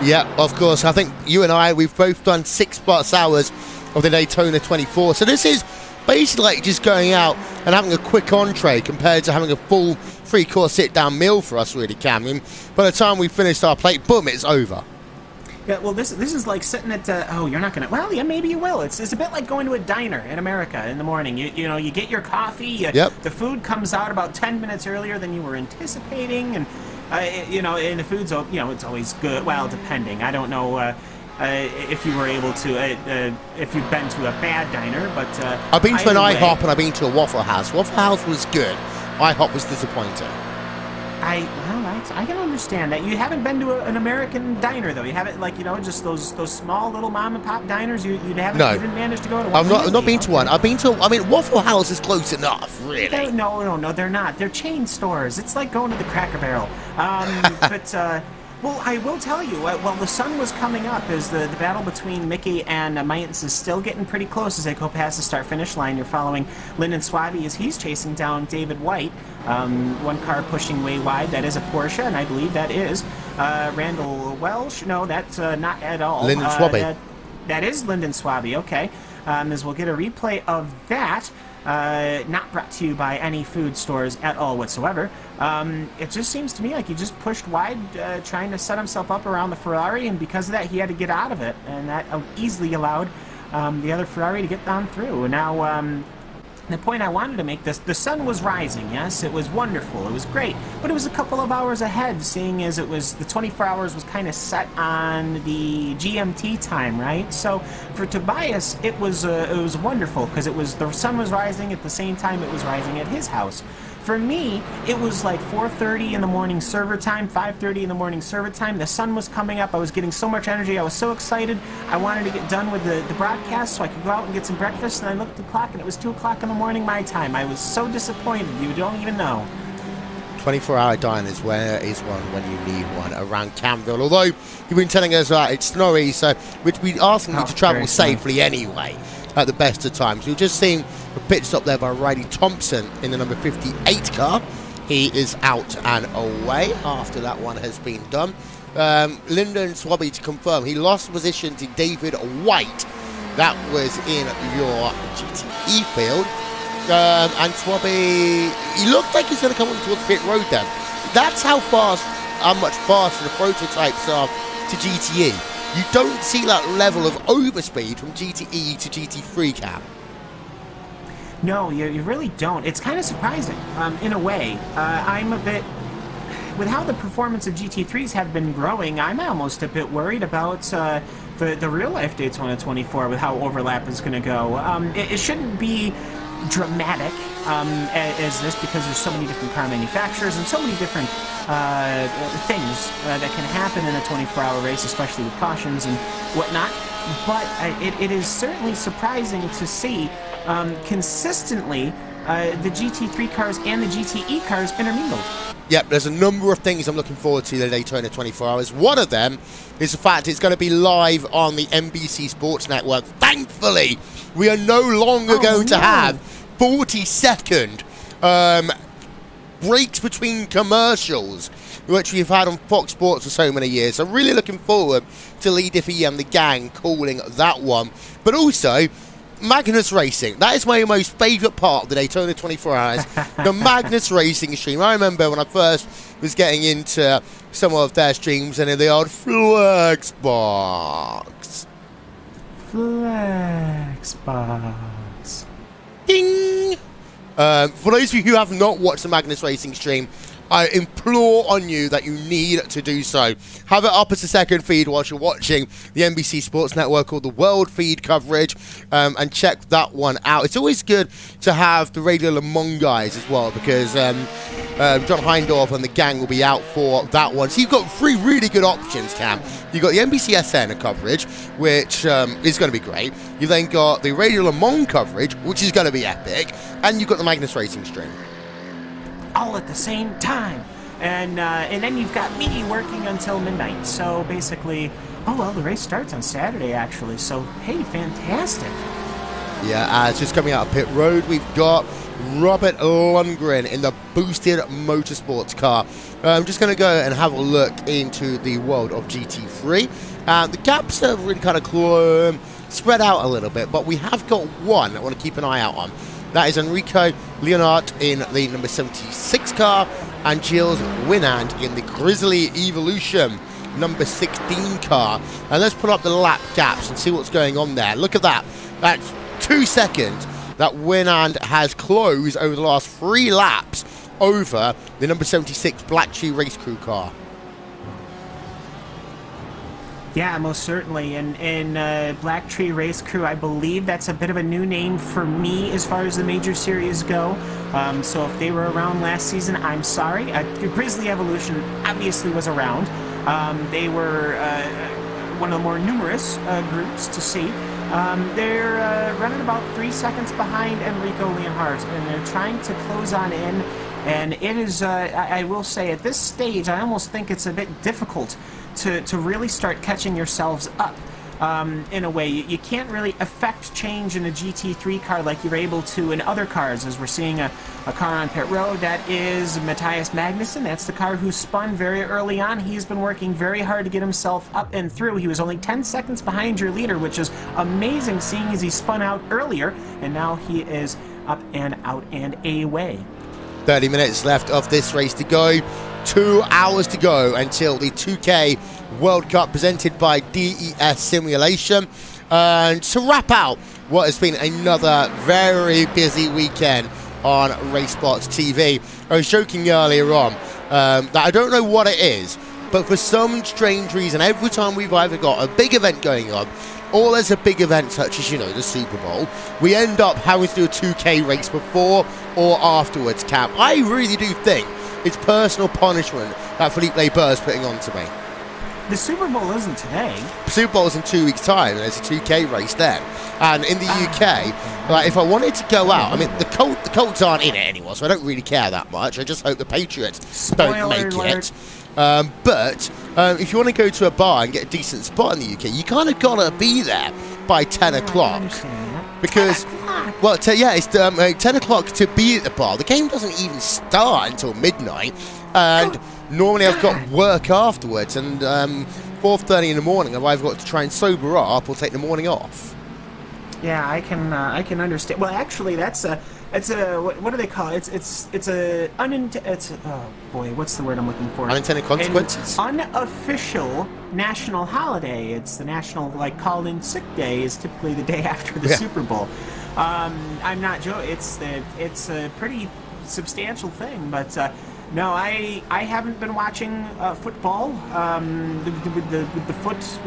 Yeah, of course. I think you and I, we've both done 6+ hours of the Daytona 24, so this is basically like just going out and having a quick entree compared to having a full 3-course sit-down meal for us, really, Cameron. By the time we finished our plate, boom, it's over. Yeah, well, this is like sitting at, oh, you're not going to, well, yeah, maybe you will. It's a bit like going to a diner in America in the morning. You know, you get your coffee, the food comes out about 10 minutes earlier than you were anticipating, and, you know, and the food's, you know, it's always good, well, depending. I don't know if you were able to, if you've been to a bad diner, but... I've been to an IHOP and I've been to a Waffle House. Waffle House was good. IHOP was disappointing. I can understand that. You haven't been to an American diner, though. You haven't, like, you know, just those small little mom and pop diners. You haven't even managed to go to one. I've not been to one. I've been to. I mean, Waffle House is close enough, really. No, they're not. They're chain stores. It's like going to the Cracker Barrel. But well, I will tell you, well, the sun was coming up as the battle between Mickey and Mayentz is still getting pretty close as they go past the start-finish line. You're following Lyndon Swaby as he's chasing down David White. One car pushing way wide. That is a Porsche, and I believe that is Randall Welsh. No, that's not at all. Lyndon Swaby. That is Lyndon Swaby, okay. As we'll get a replay of that. Not brought to you by any food stores at all whatsoever. It just seems to me like he just pushed wide, trying to set himself up around the Ferrari, and because of that, he had to get out of it, and that easily allowed the other Ferrari to get down through. Now, the point I wanted to make, the sun was rising, yes, it was wonderful, it was great, but it was a couple of hours ahead, seeing as it was, the 24 hours was kind of set on the GMT time, right? So for Tobias, it was wonderful, because the sun was rising at the same time it was rising at his house. For me, it was like 4:30 in the morning server time, 5:30 in the morning server time. The sun was coming up. I was getting so much energy. I was so excited. I wanted to get done with the broadcast so I could go out and get some breakfast. And I looked at the clock, and it was 2 o'clock in the morning my time. I was so disappointed. You don't even know. 24-hour diners, where is one when you need one around Camville? Although you've been telling us it's snowy, so we'd be asking you to travel safely anyway at the best of times. You've just seen a pit stop there by Riley Thompson in the number 58 car. He is out and away after that one has been done. Lyndon Swaby, to confirm, he lost position to David White. That was in your GTE field. And Swaby, he looked like he's going to come on towards pit road then. That's how much faster the prototypes are to GTE. You don't see that level of overspeed from GTE to GT3, Cam. No, you really don't. It's kind of surprising, in a way. I'm a bit... With how the performance of GT3s have been growing, I'm almost a bit worried about the real-life Daytona 24 with how overlap is going to go. It shouldn't be dramatic as this, because there's so many different car manufacturers and so many different things that can happen in a 24-hour race, especially with cautions and whatnot. But it is certainly surprising to see consistently the GT3 cars and the GTE cars intermingled. Yep, there's a number of things I'm looking forward to the Daytona 24 Hours. One of them is the fact it's going to be live on the NBC Sports Network. Thankfully, we are no longer going to have 40-second breaks between commercials, which we've had on Fox Sports for so many years. So really looking forward to Lee Diffie and the gang calling that one. But also, Magnus Racing. That is my most favourite part of the Daytona 24 Hours, the Magnus Racing stream. I remember when I first was getting into some of their streams, and in the old Flex box. Flex Xbox. Ding! For those of you who have not watched the Magnus Racing stream, I implore on you that you need to do so. Have it up as a second feed whilst you're watching the NBC Sports Network or the World Feed coverage, and check that one out. It's always good to have the Radio Le Mans guys as well, because John Heindorf and the gang will be out for that one. So you've got 3 really good options, Cam. You've got the NBC SN coverage, which is going to be great. You've then got the Radio Le Mans coverage, which is going to be epic. And you've got the Magnus Racing stream. All at the same time. And then you've got me working until midnight. So basically, oh well, the race starts on Saturday actually. So hey, fantastic. Yeah, it's just coming out of pit road. We've got Robert Lundgren in the boosted motorsports car. I'm just going to go and have a look into the world of GT3. The gaps are really kind of spread out a little bit, but we have got one I want to keep an eye out on. That is Enrico Leonard in the number 76 car, and Gilles Winand in the Grizzly Evolution number 16 car. And let's put up the lap gaps and see what's going on there. Look at that. That's 2 seconds that Winand has closed over the last 3 laps over the number 76 Black Tree Race Crew car. Yeah, most certainly. And Black Tree Race Crew, I believe that's a bit of a new name for me as far as the major series go. So if they were around last season, I'm sorry. Grizzly Evolution obviously was around. They were one of the more numerous groups to see. They're running about 3 seconds behind Enrico Leonhardt, and they're trying to close on in. And it is, I will say, at this stage, I almost think it's a bit difficult to really start catching yourselves up. In a way, you can't really affect change in a GT3 car like you're able to in other cars, as we're seeing a car on pit road. That is Matthias Magnussen. That's the car who spun very early on. He's been working very hard to get himself up and through. He was only 10 seconds behind your leader, which is amazing, seeing as he spun out earlier, and now he is up and out and away. 30 minutes left of this race to go. 2 hours to go until the 2K World Cup presented by DES Simulation. And to wrap out what has been another very busy weekend on RaceSpotTV. I was joking earlier on that I don't know what it is, but for some strange reason, every time we've either got a big event going on, or there's a big event such as, you know, the Super Bowl, we end up having to do a 2K race before or afterwards, Cap. I really do think it's personal punishment that Philippe Leber is putting on to me. The Super Bowl isn't today. The Super Bowl is in 2 weeks' time, and there's a 2K race then. And in the UK, like, if I wanted to go out, I mean, the Colts aren't in it anymore, so I don't really care that much. I just hope the Patriots don't make it. But if you want to go to a bar and get a decent spot in the UK, you kind of got to be there by 10 o'clock. Because, well, yeah, it's 10 o'clock to be at the bar. The game doesn't even start until midnight. And normally I've got work afterwards. And 4:30 in the morning, I've either got to try and sober up or take the morning off. Yeah, I can understand. Well, actually, it's a what do they call it? It's oh boy, what's the word I'm looking for? Unintended consequences. An unofficial national holiday. It's the national, like, called in sick day is typically the day after the Super Bowl. I'm not joking. It's a pretty substantial thing, but no, I haven't been watching football with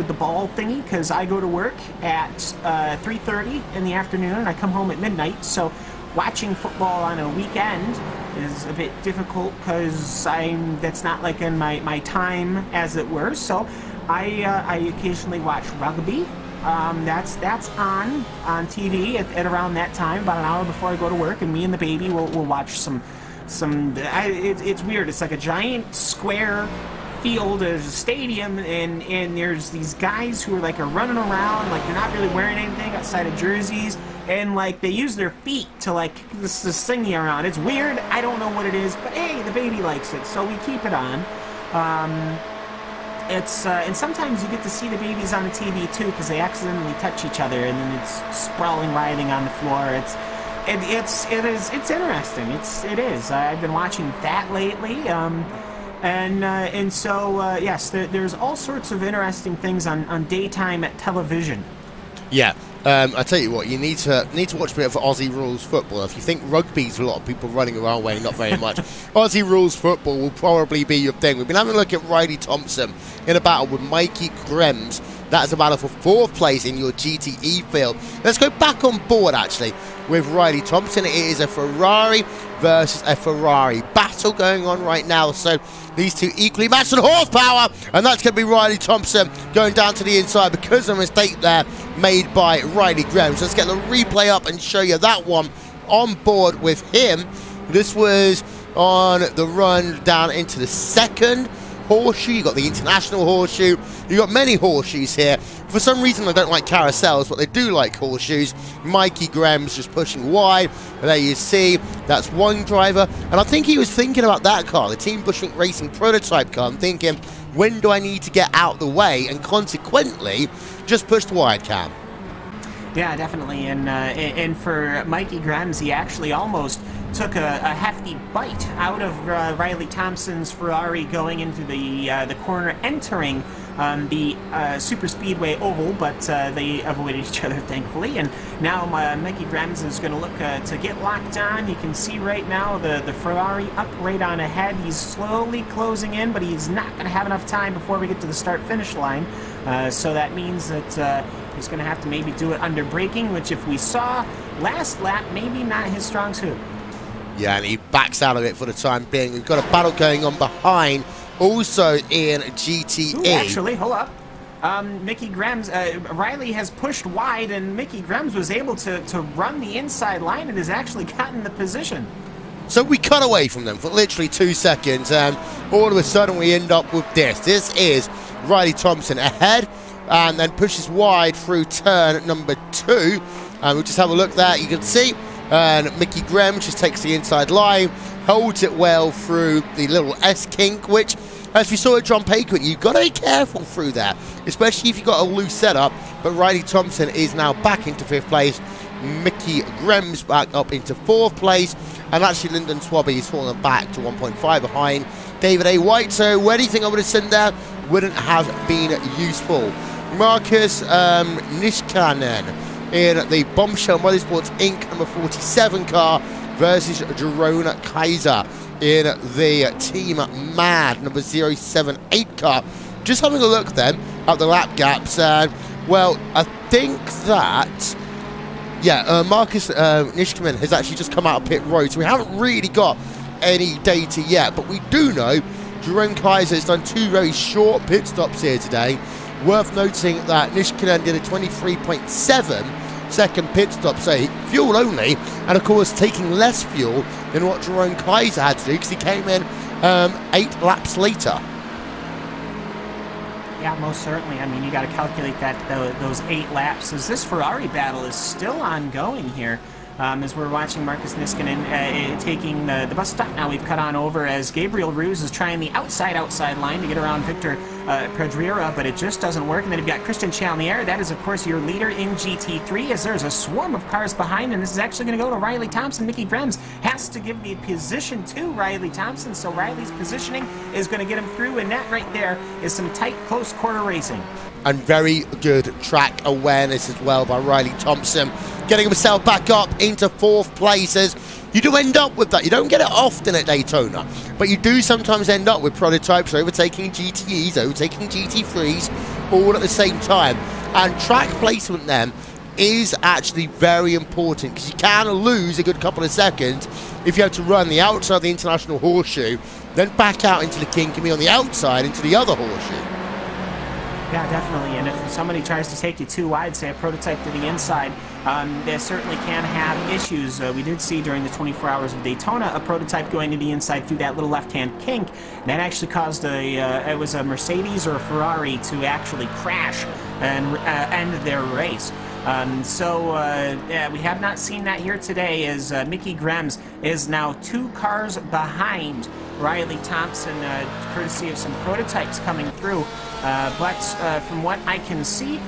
the ball thingy, because I go to work at 3:30 in the afternoon and I come home at midnight. So watching football on a weekend is a bit difficult, because that's not like in my time, as it were. So I occasionally watch rugby. That's on TV at around that time, about an hour before I go to work, and me and the baby will watch some. It's weird. It's like a giant square field. There's a stadium, and there's these guys who are running around, like they're not really wearing anything outside of jerseys, and like they use their feet to like this thingy around. It's weird. I don't know what it is, but hey, the baby likes it, so we keep it on. And sometimes you get to see the babies on the TV too, because they accidentally touch each other, and then it's sprawling, writhing on the floor. It's interesting. It is. I've been watching that lately, and so yes, there's all sorts of interesting things on daytime television. Yeah, I tell you what, you need to watch a bit of Aussie rules football. If you think rugby's a lot of people running around way, not very much. Aussie rules football will probably be your thing. We've been having a look at Riley Thompson in a battle with Mikey Grems. That's a battle for 4th place in your GTE field. Let's go back on board, actually, with Riley Thompson. It is a Ferrari versus a Ferrari battle going on right now. So these two equally matched in horsepower, and that's going to be Riley Thompson going down to the inside because of a mistake there made by Riley Grems. Let's get the replay up and show you that one on board with him. This was on the run down into the 2nd horseshoe. You got the international horseshoe. You got many horseshoes here. For some reason, I don't like carousels, but they do like horseshoes. Mikey Grems just pushing wide. There you see, that's one driver, and I think he was thinking about that car, the Team Bushwick Racing prototype car. I'm thinking, when do I need to get out of the way? And consequently, just pushed wide, Cam. Yeah, definitely. And for Mikey Grems, he actually almost took a hefty bite out of Riley Thompson's Ferrari going into the corner, entering the super speedway oval, but they avoided each other, thankfully. And now Mikey Grems is going to look to get locked on. You can see right now the Ferrari up right on ahead. He's slowly closing in, but he's not going to have enough time before we get to the start-finish line. So that means that he's going to have to maybe do it under braking, which, if we saw last lap, maybe not his strong suit. Yeah, and he backs out of it for the time being. We've got a battle going on behind, also in GTE. Ooh, actually, hold up. Mickey Grems, Riley has pushed wide, and Mickey Grems was able to run the inside line and has actually gotten the position. So we cut away from them for literally 2 seconds, and all of a sudden we end up with this. This is Riley Thompson ahead, and then pushes wide through turn number 2. And we'll just have a look there. You can see, and Mickey Grems just takes the inside line, holds it well through the little S-kink, which, as we saw at John Paquin, you've got to be careful through there, especially if you've got a loose setup. But Riley Thompson is now back into 5th place. Mickey Grems back up into 4th place, and actually Lyndon Swabby is falling back to 1.5 behind David A. White. So where do you think I would have sent there? Wouldn't have been useful. Marcus Nishkanen in the Bombshell Motorsports Inc. number 47 car versus Jerome Kaiser in the Team Mad number 078 car. Just having a look then at the lap gaps, and well, I think that, yeah, Marcus Nishkanen has actually just come out of pit road, so we haven't really got any data yet, but we do know Jerome Kaiser has done 2 very short pit stops here today. Worth noting that Nishkanen did a 23.7 second pit stop, so fuel only, and of course taking less fuel than what Jerome Kaiser had to do, because he came in 8 laps later. Yeah, most certainly. I mean, you got to calculate that those 8 laps, as this Ferrari battle is still ongoing here. As we're watching Marcus Niskanen taking the bus stop. Now we've cut on over as Gabriel Ruse is trying the outside line to get around Victor Pedriera, but it just doesn't work. And then you've got Christian Chalnier. That is, of course, your leader in GT3, as there's a swarm of cars behind, and this is actually going to go to Riley Thompson. Mickey Grems has to give the position to Riley Thompson, so Riley's positioning is going to get him through, and that right there is some tight, close quarter racing. And very good track awareness as well by Riley Thompson, getting himself back up into 4th places. You do end up with that. You don't get it often at Daytona, but you do sometimes end up with prototypes overtaking GTEs, overtaking GT3s, all at the same time. And track placement then is actually very important, because you can lose a good couple of seconds if you have to run the outside of the international horseshoe, then back out into the kink and be on the outside into the other horseshoe. Yeah, definitely. And if somebody tries to take you too wide, say a prototype to the inside, they certainly can have issues. We did see during the 24 hours of Daytona a prototype going to the inside through that little left-hand kink. That actually caused it was a Mercedes or a Ferrari to actually crash and end their race. Yeah, we have not seen that here today, as Mickey Grems is now 2 cars behind Riley Thompson, courtesy of some prototypes coming through. But from what I can see,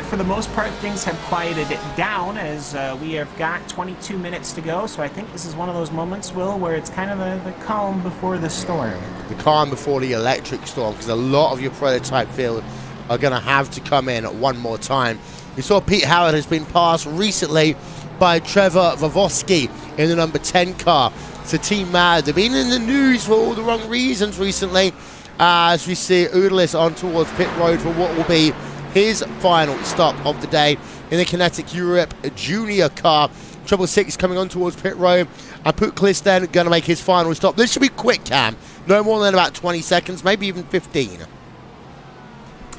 for the most part, things have quieted down, as we have got 22 minutes to go. So I think this is one of those moments, Will, where it's kind of the calm before the storm. The calm before the electric storm, because a lot of your prototype field are going to have to come in one more time. We saw Pete Howard has been passed recently by Trevor Vavoski in the number 10 car. So Team Mad, they've been in the news for all the wrong reasons recently, as we see Udelis on towards pit road for what will be his final stop of the day in the Kinetic Europe Junior car. 666 coming on towards pit road, and Puklis then going to make his final stop. This should be quick, Cam. No more than about 20 seconds, maybe even 15.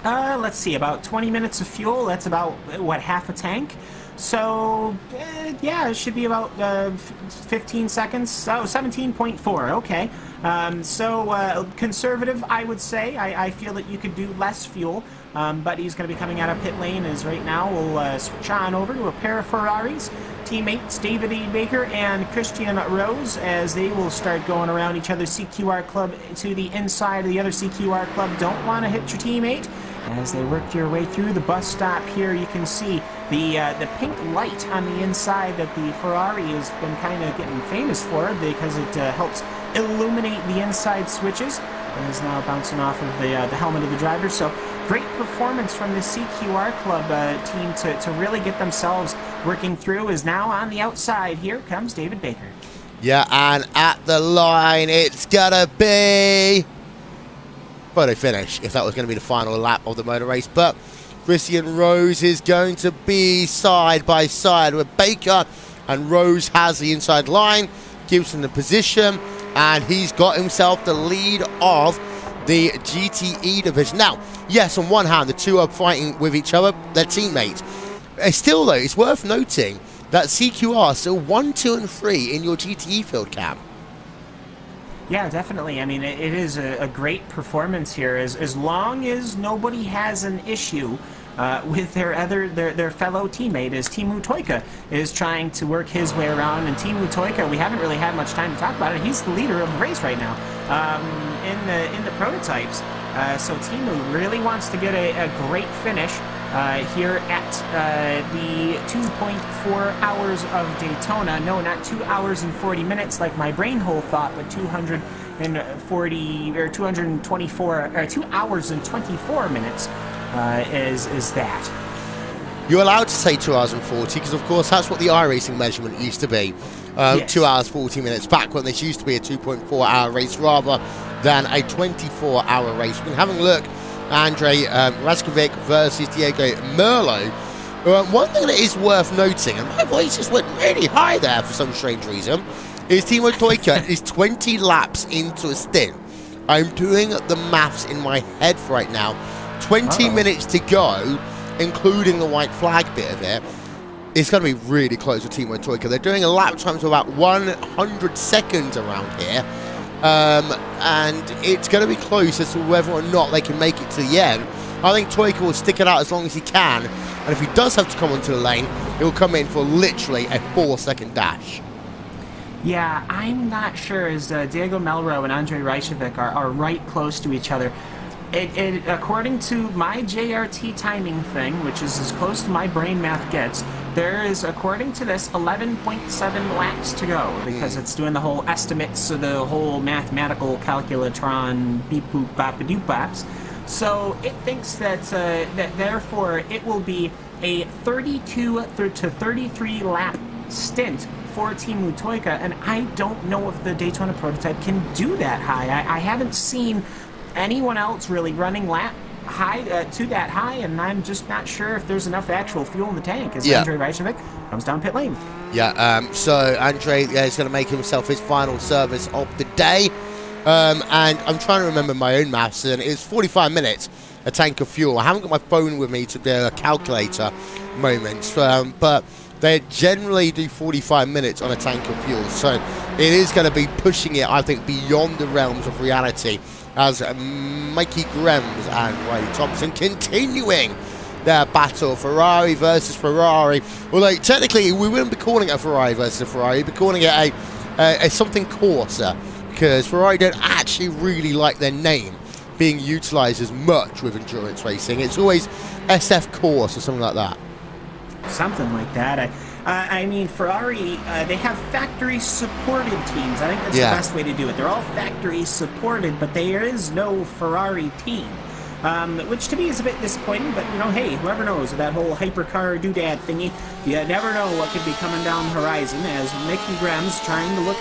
Let's see, about 20 minutes of fuel. That's about, what, half a tank? So, yeah, it should be about 15 seconds. Oh, 17.4, okay. So, conservative, I would say. I feel that you could do less fuel, but he's going to be coming out of pit lane as right now we'll switch on over to a pair of Ferraris. Teammates David E. Baker and Christian Rose, as they will start going around each other's CQR club to the inside of the other CQR club. Don't want to hit your teammate. As they work your way through the bus stop here, you can see the pink light on the inside that the Ferrari has been kind of getting famous for, because it helps illuminate the inside switches. And is now bouncing off of the helmet of the driver. So great performance from the CQR Club team to really get themselves working through. Is now on the outside. Here comes David Baker. Yeah, and at the line, it's gonna be photo finish, if that was going to be the final lap of the motor race. But Christian Rose is going to be side by side with Baker, and Rose has the inside line, gives him the position, and he's got himself the lead of the GTE division. Now, yes, on one hand, the two are fighting with each other, their teammates. Still, though, it's worth noting that CQR are still 1, 2, and 3 in your GTE field, Cam. Yeah, definitely. I mean, it is a great performance here, as long as nobody has an issue with their fellow teammate, as Teemu Toika is trying to work his way around. And Teemu Toika, we haven't really had much time to talk about it. He's the leader of the race right now in the prototypes. So Teemu really wants to get a great finish here at the 2.4 hours of Daytona. No, not 2 hours and 40 minutes like my brain hole thought, but 240 or 224 or 2 hours and 24 minutes is that. You're allowed to say 2 hours and 40 because, of course, that's what the iRacing measurement used to be. Yes. 2 hours 40 minutes back when this used to be a 2.4 hour race rather than a 24-hour race. We've been having a look. Andrei Raskovic versus Diego Merlo. One thing that is worth noting, and my voice just went really high there for some strange reason, is Teemu Toika is 20 laps into a stint. I'm doing the maths in my head right now. 20 minutes to go, including the white flag bit of it. It's going to be really close to Teemu Toika. They're doing a lap time to about 100 seconds around here. And it's going to be close as to whether or not they can make it to the end. I think Toika will stick it out as long as he can, and if he does have to come onto the lane, he'll come in for literally a 4-second dash. Yeah, I'm not sure, as Diego Melro and Andrei Reichevic are right close to each other. According to my JRT timing thing, which is as close to my brain math gets, there is, according to this, 11.7 laps to go, because it's doing the whole estimates, so the whole mathematical calculatron beep boop bop doop bops. So it thinks that therefore it will be a 32 to 33 lap stint for Teemu Toika, and I don't know if the Daytona prototype can do that high. I haven't seen anyone else really running lap high to that high, and I'm just not sure if there's enough actual fuel in the tank as Andrei Reichevic comes down pit lane. Yeah, so Andrei is going to make himself his final service of the day, and I'm trying to remember my own maths, and it's 45 minutes a tank of fuel. I haven't got my phone with me to do a calculator moment, but they generally do 45 minutes on a tank of fuel, so it is going to be pushing it, I think, beyond the realms of reality, as Mikey Grems and Riley Thompson continuing their battle, Ferrari versus Ferrari. Although technically we wouldn't be calling it a Ferrari versus a Ferrari, we'd be calling it a something coarser, because Ferrari don't actually really like their name being utilized as much with endurance racing. It's always SF Course or something like that. Something like that. I mean, Ferrari, they have factory-supported teams. I think that's the best way to do it. They're all factory-supported, but there is no Ferrari team. which to me is a bit disappointing, but, you know, hey, whoever knows, that whole hypercar doodad thingy, you never know what could be coming down the horizon, as Mickey Grem's trying to look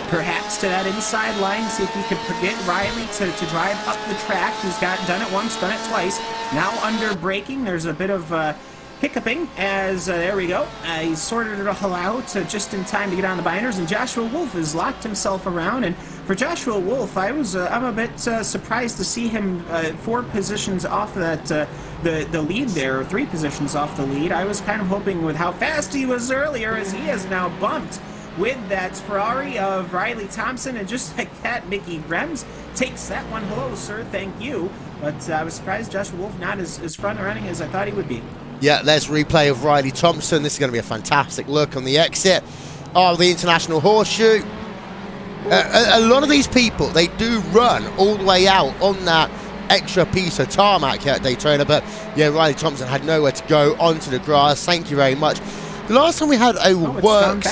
perhaps to that inside line, see if he could get Riley to drive up the track. He's done it once, done it twice. Now under braking, there's a bit of hiccuping as, there we go, he's sorted it all out just in time to get on the binders, and Joshua Wolf has locked himself around. And for Joshua Wolf, I'm a bit surprised to see him 4 positions off that the lead there, or 3 positions off the lead. I was kind of hoping with how fast he was earlier, as he has now bumped with that Ferrari of Riley Thompson, and just like that, Mickey Grems takes that one. Hello, sir, thank you. But I was surprised Joshua Wolf not as front running as I thought he would be. Yeah, there's replay of Riley Thompson. This is going to be a fantastic look on the exit of the International Horseshoe. A lot of these people, they do run all the way out on that extra piece of tarmac here at Daytona, but yeah, Riley Thompson had nowhere to go onto the grass. Thank you very much. The last time we had a works...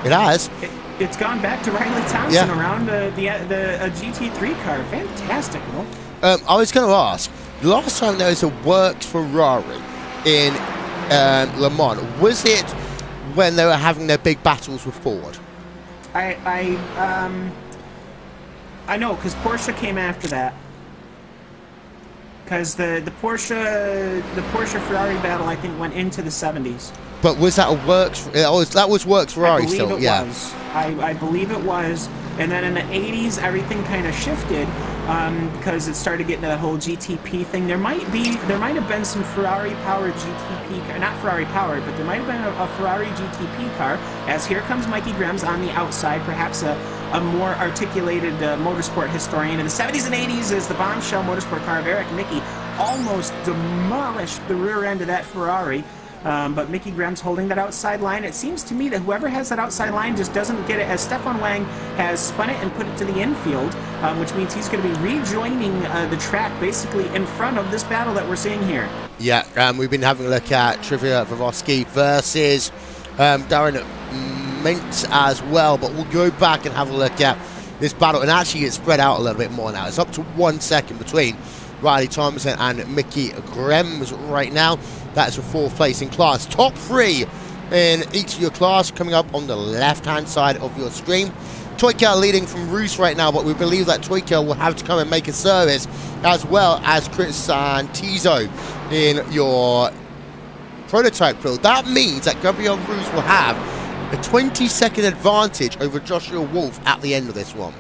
It has. It's gone back to Riley Thompson around a GT3 car. Fantastic, Will. I was going to ask, the last time there was a works Ferrari in Le Mans, was it when they were having their big battles with Ford? I know, because Porsche came after that. Because the Porsche Ferrari battle, I think, went into the 70s. But was that a works? That was works Ferrari still. Yeah, I believe it was. And then in the 80s, everything kind of shifted because it started getting to that whole GTP thing. There might have been some Ferrari-powered GTP car, not Ferrari-powered, but there might have been a Ferrari GTP car. As here comes Mikey Grems on the outside, perhaps a more articulated motorsport historian. In the 70s and 80s, as the bombshell motorsport car of Eric Mickey almost demolished the rear end of that Ferrari. But Mickey Grem's holding that outside line. It seems to me that whoever has that outside line just doesn't get it, as Stefan Wang has spun it and put it to the infield, which means he's going to be rejoining the track basically in front of this battle that we're seeing here. Yeah, we've been having a look at Trivia Vavosky versus Darren Mintz as well, but we'll go back and have a look at this battle, and actually it's spread out a little bit more now. It's up to 1 second between Riley Thompson and Mickey Grems right now. That's a 4th place in class. Top 3 in each of your class coming up on the left-hand side of your screen. Toyka leading from Roos right now, but we believe that Toyka will have to come and make a service, as well as Chris Santizo in your prototype field. That means that Gabriel Roos will have a 20-second advantage over Joshua Wolf at the end of this one.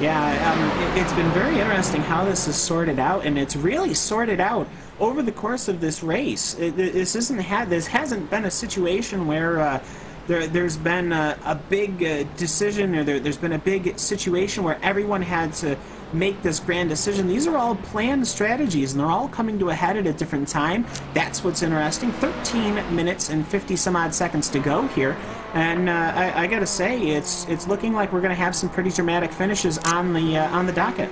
Yeah, it's been very interesting how this is sorted out, and it's really sorted out over the course of this race. This hasn't been a situation where there's been a big decision, or there's been a big situation where everyone had to make this grand decision. These are all planned strategies, and they're all coming to a head at a different time. That's what's interesting. 13 minutes and 50 some odd seconds to go here, and I gotta say, it's looking like we're gonna have some pretty dramatic finishes on the docket.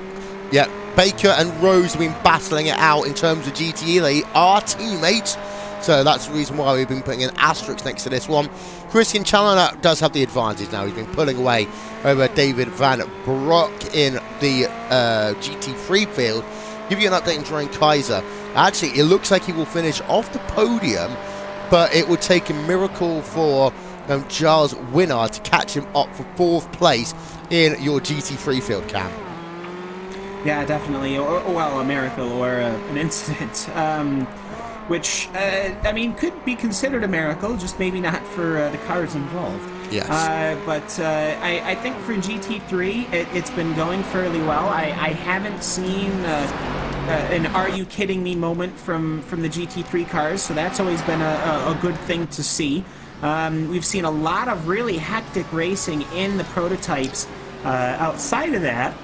Yeah, Baker and Rose have been battling it out in terms of GTE. They are teammates, so that's the reason why we've been putting an asterisk next to this one. Christian Challoner does have the advantage now. He's been pulling away over David Van Broek in the GT3 field. Give you an update on Jerome Kaiser. Actually, it looks like he will finish off the podium, but it would take a miracle for Charles Winard to catch him up for 4th place in your GT3 field, Cam. Yeah, definitely. Well, a miracle or an incident. Which, I mean, could be considered a miracle, just maybe not for the cars involved. Yes. But I think for GT3, it's been going fairly well. I haven't seen an "Are you kidding me" moment from the GT3 cars, so that's always been a good thing to see. We've seen a lot of really hectic racing in the prototypes. Outside of that,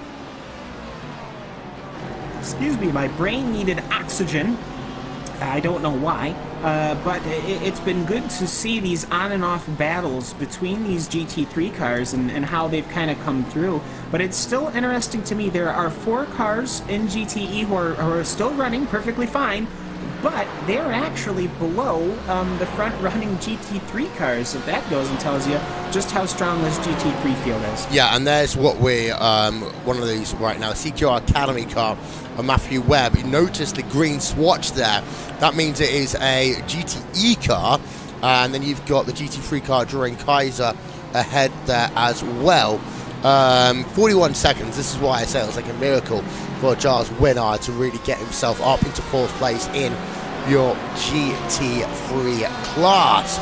excuse me, my brain needed oxygen. I don't know why, but it's been good to see these on and off battles between these GT3 cars and how they've kind of come through. But it's still interesting to me. There are 4 cars in GTE who are still running perfectly fine, but they're actually below the front-running GT3 cars. So that goes and tells you just how strong this GT3 field is. Yeah, and there's what we're one of these right now, CQR Academy car of Matthew Webb. You notice the green swatch there. That means it is a GTE car, and then you've got the GT3 car Duran Kaiser ahead there as well. 41 seconds. This is why I say it was like a miracle for Giles Winard to really get himself up into 4th place in your GT3 class.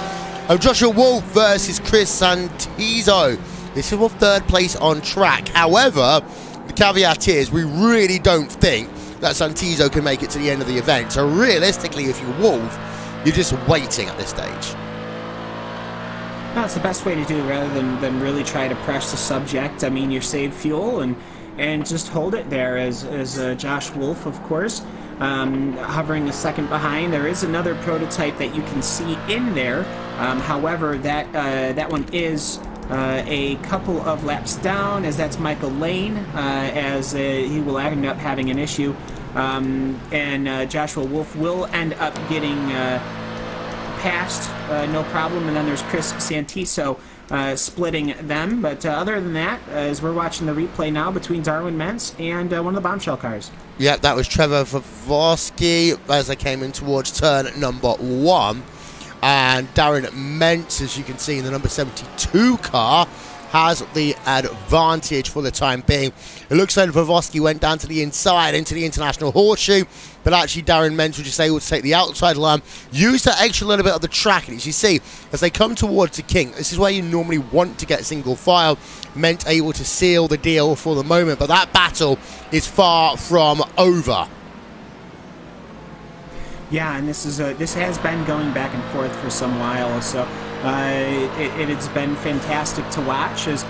Joshua Wolf versus Chris Santizo. This is for 3rd place on track. However, the caveat is we really don't think that Santizo can make it to the end of the event. So realistically, if you're Wolf, you're just waiting at this stage. That's the best way to do, rather than really try to press the subject. I mean, you save fuel and just hold it there as Josh Wolf, of course, hovering a second behind. There is another prototype that you can see in there. However, that one is a couple of laps down, as that's Michael Lane, as he will end up having an issue. And Joshua Wolf will end up getting past, no problem. And then there's Chris Santizo splitting them. But other than that, as we're watching the replay now between Darwin Mentz and one of the bombshell cars. Yeah, that was Trevor Vavorsky as they came in towards turn number 1. And Darren Mentz, as you can see in the number 72 car, has the advantage for the time being. It looks like Vavorsky went down to the inside into the International Horseshoe, but actually Darren Mentz was just able to take the outside line, use that extra little bit of the track, and as you see, as they come towards the kink, this is where you normally want to get single file. Mentz able to seal the deal for the moment, but that battle is far from over. Yeah, and this has been going back and forth for some while, so it has been fantastic to watch, as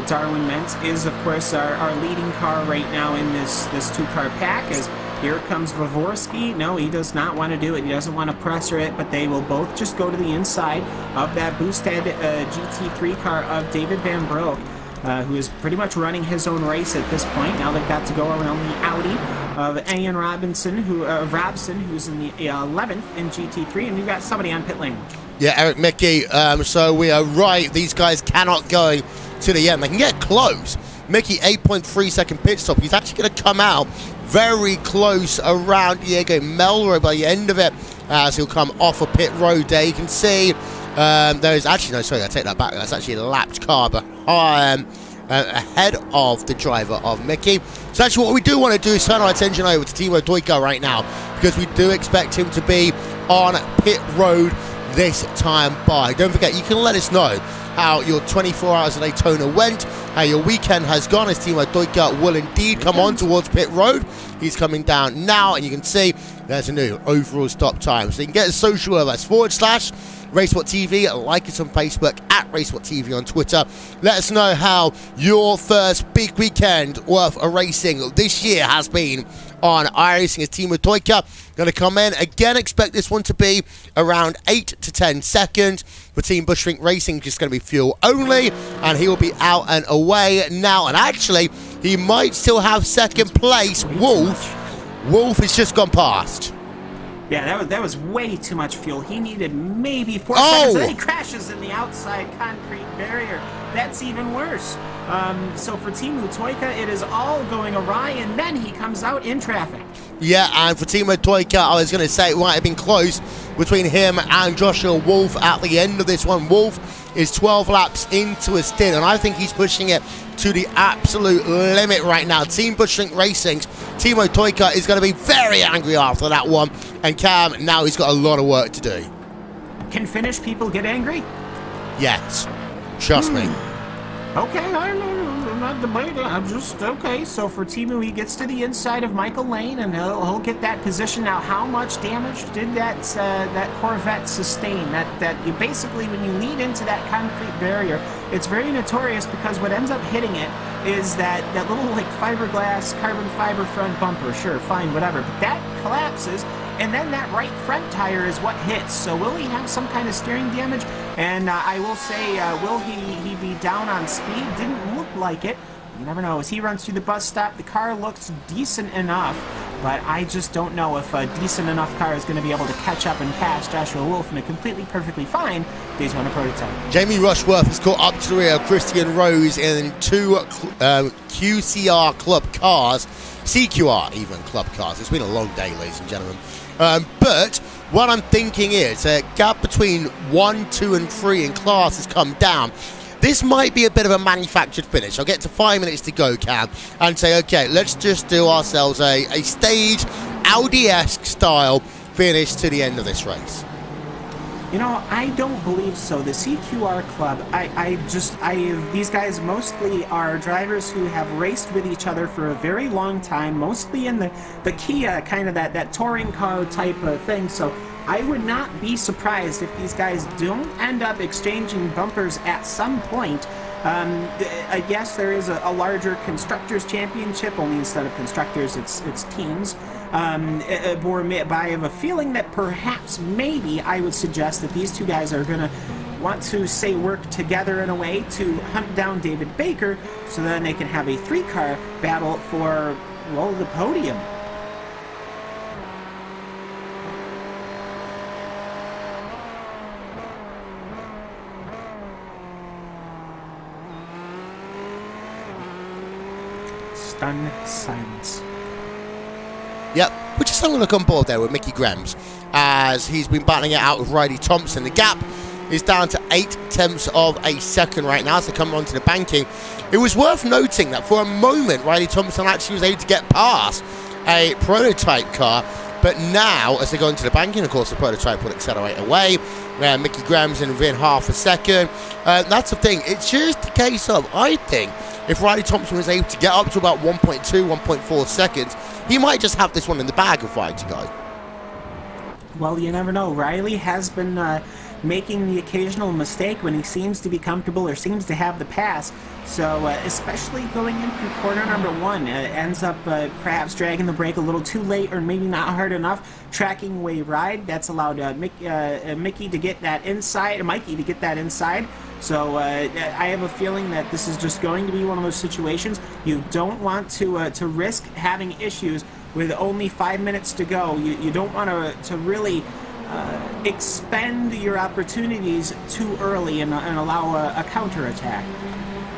Darwin Mentz is, of course, our leading car right now in this 2-car pack. As here comes Vavorsky. No, he does not want to do it. He doesn't want to pressure it, but they will both just go to the inside of that boosted GT3 car of David Van Broek, who is pretty much running his own race at this point. Now they've got to go around the Audi of Ian Robson, who's in the 11th in GT3, and we've got somebody on pit lane. Yeah, Eric Mickey, so we are right. These guys cannot go to the end. They can get close. Mickey, 8.3 second pit stop. He's actually going to come out very close around Diego Melroy by the end of it, as he'll come off a pit road there. You can see there is actually, no, sorry, I take that back. That's actually a lapped car behind, ahead of the driver of Mickey. So actually what we do want to do is turn our attention over to Timo Toika right now, because we do expect him to be on pit road this time by. Don't forget, you can let us know how your 24 hours of Daytona went, how your weekend has gone, as Timo Toika will indeed come on towards pit road. He's coming down now, and you can see there's a new overall stop time. So you can get a social with us, /RaceSpotTV, like us on Facebook, @RaceSpotTV on Twitter. Let us know how your first big weekend worth of racing this year has been on iRacing, as Timo Toika going to come in. Again, expect this one to be around 8 to 10 seconds. For Team Bushwink Racing, just going to be fuel only, and he will be out and away now. And actually, he might still have second place. Wolf has just gone past. Yeah, that was way too much fuel. He needed maybe 4 seconds, and then he crashes in the outside concrete barrier. That's even worse. So for Timo Toika, it is all going awry, and then he comes out in traffic. Yeah, and for Timo Toika, I was going to say it might have been close between him and Joshua Wolf at the end of this one. Wolf is 12 laps into his stint, and I think he's pushing it to the absolute limit right now. Team Bushwink Racing's Timo Toika is going to be very angry after that one, and Cam, now he's got a lot of work to do. Can Finnish people get angry? Yes, trust me. Okay, I'm not debating. I'm just okay. So for Timo, he gets to the inside of Michael Lane, and he'll get that position. Now, how much damage did that Corvette sustain? That you basically, when you lean into that concrete barrier, it's very notorious, because what ends up hitting it is that little like fiberglass carbon fiber front bumper. Sure, fine, whatever. But that collapses, and then that right front tire is what hits. So will he have some kind of steering damage? And I will say, will he be down on speed? Didn't look like it. You never know. As he runs through the bus stop, the car looks decent enough. but I just don't know if a decent enough car is going to be able to catch up and pass Joshua Wolf in a completely perfectly fine Daytona prototype. Jamie Rushworth has caught up to the rear of Christian Rose in 2 QCR club cars, CQR even club cars. It's been a long day, ladies and gentlemen. But what I'm thinking is a gap between 1, 2, and 3 in class has come down. This might be a bit of a manufactured finish. I'll get to 5 minutes to go, Cam, and say, okay, let's just do ourselves a stage Audi-esque style finish to the end of this race. You know, I don't believe so. The CQR club, these guys mostly are drivers who have raced with each other for a very long time, mostly in the Kia, kind of that touring car type of thing. So I would not be surprised if these guys don't end up exchanging bumpers at some point. I guess there is a larger Constructors' Championship, only instead of Constructors, it's teams. But I have a feeling that perhaps, maybe, I would suggest that these two guys are going to want to, say, work together in a way to hunt down David Baker, so then they can have a 3-car battle for, well, the podium. Stunned silence. Yep, we're just having a look on board there with Mickey Grams as he's been battling it out with Riley Thompson. The gap is down to 0.8 of a second right now as they come onto the banking. It was worth noting that for a moment Riley Thompson actually was able to get past a prototype car, but now as they go into the banking, of course, the prototype will accelerate away. Mickey Grams in within half a second. That's the thing. It's just a case of, I think, if Riley Thompson was able to get up to about 1.2, 1.4 seconds, he might just have this one in the bag of 5 to go. Well, you never know. Riley has been making the occasional mistake when he seems to be comfortable or seems to have the pass. So, especially going into corner number 1, ends up perhaps dragging the brake a little too late or maybe not hard enough, tracking away ride. That's allowed Mickey to get that inside, Mikey to get that inside. So I have a feeling that this is just going to be one of those situations you don't want to risk having issues with only 5 minutes to go. You don't want to really expend your opportunities too early and allow a counterattack.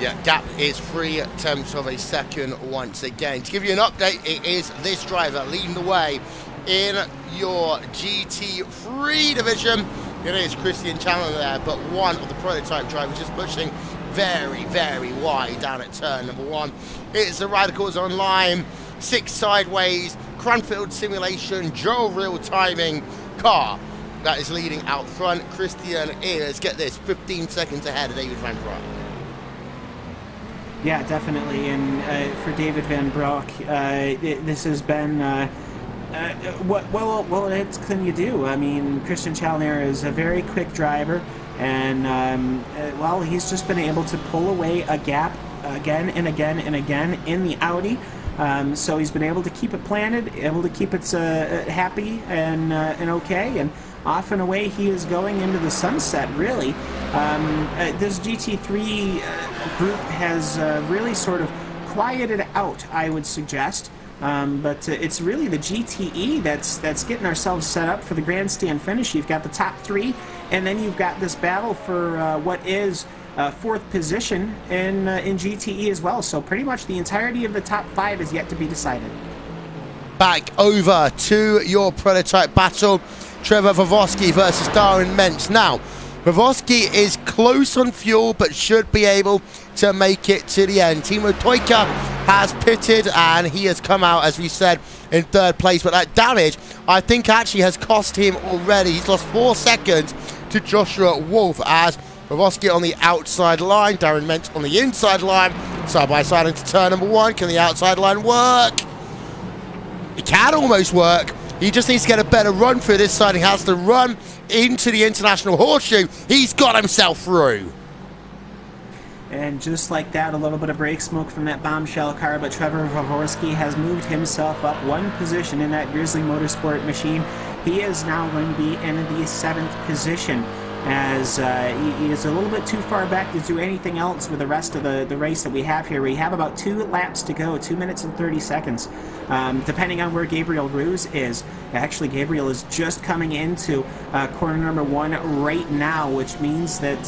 Yeah, gap is 0.3 of a second once again. To give you an update, it is this driver leading the way in your GT3 division. It is Christian Chandler there, but one of the prototype drivers just pushing very, very wide down at turn number 1. It's the Radicals Online 6 sideways Cranfield Simulation Joe real timing car that is leading out front. Christian is, get this, 15 seconds ahead of David Van Broek. Yeah, definitely. And for David Van Broek, this has been what else can you do? I mean, Christian Chalner is a very quick driver, and well, he's just been able to pull away a gap again and again and again in the Audi. So he's been able to keep it planted, able to keep it happy and okay, and off and away he is going into the sunset, really. This GT3 group has really sort of quieted out, I would suggest. But it's really the GTE that's getting ourselves set up for the grandstand finish. You've got the top 3, and then you've got this battle for what is 4th position in GTE as well. So pretty much the entirety of the top 5 is yet to be decided. Back over to your prototype battle. Trevor Vavoski versus Darren Mentz. Now, Vavoski is close on fuel, but should be able to make it to the end. Timo Toika has pitted, and he has come out, as we said, in 3rd place. But that damage, I think, actually has cost him already. He's lost 4 seconds to Joshua Wolf, as Vavoski on the outside line, Darren Mentz on the inside line. Side by side into turn number 1. Can the outside line work? It can almost work. He just needs to get a better run through this side. He has to run into the International Horseshoe. He's got himself through. And just like that, a little bit of brake smoke from that bombshell car, but Trevor Vavorsky has moved himself up 1 position in that Grizzly Motorsport machine. He is now going to be in the 7th position. as he is a little bit too far back to do anything else with the rest of the race that we have here. We have about 2 laps to go, 2 minutes and 30 seconds, depending on where Gabriel Ruse is. Actually, Gabriel is just coming into corner number 1 right now, which means that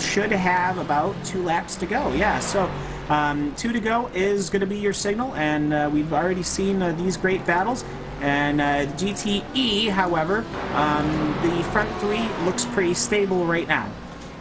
should have about 2 laps to go. Yeah, so 2 to go is going to be your signal, and we've already seen these great battles. And GTE, however, the front 3 looks pretty stable right now.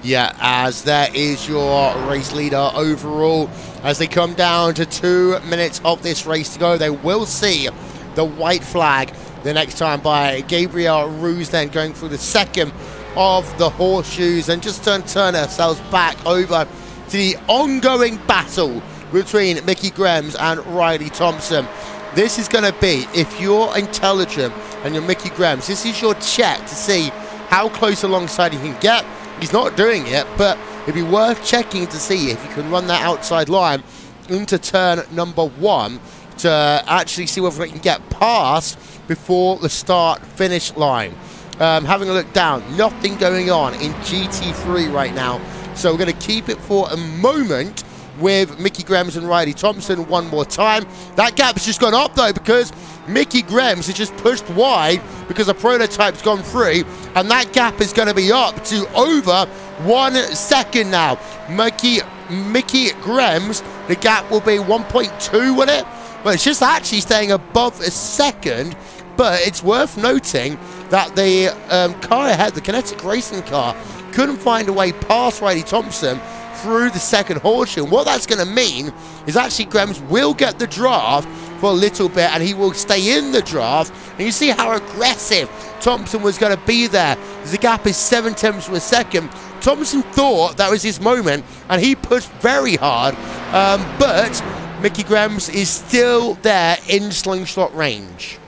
Yeah, as that is your race leader overall. As they come down to 2 minutes of this race to go, they will see the white flag the next time by Gabriel Ruse, then going through the second of the horseshoes, and just turn ourselves back over to the ongoing battle between Mickey Grems and Riley Thompson. This is going to be, if you're intelligent and you're Mickey Grems, this is your check to see how close alongside he can get. He's not doing it, but it'd be worth checking to see if you can run that outside line into turn number 1 to actually see whether it can get past before the start-finish line. Having a look down, nothing going on in GT3 right now, so we're going to keep it for a moment with Mickey Grems and Riley Thompson one more time. That gap's just gone up though, because Mickey Grems has just pushed wide because the prototype's gone through, and that gap is going to be up to over 1 second now. Mickey Grems, the gap will be 1.2, will it? Well, it's just actually staying above a second, but it's worth noting that the car ahead, the Kinetic Racing car, couldn't find a way past Riley Thompson through the second horseshoe. And what that's going to mean is actually Grems will get the draft for a little bit, and he will stay in the draft. And you see how aggressive Thompson was going to be there. The gap is 7/10 of a second. Thompson thought that was his moment, and he pushed very hard, but Mickey Grems is still there in slingshot range.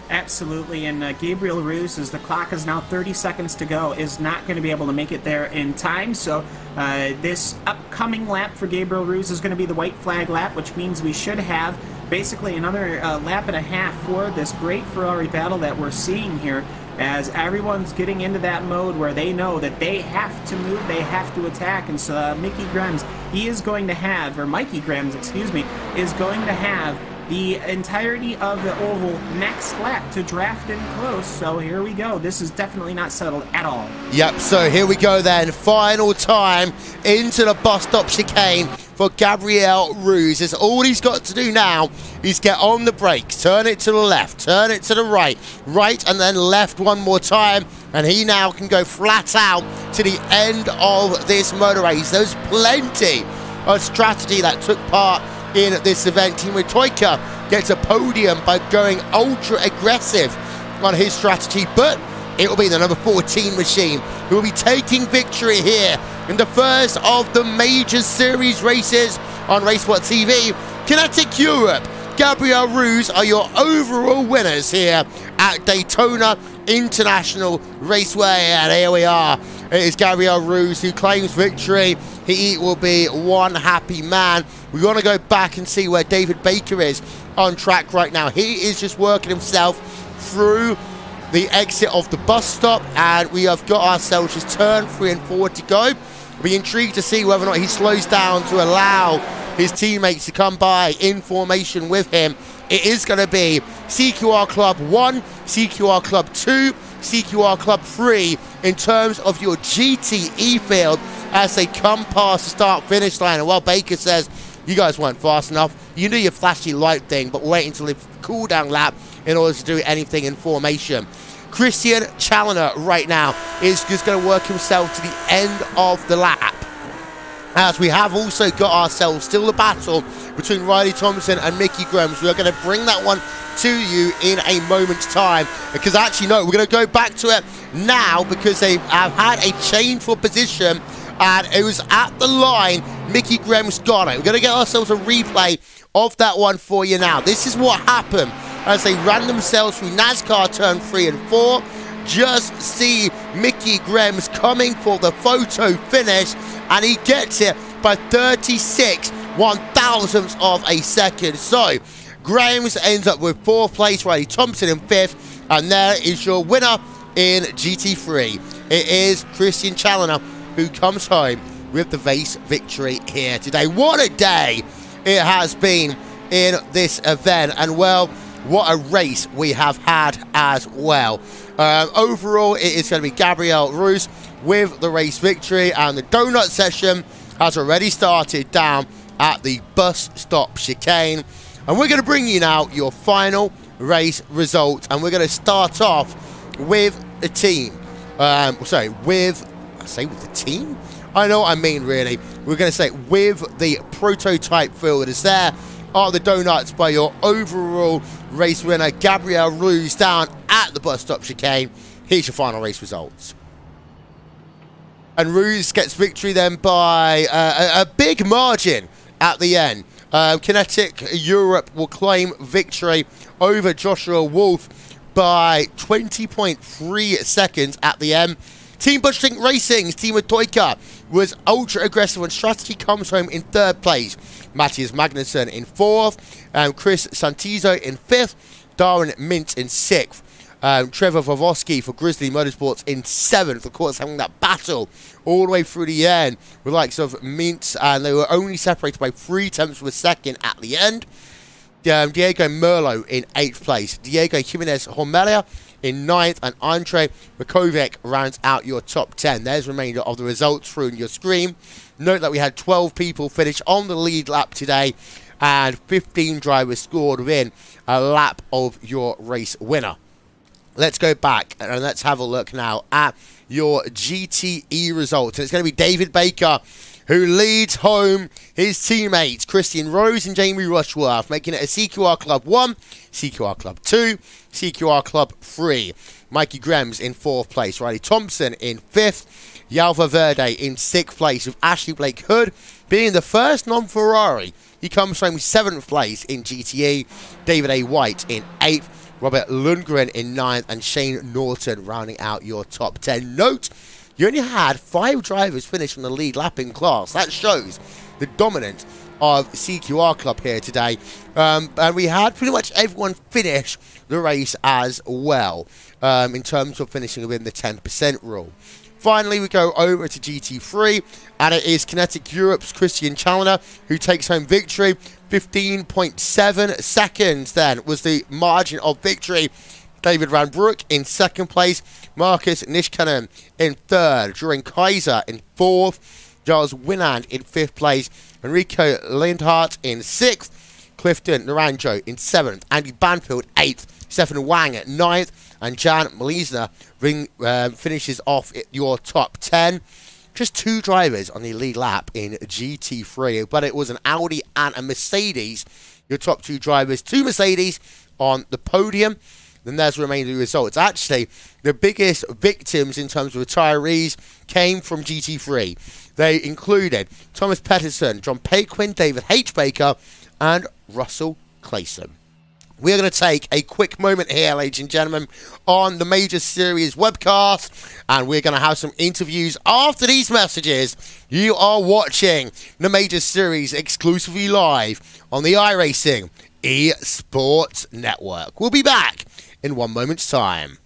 Absolutely, and Gabriel Ruse, as the clock is now 30 seconds to go, is not going to be able to make it there in time. So this upcoming lap for Gabriel Ruse is going to be the white flag lap, which means we should have basically another lap and a half for this great Ferrari battle that we're seeing here, as everyone's getting into that mode where they know that they have to move, they have to attack. And so Mickey Grems, he is going to have, or Mikey Grems, excuse me, is going to have the entirety of the oval next lap to draft in close. So here we go. This is definitely not settled at all. Yep, so here we go then. Final time into the bus stop chicane for Gabriel Ruse. It's all he's got to do now is get on the brakes, turn it to the left, turn it to the right, right and then left one more time, and he now can go flat out to the end of this motor race. There's plenty of strategy that took part in this event. Team Toyka gets a podium by going ultra aggressive on his strategy, but it will be the number 14 machine who will be taking victory here in the first of the major series races on RaceSpotTV. Kinetic Europe, Gabriel Ruse are your overall winners here at Daytona International Raceway, and here we are. It is Gabriel Ruse who claims victory. He will be one happy man. We want to go back and see where David Baker is on track right now. He is just working himself through the exit of the bus stop, and we have got ourselves just turn 3 and 4 to go. We'll be intrigued to see whether or not he slows down to allow his teammates to come by in formation with him. It is going to be CQR Club 1, CQR Club 2, CQR Club 3 in terms of your GTE field as they come past the start-finish line. And while Baker says, you guys weren't fast enough, you do your flashy light thing, but wait until the cool-down lap in order to do anything in formation. Christian Challoner right now is just going to work himself to the end of the lap, as we have also got ourselves still the battle between Riley Thompson and Mickey Grems. We are going to bring that one to you in a moment's time, because actually no, we're going to go back to it now because they have had a change for position, and it was at the line Mickey Grems got it. We're going to get ourselves a replay of that one for you now. This is what happened as they ran themselves through NASCAR turn 3 and 4. Just see Mickey Grems coming for the photo finish, and he gets it by 36/1000ths of a second. So Grems ends up with 4th place, Riley Thompson in 5th, and there is your winner in GT3. it is Christian Challoner who comes home with the race victory here today. What a day it has been in this event, and well, what a race we have had as well. Overall, it is going to be Gabriel Roos with the race victory, and the donut session has already started down at the bus stop chicane. And we're going to bring you now your final race results, and we're going to start off with the team. With the team? I know what I mean, really. We're going to say with the prototype fielders. There are the donuts by your overall race winner, Gabriel Roos, down at the bus stop chicane. Here's your final race results. And Roos gets victory then by a big margin at the end. Kinetic Europe will claim victory over Joshua Wolf by 20.3 seconds at the end. Team Budgeting Racing's Team Toika was ultra aggressive on strategy, comes home in 3rd place. Matthias Magnussen in 4th, Chris Santizo in 5th, Darwin Mintz in 6th. Trevor Vavoski for Grizzly Motorsports in 7th, of course, having that battle all the way through the end with likes of Mintz, and they were only separated by 3/10 of a second at the end. Diego Merlo in 8th place, Diego Jimenez Hormelia in 9th, and Andre Rakovic rounds out your top 10. There's the remainder of the results through on your screen. Note that we had 12 people finish on the lead lap today, and 15 drivers scored within a lap of your race winner. Let's go back and let's have a look now at your GTE results. And it's going to be David Baker who leads home his teammates Christian Rose and Jamie Rushworth, making it a CQR Club 1, CQR Club 2, CQR Club 3. Mikey Grems in 4th place, Riley Thompson in 5th, Yalva Verde in 6th place, with Ashley Blake Hood being the first non-Ferrari. He comes from 7th place in GTE, David A. White in 8th, Robert Lundgren in 9th, and Shane Norton rounding out your top 10. Note, you only had 5 drivers finish on the lead lap in class. That shows the dominance of CQR Club here today. And we had pretty much everyone finish the race as well, in terms of finishing within the 10% rule. Finally, we go over to GT3, and it is Kinetic Europe's Christian Challoner who takes home victory. 15.7 seconds then was the margin of victory. David Van Broek in 2nd place, Marcus Nishkanen in 3rd, Duran Kaiser in 4th, Giles Winand in 5th place, Enrico Lindhart in 6th, Clifton Naranjo in 7th, Andy Banfield 8th, Stefan Wang at 9th, and Jan Melisner finishes off your top 10. Just 2 drivers on the lead lap in GT3, but it was an Audi and a Mercedes, your top 2 drivers. 2 Mercedes on the podium. Then there's the remainder of the results. Actually, the biggest victims in terms of retirees came from GT3. They included Thomas Pettersson, John Paquin, David H. Baker, and Russell Clayson. We're going to take a quick moment here, ladies and gentlemen, on the Major Series webcast, and we're going to have some interviews after these messages. You are watching the Major Series exclusively live on the iRacing eSports Network. We'll be back in 1 moment's time.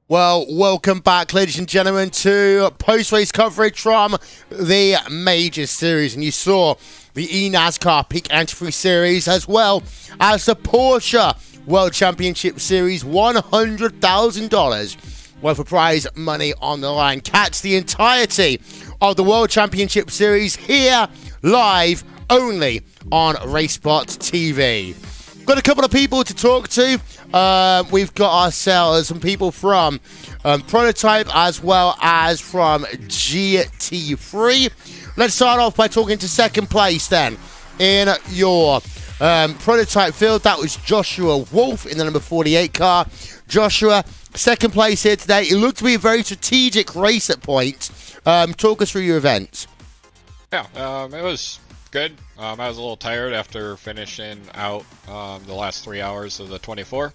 Well, welcome back, ladies and gentlemen, to post-race coverage from the Major Series. And you saw the eNASCAR Peak Antifreeze Series as well as the Porsche World Championship Series. $100,000 worth of prize money on the line. Catch the entirety of the World Championship Series here live only on RaceSpotTV. Got a couple of people to talk to. We've got ourselves some people from Prototype as well as from GT3. Let's start off by talking to second place then in your Prototype field. That was Joshua Wolf in the number 48 car. Joshua, second place here today. It looked to be a very strategic race at points. Talk us through your events. Yeah, it was good. I was a little tired after finishing out the last 3 hours of the 24.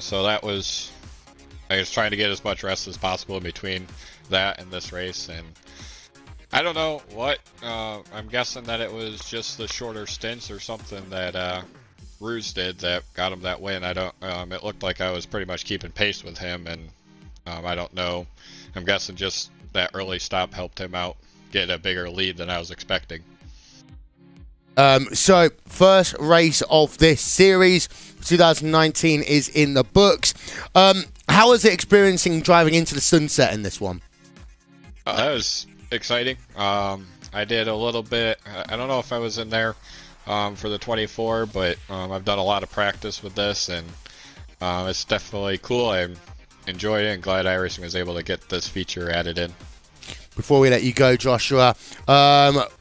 So that was, I was trying to get as much rest as possible in between that and this race. And I don't know what, I'm guessing that it was just the shorter stints or something that Ruse did that got him that win. I don't, it looked like I was pretty much keeping pace with him, and I don't know. I'm guessing just that early stop helped him out get a bigger lead than I was expecting. So, first race of this series, 2019, is in the books. How was it experiencing driving into the sunset in this one? That was exciting. I did a little bit, I don't know if I was in there for the 24, but I've done a lot of practice with this, and it's definitely cool. I enjoyed it and glad iRacing was able to get this feature added in. Before we let you go, Joshua,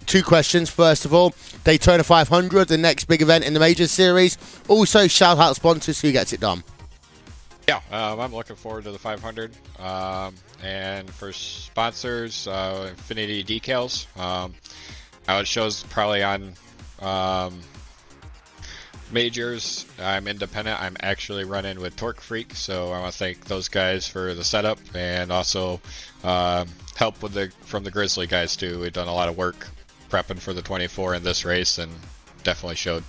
two questions. First of all, Daytona 500, the next big event in the Major Series. Also, shout out sponsors, who gets it done? Yeah, I'm looking forward to the 500. And for sponsors, Infinity Decals. It shows probably on Majors. I'm independent. I'm actually running with Torque Freak, so I want to thank those guys for the setup, and also help with from the Grizzly guys too. We've done a lot of work prepping for the 24 in this race, and definitely showed.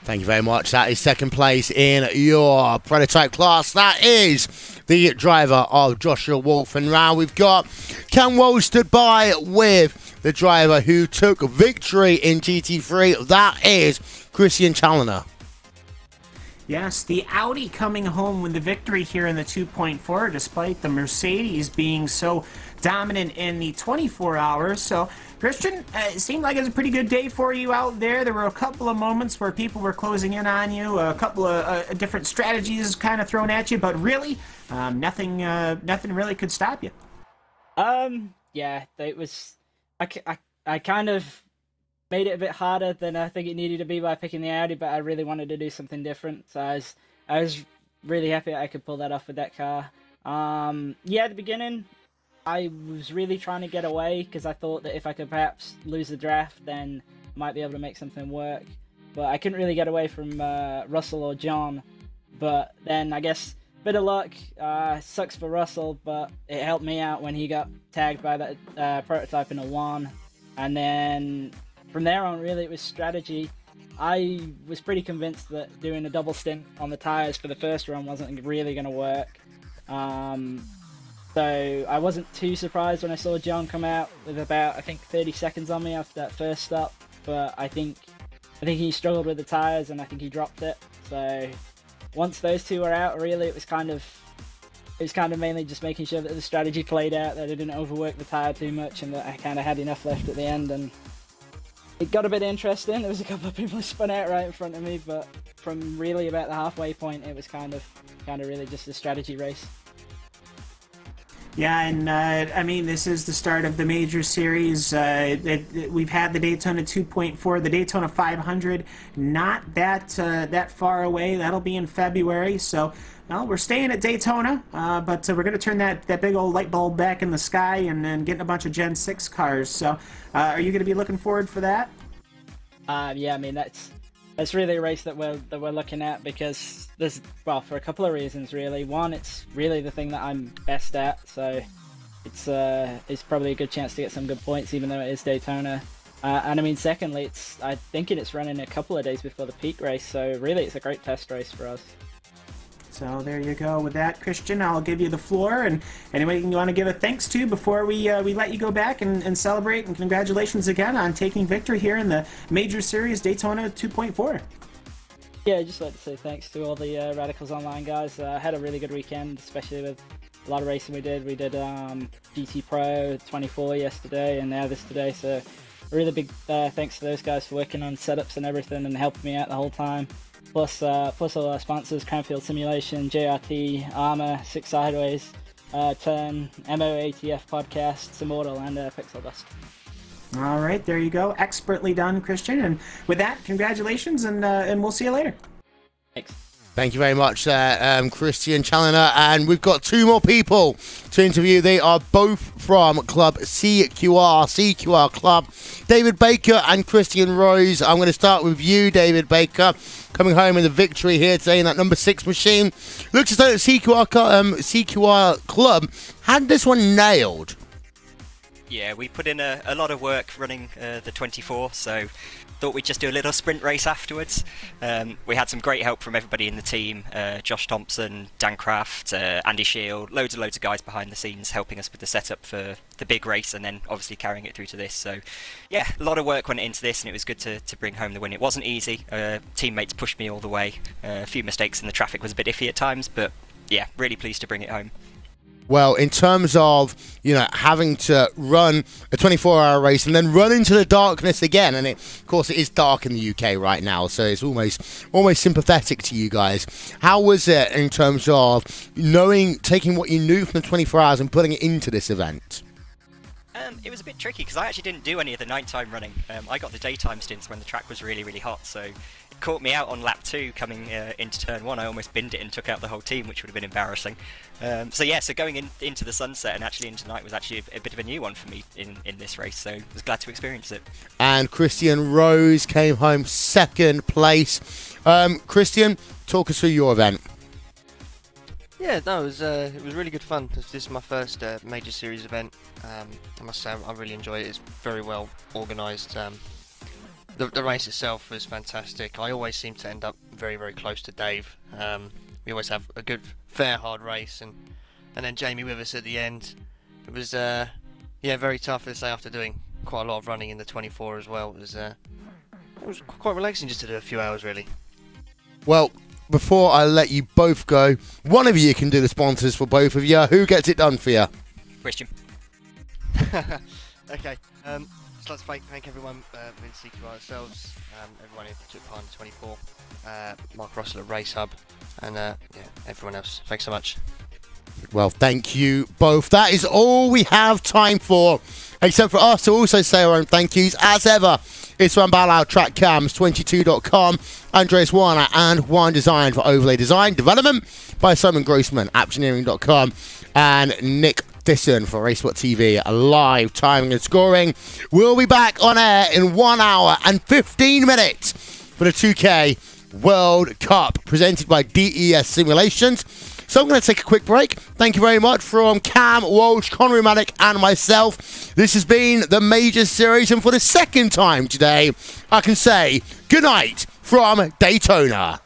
Thank you very much. That is second place in your Prototype class. That is the driver of Joshua Wolf. And now we've got Ken Walsh stood by with the driver who took victory in GT3. That is Christian Challoner. Yes, the Audi coming home with the victory here in the 2.4, despite the Mercedes being so dominant in the 24 hours. So, Christian, it seemed like it was a pretty good day for you out there. There were a couple of moments where people were closing in on you, a couple of different strategies kind of thrown at you, but really, nothing really could stop you. Yeah, it was. I kind of made it a bit harder than I think it needed to be by picking the Audi, but I really wanted to do something different, so I was really happy I could pull that off with that car. Yeah, at the beginning, I was really trying to get away, because I thought that if I could perhaps lose the draft, then I might be able to make something work. But I couldn't really get away from Russell or John. But then, I guess, bit of luck, sucks for Russell, but it helped me out when he got tagged by that Prototype in a 1. And then from there on, really, it was strategy. I was pretty convinced that doing a double stint on the tyres for the first run wasn't really going to work. So I wasn't too surprised when I saw John come out with about, I think, 30 seconds on me after that first stop. But I think he struggled with the tyres, and I think he dropped it. So once those two were out, really, it was kind of mainly just making sure that the strategy played out, that I didn't overwork the tyre too much, and that I kind of had enough left at the end. And it got a bit interesting. There was a couple of people who spun out right in front of me, but from really about the halfway point, it was kind of really just a strategy race. Yeah, and I mean, this is the start of the Major Series. We've had the Daytona 2.4, the Daytona 500, not that far away. That'll be in February. So, well, we're staying at Daytona, but we're going to turn that big old light bulb back in the sky and getting a bunch of Gen 6 cars. So, are you going to be looking forward for that? Yeah, I mean, that's really a race that we're looking at, because there's, well, for a couple of reasons really. One, it's really the thing that I'm best at, so it's probably a good chance to get some good points, even though it is Daytona. And I mean, secondly, I'm thinking it's running a couple of days before the peak race, so really it's a great test race for us. So there you go. With that, Christian, I'll give you the floor. And anybody you want to give a thanks to before we let you go back and celebrate. And congratulations again on taking victory here in the Major Series Daytona 2.4. Yeah, I'd just like to say thanks to all the Radicals Online guys. I had a really good weekend, especially with a lot of racing we did. We did GT Pro 24 yesterday and now this today. So a really big thanks to those guys for working on setups and everything and helping me out the whole time. Plus all our sponsors, Cranfield Simulation, JRT, Armour, Six Sideways, Turn, MOATF Podcasts, Immortal, and Pixel Dust. All right, there you go. Expertly done, Christian. And with that, congratulations, and we'll see you later. Thanks. Thank you very much, Christian Challoner. And we've got two more people to interview. They are both from Club CQR Club. David Baker and Christian Rose. I'm going to start with you, David Baker, coming home with a victory here today in that number 6 machine. Looks as though the CQR Club had this one nailed. Yeah, we put in a lot of work running the 24, so thought we'd just do a little sprint race afterwards. We had some great help from everybody in the team, Josh Thompson, Dan Kraft, Andy Shield, loads of guys behind the scenes helping us with the setup for the big race and then obviously carrying it through to this. So yeah, a lot of work went into this and it was good to bring home the win. It wasn't easy, teammates pushed me all the way, a few mistakes and the traffic was a bit iffy at times, but yeah, really pleased to bring it home. Well, in terms of, having to run a 24-hour race and then run into the darkness again, and of course it is dark in the UK right now, so it's almost sympathetic to you guys. How was it in terms of taking what you knew from the 24 hours and putting it into this event? It was a bit tricky because I actually didn't do any of the nighttime running. I got the daytime stints when the track was really, really hot, so it caught me out on lap 2 coming into turn 1. I almost binned it and took out the whole team, which would have been embarrassing. So going into the sunset and actually into night was actually a bit of a new one for me in this race, so I was glad to experience it. And Christian Rose came home 2nd place. Christian, talk us through your event. Yeah, no, it was really good fun. This is my first major series event. I must say I really enjoy it. It's very well organised. The race itself was fantastic. I always seem to end up very, very close to Dave. We always have a good, fair, hard race, and then Jamie with us at the end. It was very tough to say after doing quite a lot of running in the 24 as well. It was quite relaxing just to do a few hours, really. Well, before I let you both go, one of you can do the sponsors for both of you. Who gets it done for you? Christian. Okay. So let's thank everyone with CQR ourselves, everyone who took part in the 24, Mark Russell at Race Hub, and everyone else. Thanks so much. Well, thank you both. That is all we have time for, except for us to also say our own thank yous. As ever, it's from Balau TrackCams, 22.com, Andreas Warner, and Wine Design for overlay design development by Simon Grossman, Aptioneering.com, and Nick Disson for RaceSpotTV, live timing and scoring. We'll be back on air in 1 hour and 15 minutes for the 2K World Cup presented by DES Simulations. So I'm going to take a quick break. Thank you very much from Cam, Walsh, Connery Maddock, and myself. This has been the Major Series, and for the 2nd time today, I can say good night from Daytona.